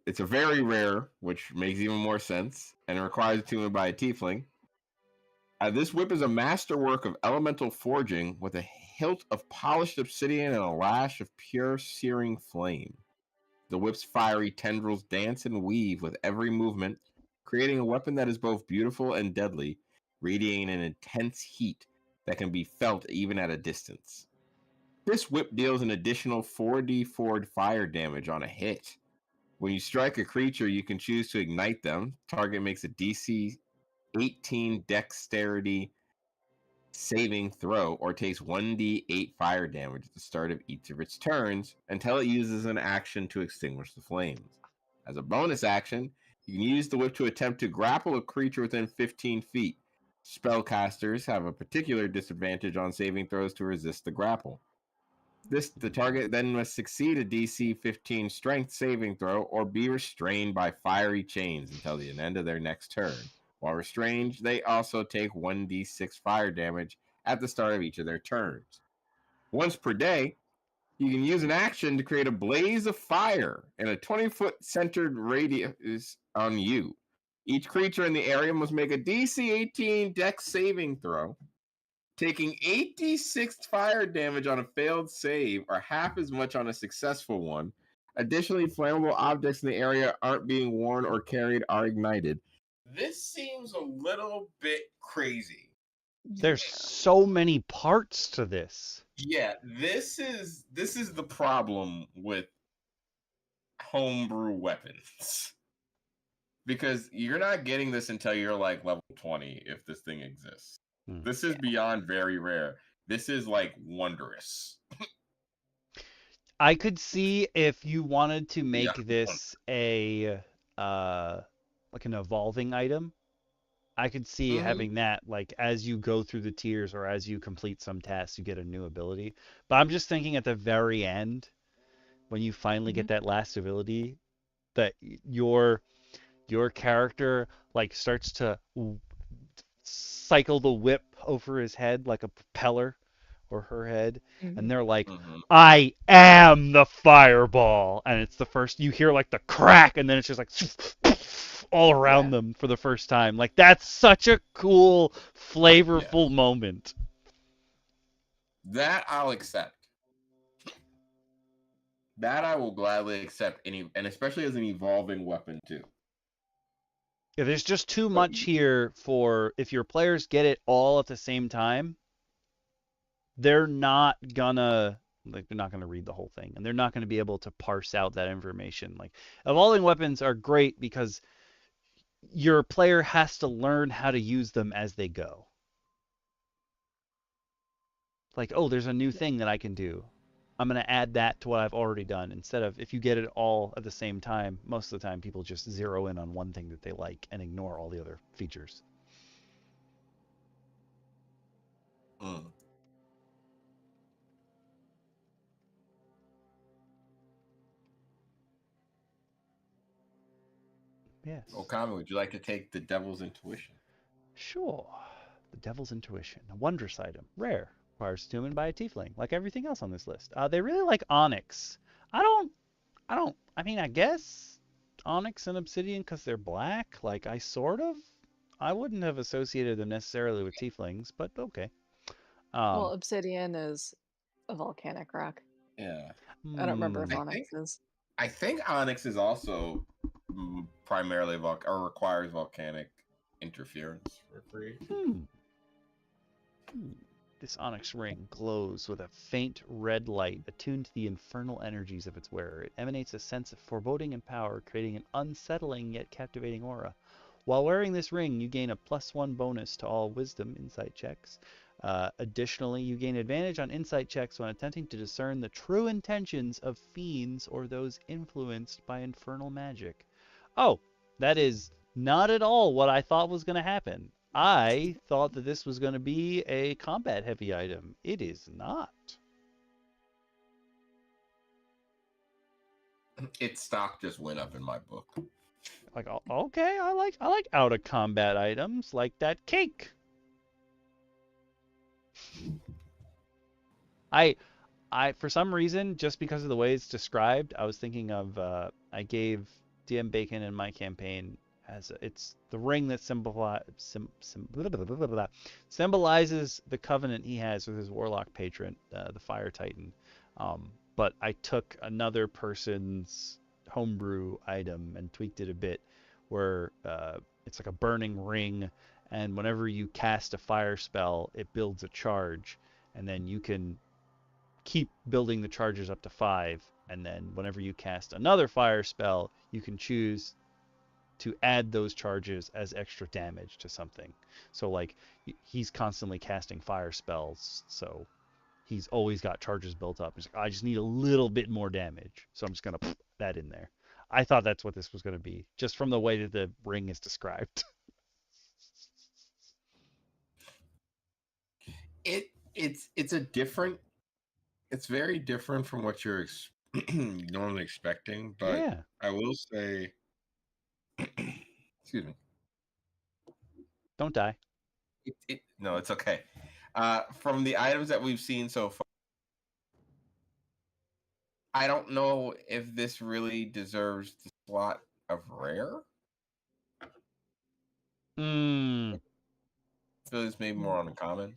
It's a very rare, which makes even more sense, and it requires attunement by a tiefling. This whip is a masterwork of elemental forging with a hilt of polished obsidian and a lash of pure searing flame. The whip's fiery tendrils dance and weave with every movement, creating a weapon that is both beautiful and deadly, radiating an intense heat that can be felt even at a distance. This whip deals an additional 4d4 fire damage on a hit. When you strike a creature, you can choose to ignite them. Target makes a DC 18 dexterity saving throw or takes 1d8 fire damage at the start of each of its turns until it uses an action to extinguish the flames. As a bonus action, you can use the whip to attempt to grapple a creature within 15 feet. Spellcasters have a particular disadvantage on saving throws to resist the grapple. The target then must succeed a DC 15 strength saving throw or be restrained by fiery chains until the end of their next turn. While restrained, they also take 1d6 fire damage at the start of each of their turns. Once per day, you can use an action to create a blaze of fire in a 20-foot centered radius on you. Each creature in the area must make a DC 18 Dex saving throw, taking 8d6 fire damage on a failed save, or half as much on a successful one. Additionally, flammable objects in the area aren't being worn or carried are ignited. This seems a little bit crazy. There's so many parts to this. Yeah, this is the problem with homebrew weapons. Because you're not getting this until you're like level 20 if this thing exists. This is beyond very rare. This is like wondrous. I could see if you wanted to make Yeah. this a like an evolving item. I could see having that, like, as you go through the tiers or as you complete some tasks, you get a new ability. But I'm just thinking at the very end, when you finally get that last ability, that your character like starts to cycle the whip over his head like a propeller, or her head, and they're like, I am the fireball, and it's the first you hear, like the crack, and then it's just like all around them for the first time. Like, that's such a cool, flavorful moment. That I'll accept. That I will gladly accept, and especially as an evolving weapon too. Yeah, there's just too much here for, if your players get it all at the same time, they're not gonna read the whole thing, and they're not gonna be able to parse out that information. Like, evolving weapons are great because your player has to learn how to use them as they go. Like, oh, there's a new thing that I can do. I'm going to add that to what I've already done. Instead of, if you get it all at the same time, most of the time people just zero in on one thing that they like and ignore all the other features. Yes. Okami, would you like to take the Devil's Intuition? Sure. The Devil's Intuition, a wondrous item, rare, requires attunement by a Tiefling, like everything else on this list. They really like Onyx. I mean, I guess Onyx and Obsidian because they're black. Like, I wouldn't have associated them necessarily with Tieflings, but okay. Well, Obsidian is a volcanic rock. Yeah. I don't remember if Onyx is. I think Onyx is also primarily or requires volcanic interference for creation. This onyx ring glows with a faint red light attuned to the infernal energies of its wearer. It emanates a sense of foreboding and power, creating an unsettling yet captivating aura. While wearing this ring, you gain a +1 bonus to all wisdom insight checks. Additionally, you gain advantage on insight checks when attempting to discern the true intentions of fiends or those influenced by infernal magic. Oh, that is not at all what I thought was going to happen. I thought that this was going to be a combat-heavy item. It is not. Its stock just went up in my book. Like, okay, I like out-of-combat items, like that cake. I for some reason, just because of the way it's described, I was thinking of I gave DM Bacon in my campaign as it's the ring that symbolizes the covenant he has with his warlock patron, the Fire Titan. But I took another person's homebrew item and tweaked it a bit, where it's like a burning ring, and whenever you cast a fire spell, it builds a charge, and then you can keep building the charges up to 5, and then whenever you cast another fire spell, you can choose to add those charges as extra damage to something. So, like, he's constantly casting fire spells, so he's always got charges built up. He's like, I just need a little bit more damage, so I'm just gonna put that in there. I thought that's what this was going to be, just from the way that the ring is described. It's a different. It's very different from what you're normally expecting, but yeah. I will say, excuse me. Don't die. No, it's okay. From the items that we've seen so far, I don't know if this really deserves the slot of rare. I feel this may be more uncommon.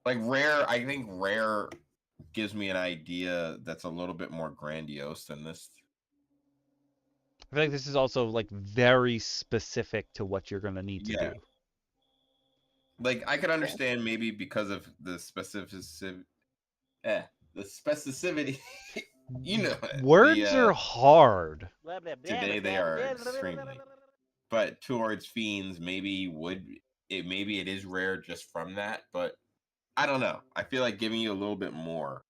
Like rare, I think rare gives me an idea that's a little bit more grandiose than this. I feel like this is also like very specific to what you're gonna need to do. Like I could understand maybe because of the specificity. The specificity. You know, words are hard. Today they are extremely. But towards fiends, maybe maybe it is rare just from that, but I don't know. I feel like giving you a little bit more,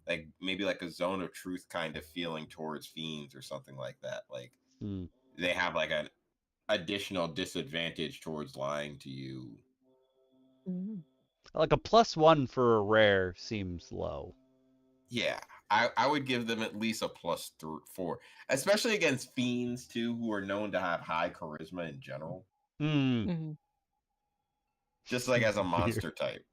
like maybe like a zone of truth kind of feeling towards fiends or something like that. Like they have like an additional disadvantage towards lying to you. Like a +1 for a rare seems low. Yeah, I would give them at least a +4, especially against fiends too, who are known to have high charisma in general. Just like as a monster type.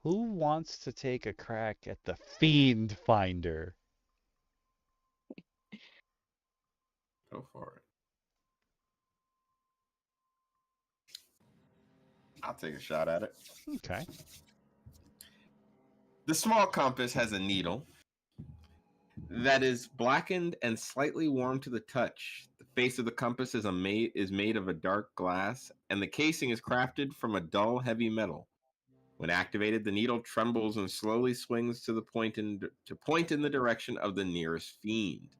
Who wants to take a crack at the Fiend Finder? Go for it. I'll take a shot at it. Okay. The small compass has a needle that is blackened and slightly warm to the touch. The face of the compass is made of a dark glass, and the casing is crafted from a dull, heavy metal. When activated, the needle trembles and slowly swings to point in the direction of the nearest fiend.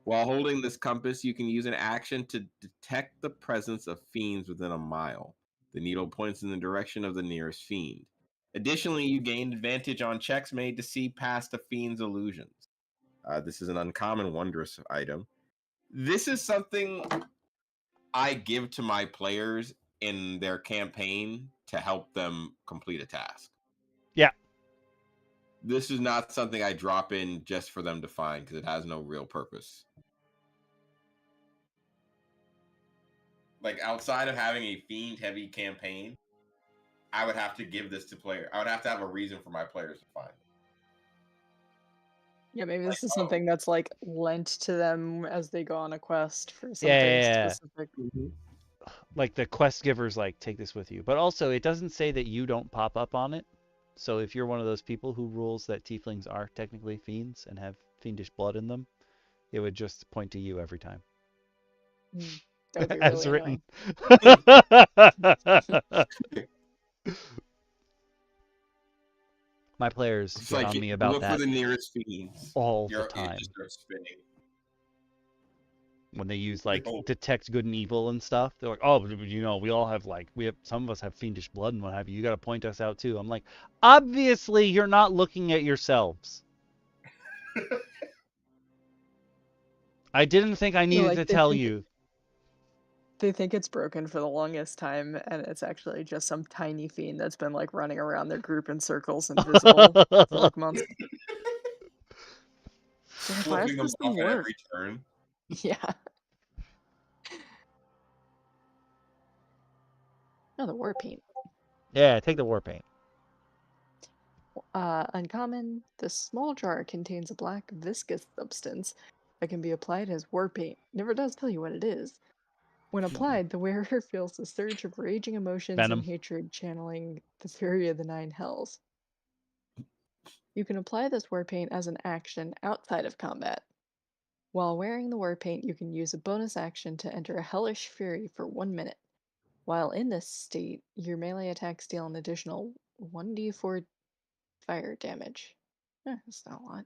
While holding this compass, you can use an action to detect the presence of fiends within a mile. The needle points in the direction of the nearest fiend. Additionally, you gain advantage on checks made to see past a fiend's illusions. This is an uncommon, wondrous item. This is something I give to my players in their campaign to help them complete a task. Yeah. This is not something I drop in just for them to find because it has no real purpose. Like outside of having a fiend-heavy campaign, I would have to give this to players. I would have to have a reason for my players to find it. Yeah, maybe this is something that's like lent to them as they go on a quest for something specific. Like the quest giver's like, take this with you. But also, it doesn't say that you don't pop up on it. So if you're one of those people who rules that tieflings are technically fiends and have fiendish blood in them, it would just point to you every time. That would be As really written. My players It's get like on me about look that for the nearest fiends all the It time. just starts spinning. When they use like detect good and evil and stuff, they're like, oh, you know, we have some of us have fiendish blood and what have you. You got to point us out too. I'm like, obviously you're not looking at yourselves. I didn't think I needed to tell you. They think it's broken for the longest time, and it's actually just some tiny fiend that's been like running around their group in circles, invisible for like months. Flipping them off at every turn. Yeah. Oh, the war paint. Yeah, take the war paint. Uncommon. This small jar contains a black viscous substance that can be applied as war paint. Never does tell you what it is. When applied, the wearer feels a surge of raging emotions and hatred, channeling the fury of the 9 hells. You can apply this war paint as an action outside of combat. While wearing the war paint, you can use a bonus action to enter a hellish fury for 1 minute. While in this state, your melee attacks deal an additional 1d4 fire damage. That's not a lot.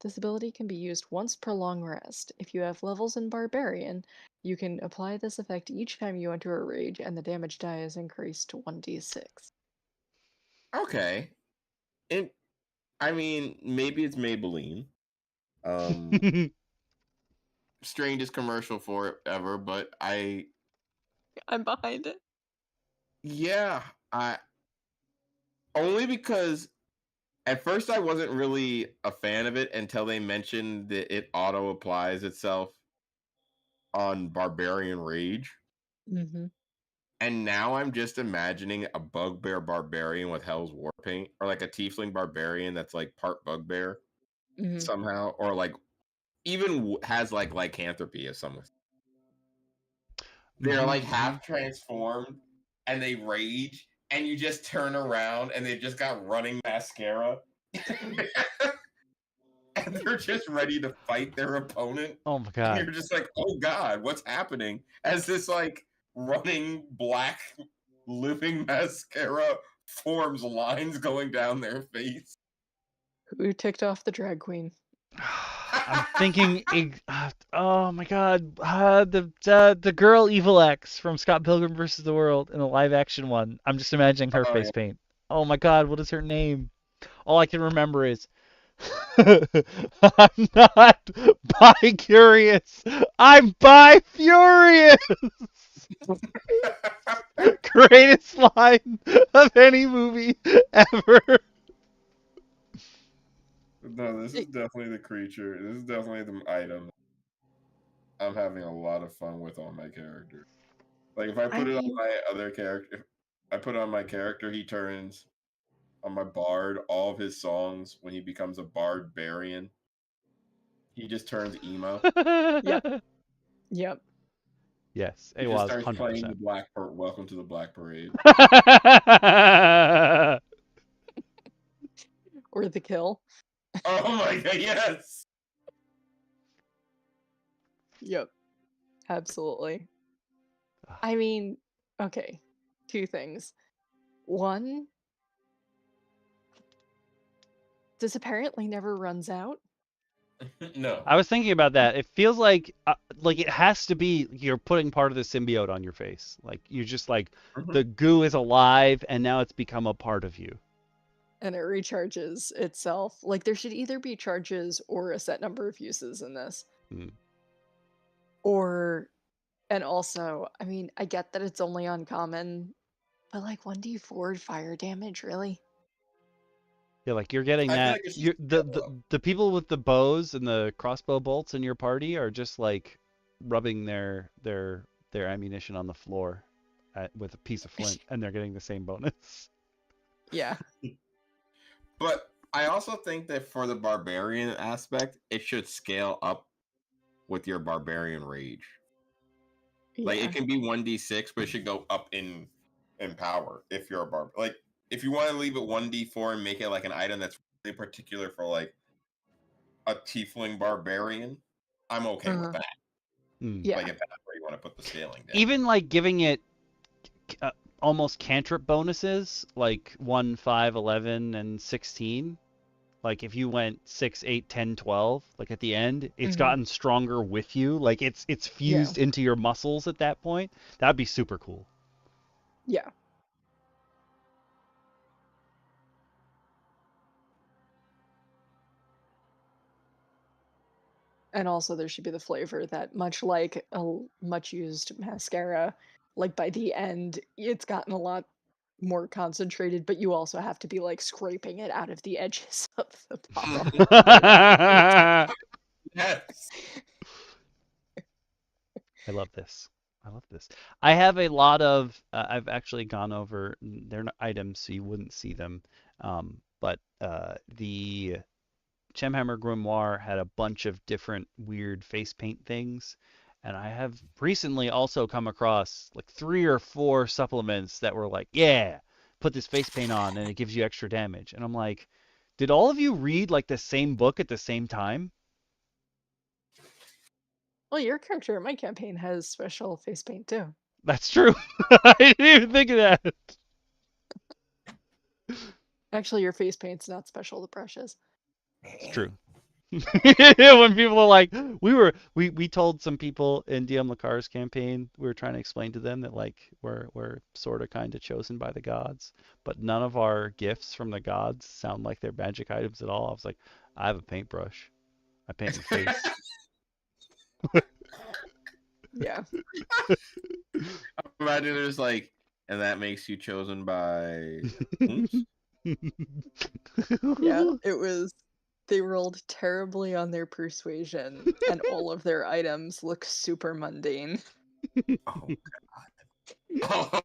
This ability can be used once per long rest. If you have levels in Barbarian, you can apply this effect each time you enter a rage, and the damage die is increased to 1d6. Okay. I mean, maybe it's Maybelline. Strangest commercial for it ever, but I'm behind it. Yeah, only because at first I wasn't really a fan of it until they mentioned that it auto applies itself on Barbarian Rage. And now I'm just imagining a Bugbear Barbarian with Hell's War Paint, or like a Tiefling Barbarian that's like part Bugbear. somehow, or like even has like lycanthropy of some. They're like half transformed and they rage, and you just turn around and they've just got running mascara. And they're just ready to fight their opponent. Oh my And god. you're just like, oh god, what's happening? As this like running black living mascara forms lines going down their face. Who ticked off the drag queen? I'm thinking, oh my god, the girl Evil X from Scott Pilgrim vs. the World in the live action one. I'm just imagining her face paint. Oh my god, what is her name? All I can remember is I'm not bi-curious. I'm bi-furious. Greatest line of any movie ever. No, this is definitely the creature. This is definitely the item I'm having a lot of fun with on my character. Like if I put it on my other character, I put it on my character, he turns on my bard, all of his songs when he becomes a barbarian, he just turns emo. Yep. Yep. Yes, He it just was starts 100%. playing the Welcome to the Black Parade. Or the kill. Oh my god, yes! Yep. Absolutely. I mean, okay. 2 things. 1, this apparently never runs out. No. I was thinking about that. It feels like it has to be you're putting part of the symbiote on your face. Like you're just like the goo is alive and now it's become a part of you. And it recharges itself. Like there should either be charges or a set number of uses in this. Or, and also, I mean, I get that it's only uncommon, but like 1d4 fire damage, really? Yeah, like you're getting I feel that. like it's You're, the people with the bows and the crossbow bolts in your party are just like rubbing their ammunition on the floor with a piece of flint, and they're getting the same bonus. Yeah. But I also think that for the barbarian aspect, it should scale up with your barbarian rage. Like it can be 1d6, but it should go up in power if you're a barb. Like if you want to leave it 1d4 and make it like an item that's really particular for like a tiefling barbarian, I'm okay with that. Yeah. Like if that's where you want to put the scaling down. Even like giving it almost cantrip bonuses, like 1, 5, 11, and 16. Like if you went 6, 8, 10, 12, like at the end, it's gotten stronger with you. Like it's fused into your muscles at that point. That'd be super cool. Yeah. And also there should be the flavor that much like a much used mascara, like by the end, it's gotten a lot more concentrated, but you also have to be like scraping it out of the edges of the bottle. Yes. I love this. I love this. I have a lot of. I've actually gone over. They're not items, so you wouldn't see them. But the Chemhammer Grimoire had a bunch of different weird face paint things, and I have recently also come across like 3 or 4 supplements that were like, yeah, put this face paint on and it gives you extra damage. And I'm like, did all of you read like the same book at the same time? Well, your character in my campaign has special face paint too. That's true. I didn't even think of that. Actually, your face paint's not special, the brushes. It's true. When people are like, we told some people in DM Lacara's campaign, we were trying to explain to them that like we're sort of kind of chosen by the gods, but none of our gifts from the gods sound like they're magic items at all. I was like, I have a paintbrush. I paint your face. Yeah. Imagine there's like, and that makes you chosen by. Yeah, it was. They rolled terribly on their persuasion, and all of their items look super mundane. Oh god.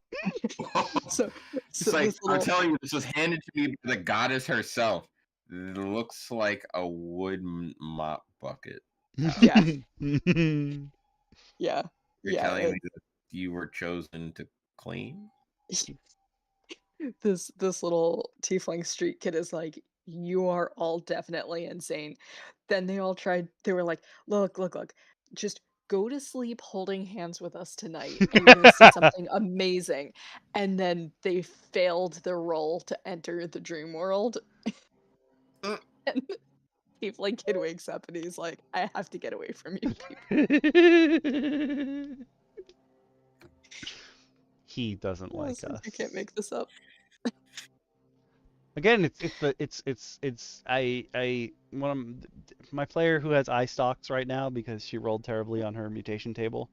So It's like, this little... I'm telling you, this was handed to me by the goddess herself. It looks like a wooden mop bucket. Yeah. Yeah. You're Yeah. telling me that you were chosen to clean? This little tiefling street kid is like, you are all definitely insane. Then they all tried, they were like, look, just go to sleep holding hands with us tonight and you're gonna see something amazing. And then they failed their roll to enter the dream world. Mm. And the tiefling kid wakes up and he's like, I have to get away from you people. He doesn't like Listen, us. you can't make this up. Again, my player who has eye stalks right now because she rolled terribly on her mutation table.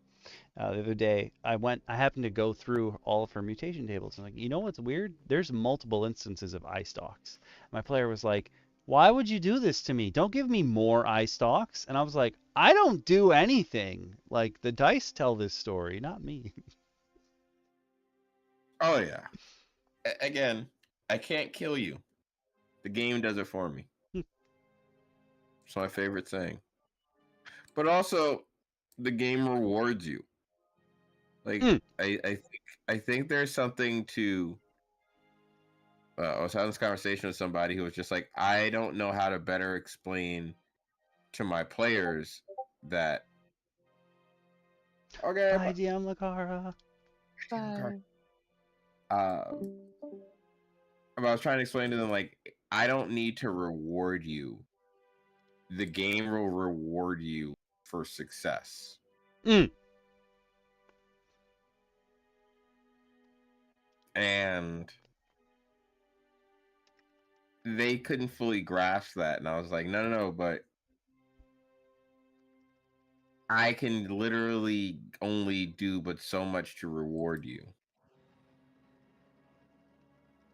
The other day, I happened to go through all of her mutation tables and like, you know what's weird? There's multiple instances of eye stalks. My player was like, "Why would you do this to me? Don't give me more eye stalks." And I was like, "I don't do anything. Like the dice tell this story, not me." Oh yeah. Again, I can't kill you. The game does it for me. It's my favorite thing. But also, the game rewards you. Like I think there's something to. I was having this conversation with somebody who was just like, I don't know how to better explain to my players that. Okay. Bye, DM Lacara. Bye. I was trying to explain to them like, I don't need to reward you. The game will reward you for success. And they couldn't fully grasp that. And I was like, no, but I can literally only do but so much to reward you.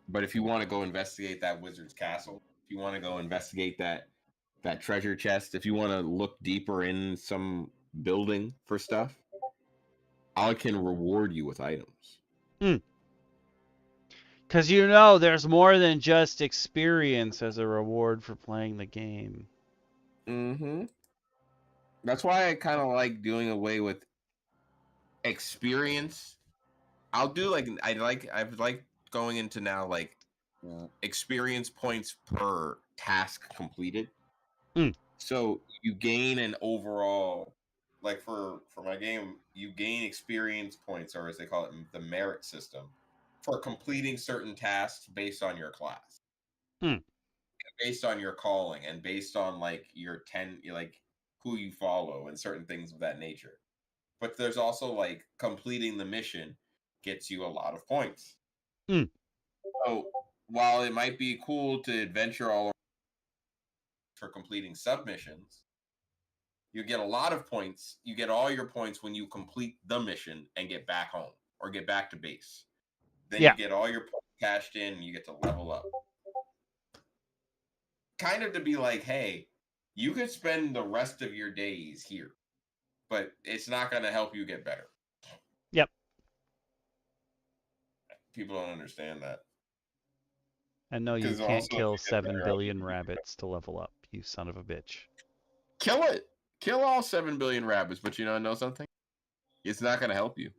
But if you want to go investigate that wizard's castle, if you want to go investigate that treasure chest, if you want to look deeper in some building for stuff, I can reward you with items. Because you know there's more than just experience as a reward for playing the game. Mm-hmm. That's why I kind of like doing away with experience. I'll do I've like going into now like experience points per task completed. So you gain an overall, like for my game, you gain experience points, or as they call it, the merit system, for completing certain tasks based on your class, based on your calling, and based on like like who you follow and certain things of that nature. But there's also like completing the mission gets you a lot of points. So while it might be cool to adventure all for completing submissions, you get a lot of points. You get all your points when you complete the mission and get back home or get back to base. Then you get all your points cashed in and you get to level up. Kind of to be like, hey, you could spend the rest of your days here, but it's not going to help you get better. Yep. People don't understand that. And no, you can't kill 7 billion rabbits to level up, you son of a bitch. Kill it. Kill all 7 billion rabbits, but you know something? It's not going to help you.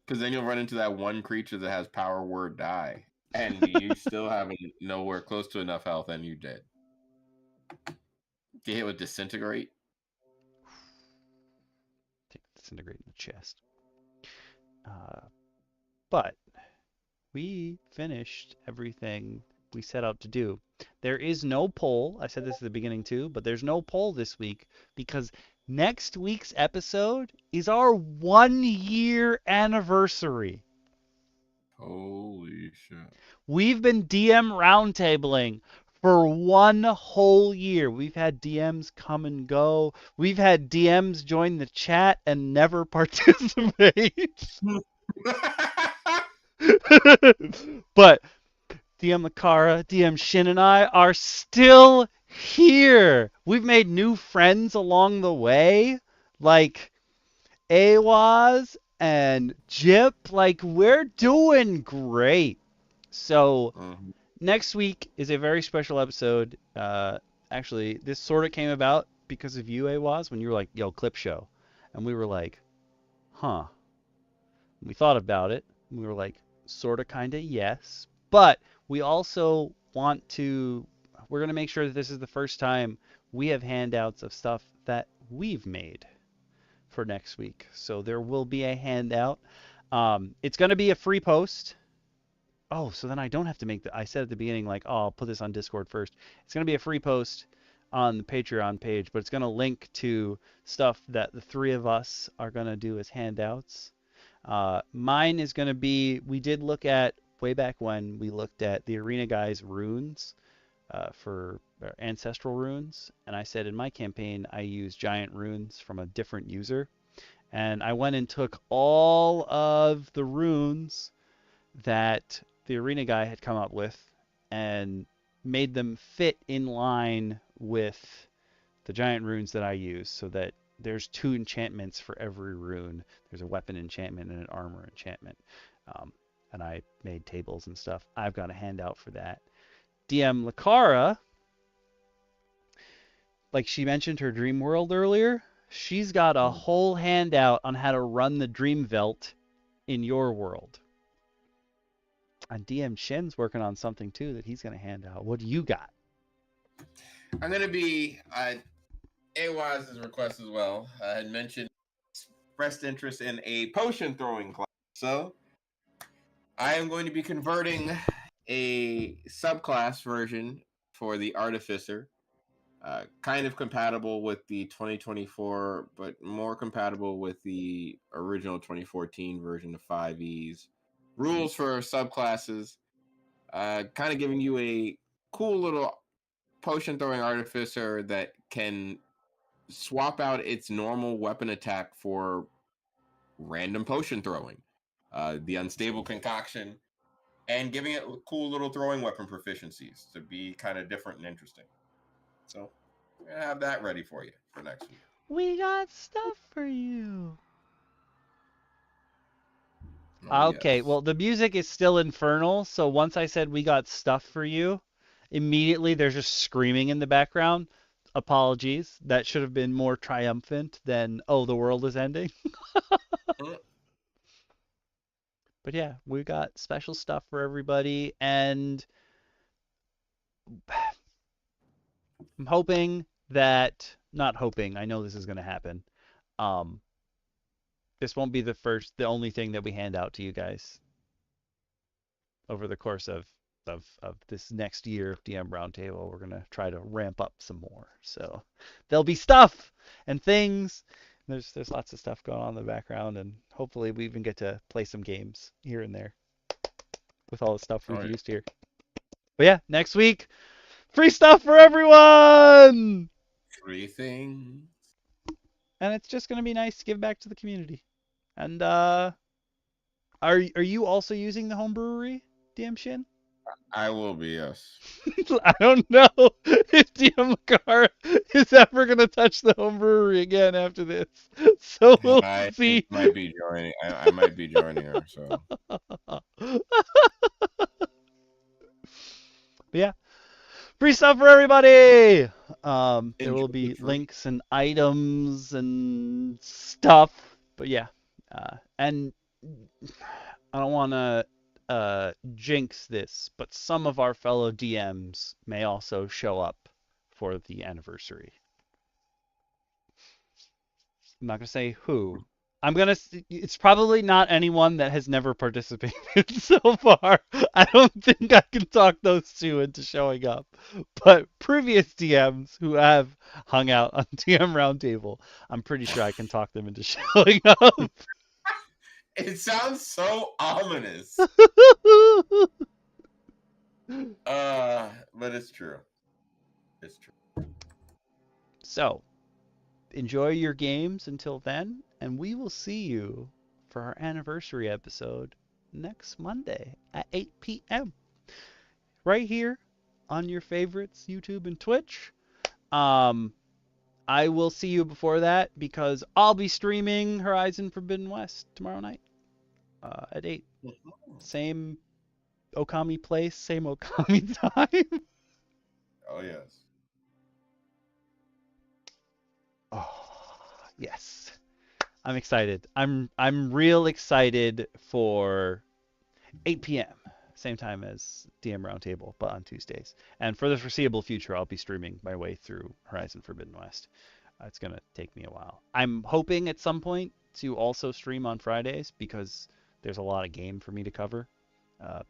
Because then you'll run into that one creature that has power word die. And you still haven't nowhere close to enough health and you're dead. Get hit with disintegrate. Disintegrate in the chest. But we finished everything we set out to do. There is no poll. I said this at the beginning too, but there's no poll this week because next week's episode is our 1-year anniversary. Holy shit. We've been DM Roundtabling for 1 whole year. We've had DMs come and go. We've had DMs join the chat and never participate. But DM Lacara, DM Shin, and I are still here. We've made new friends along the way, like Awaz and Jip. Like, we're doing great. So next week is a very special episode. Actually, this sort of came about because of you, Awaz, when you were like, "Yo, clip show," and we were like, "Huh." We thought about it. We were like, sort of, kind of, yes. But we also want to, we're going to make sure that this is the first time we have handouts of stuff that we've made for next week. So there will be a handout. It's going to be a free post. Oh, so then I don't have to make I said at the beginning, like, oh, I'll put this on Discord first. It's going to be a free post on the Patreon page, but it's going to link to stuff that the three of us are going to do as handouts. Mine is going to be, we did look at, way back when, we looked at the Arena Guy's runes for ancestral runes. And I said in my campaign, I use giant runes from a different user. And I went and took all of the runes that the Arena Guy had come up with and made them fit in line with the giant runes that I use, so that there's 2 enchantments for every rune. There's a weapon enchantment and an armor enchantment. And I made tables and stuff. I've got a handout for that. DM Lacara, like she mentioned her dream world earlier, she's got a whole handout on how to run the dream velt in your world. And DM Shin's working on something too that he's going to hand out. What do you got? I'm going to be AWAZ's request as well. I had mentioned expressed interest in a potion throwing class. So I am going to be converting a subclass version for the Artificer. Kind of compatible with the 2024, but more compatible with the original 2014 version of 5e's. Rules for subclasses. Kind of giving you a cool little potion throwing Artificer that can swap out its normal weapon attack for random potion throwing. The unstable concoction, and giving it cool little throwing weapon proficiencies to be kind of different and interesting. So I'm going to have that ready for you for next week. We got stuff for you. Oh, Okay, yes. well, the music is still infernal, so once I said we got stuff for you, immediately there's just screaming in the background. Apologies. That should have been more triumphant than, oh, the world is ending. But yeah, we got special stuff for everybody, and I'm hoping that, not hoping, I know this is going to happen. This won't be the only thing that we hand out to you guys over the course of this next year of DM Roundtable. We're gonna try to ramp up some more. So there'll be stuff and things. There's lots of stuff going on in the background, and hopefully we even get to play some games here and there with all the stuff we've used here. But yeah, next week, free stuff for everyone. Free things. And it's just gonna be nice to give back to the community. And are you also using the home brewery, DM Shin? I will be, yes. I don't know if DM Lacara is ever going to touch the home brewery again after this. So we'll see. Might be joining. I might be joining her. So. Yeah. Free stuff for everybody. There will be links and items and stuff. But yeah. And I don't want to jinx this, but some of our fellow DMs may also show up for the anniversary. I'm not gonna say who. It's probably not anyone that has never participated so far. I don't think I can talk those two into showing up. But previous DMs who have hung out on DM Roundtable, I'm pretty sure I can talk them into showing up. It sounds so ominous. But it's true. It's true. So, enjoy your games until then, and we will see you for our anniversary episode next Monday at 8 p.m. right here on your favorites, YouTube and Twitch. I will see you before that because I'll be streaming Horizon Forbidden West tomorrow night at 8. Same Okami place, same Okami time. Oh yes. Oh, yes. I'm excited. I'm real excited for 8 p.m. Same time as DM Roundtable, but on Tuesdays. And for the foreseeable future, I'll be streaming my way through Horizon Forbidden West. It's gonna take me a while. I'm hoping at some point to also stream on Fridays because there's a lot of game for me to cover.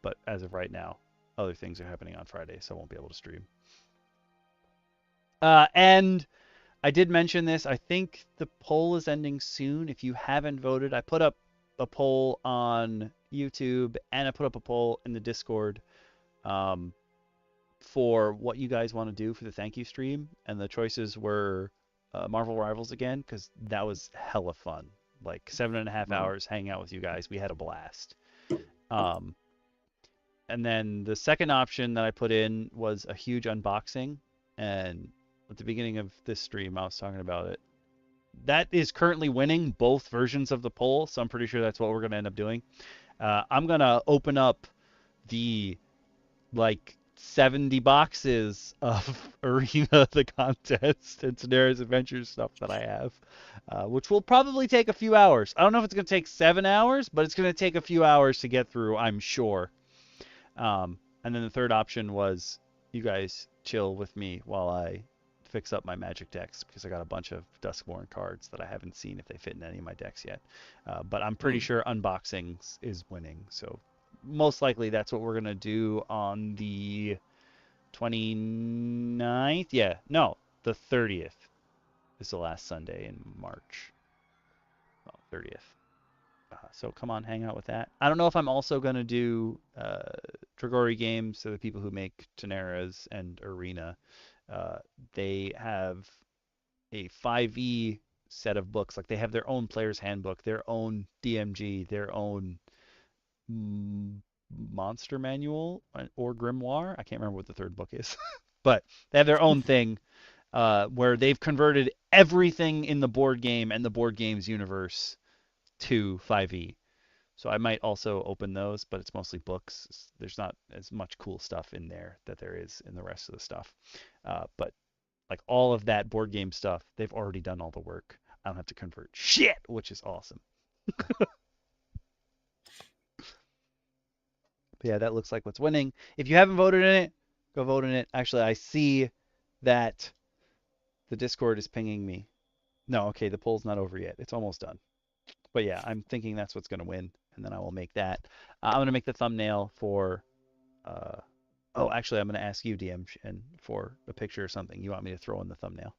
But as of right now, other things are happening on Friday, so I won't be able to stream. And I did mention this. I think the poll is ending soon. If you haven't voted, I put up a poll on YouTube and I put up a poll in the Discord for what you guys want to do for the thank you stream. And the choices were Marvel Rivals again, because that was hella fun. Like 7.5 hours hanging out with you guys. We had a blast. And then the second option that I put in was a huge unboxing. And at the beginning of this stream, I was talking about it. That is currently winning both versions of the poll, so I'm pretty sure that's what we're going to end up doing. I'm going to open up the, 70 boxes of Arena, the contest, and Scenarios Adventures stuff that I have, which will probably take a few hours. I don't know if it's going to take 7 hours, but it's going to take a few hours to get through, I'm sure. And then the third option was you guys chill with me while I fix up my magic decks, because I got a bunch of Duskborn cards that I haven't seen if they fit in any of my decks yet. But I'm pretty sure unboxings is winning, so most likely that's what we're going to do on the 29th. Yeah, no, the 30th is the last Sunday in March. Oh, 30th. So come on, hang out with that. I don't know if I'm also going to do Dragori Games, so the people who make Teneras and Arena. They have a 5e set of books. Like they have their own player's handbook, their own DMG, their own monster manual or grimoire. I can't remember what the third book is, but they have their own thing where they've converted everything in the board game and the board games universe to 5e. So I might also open those, but it's mostly books. There's not as much cool stuff in there that there is in the rest of the stuff. But like all of that board game stuff, they've already done all the work. I don't have to convert shit, which is awesome. But yeah, that looks like what's winning. If you haven't voted in it, go vote in it. Actually, I see that the Discord is pinging me. No, okay, the poll's not over yet. It's almost done. But yeah, I'm thinking that's what's going to win, and then I will make that. I'm going to make the thumbnail for... oh, actually, I'm going to ask you, DM Shin, for a picture or something you want me to throw in the thumbnail.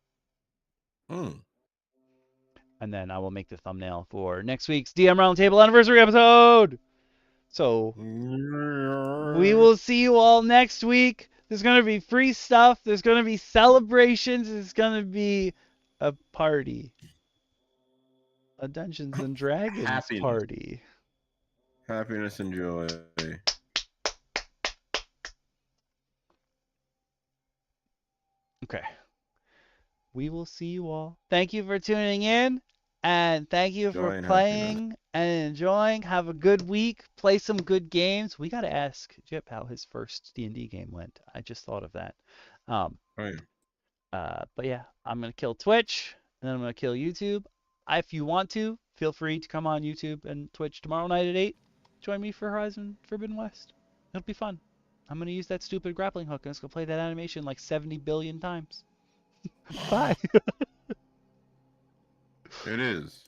And then I will make the thumbnail for next week's DM Roundtable Anniversary episode. So we will see you all next week. There's going to be free stuff. There's going to be celebrations. It's going to be a party. A Dungeons and Dragons party. Happiness and joy. Okay. We will see you all. Thank you for tuning in. And thank you for playing and enjoying. Have a good week. Play some good games. We got to ask Jip how his first D&D game went. I just thought of that. But yeah, I'm going to kill Twitch. And then I'm going to kill YouTube. If you want to, feel free to come on YouTube and Twitch tomorrow night at 8. Join me for Horizon Forbidden West. It'll be fun. I'm going to use that stupid grappling hook and it's going to play that animation like 70 billion times. Bye. It is.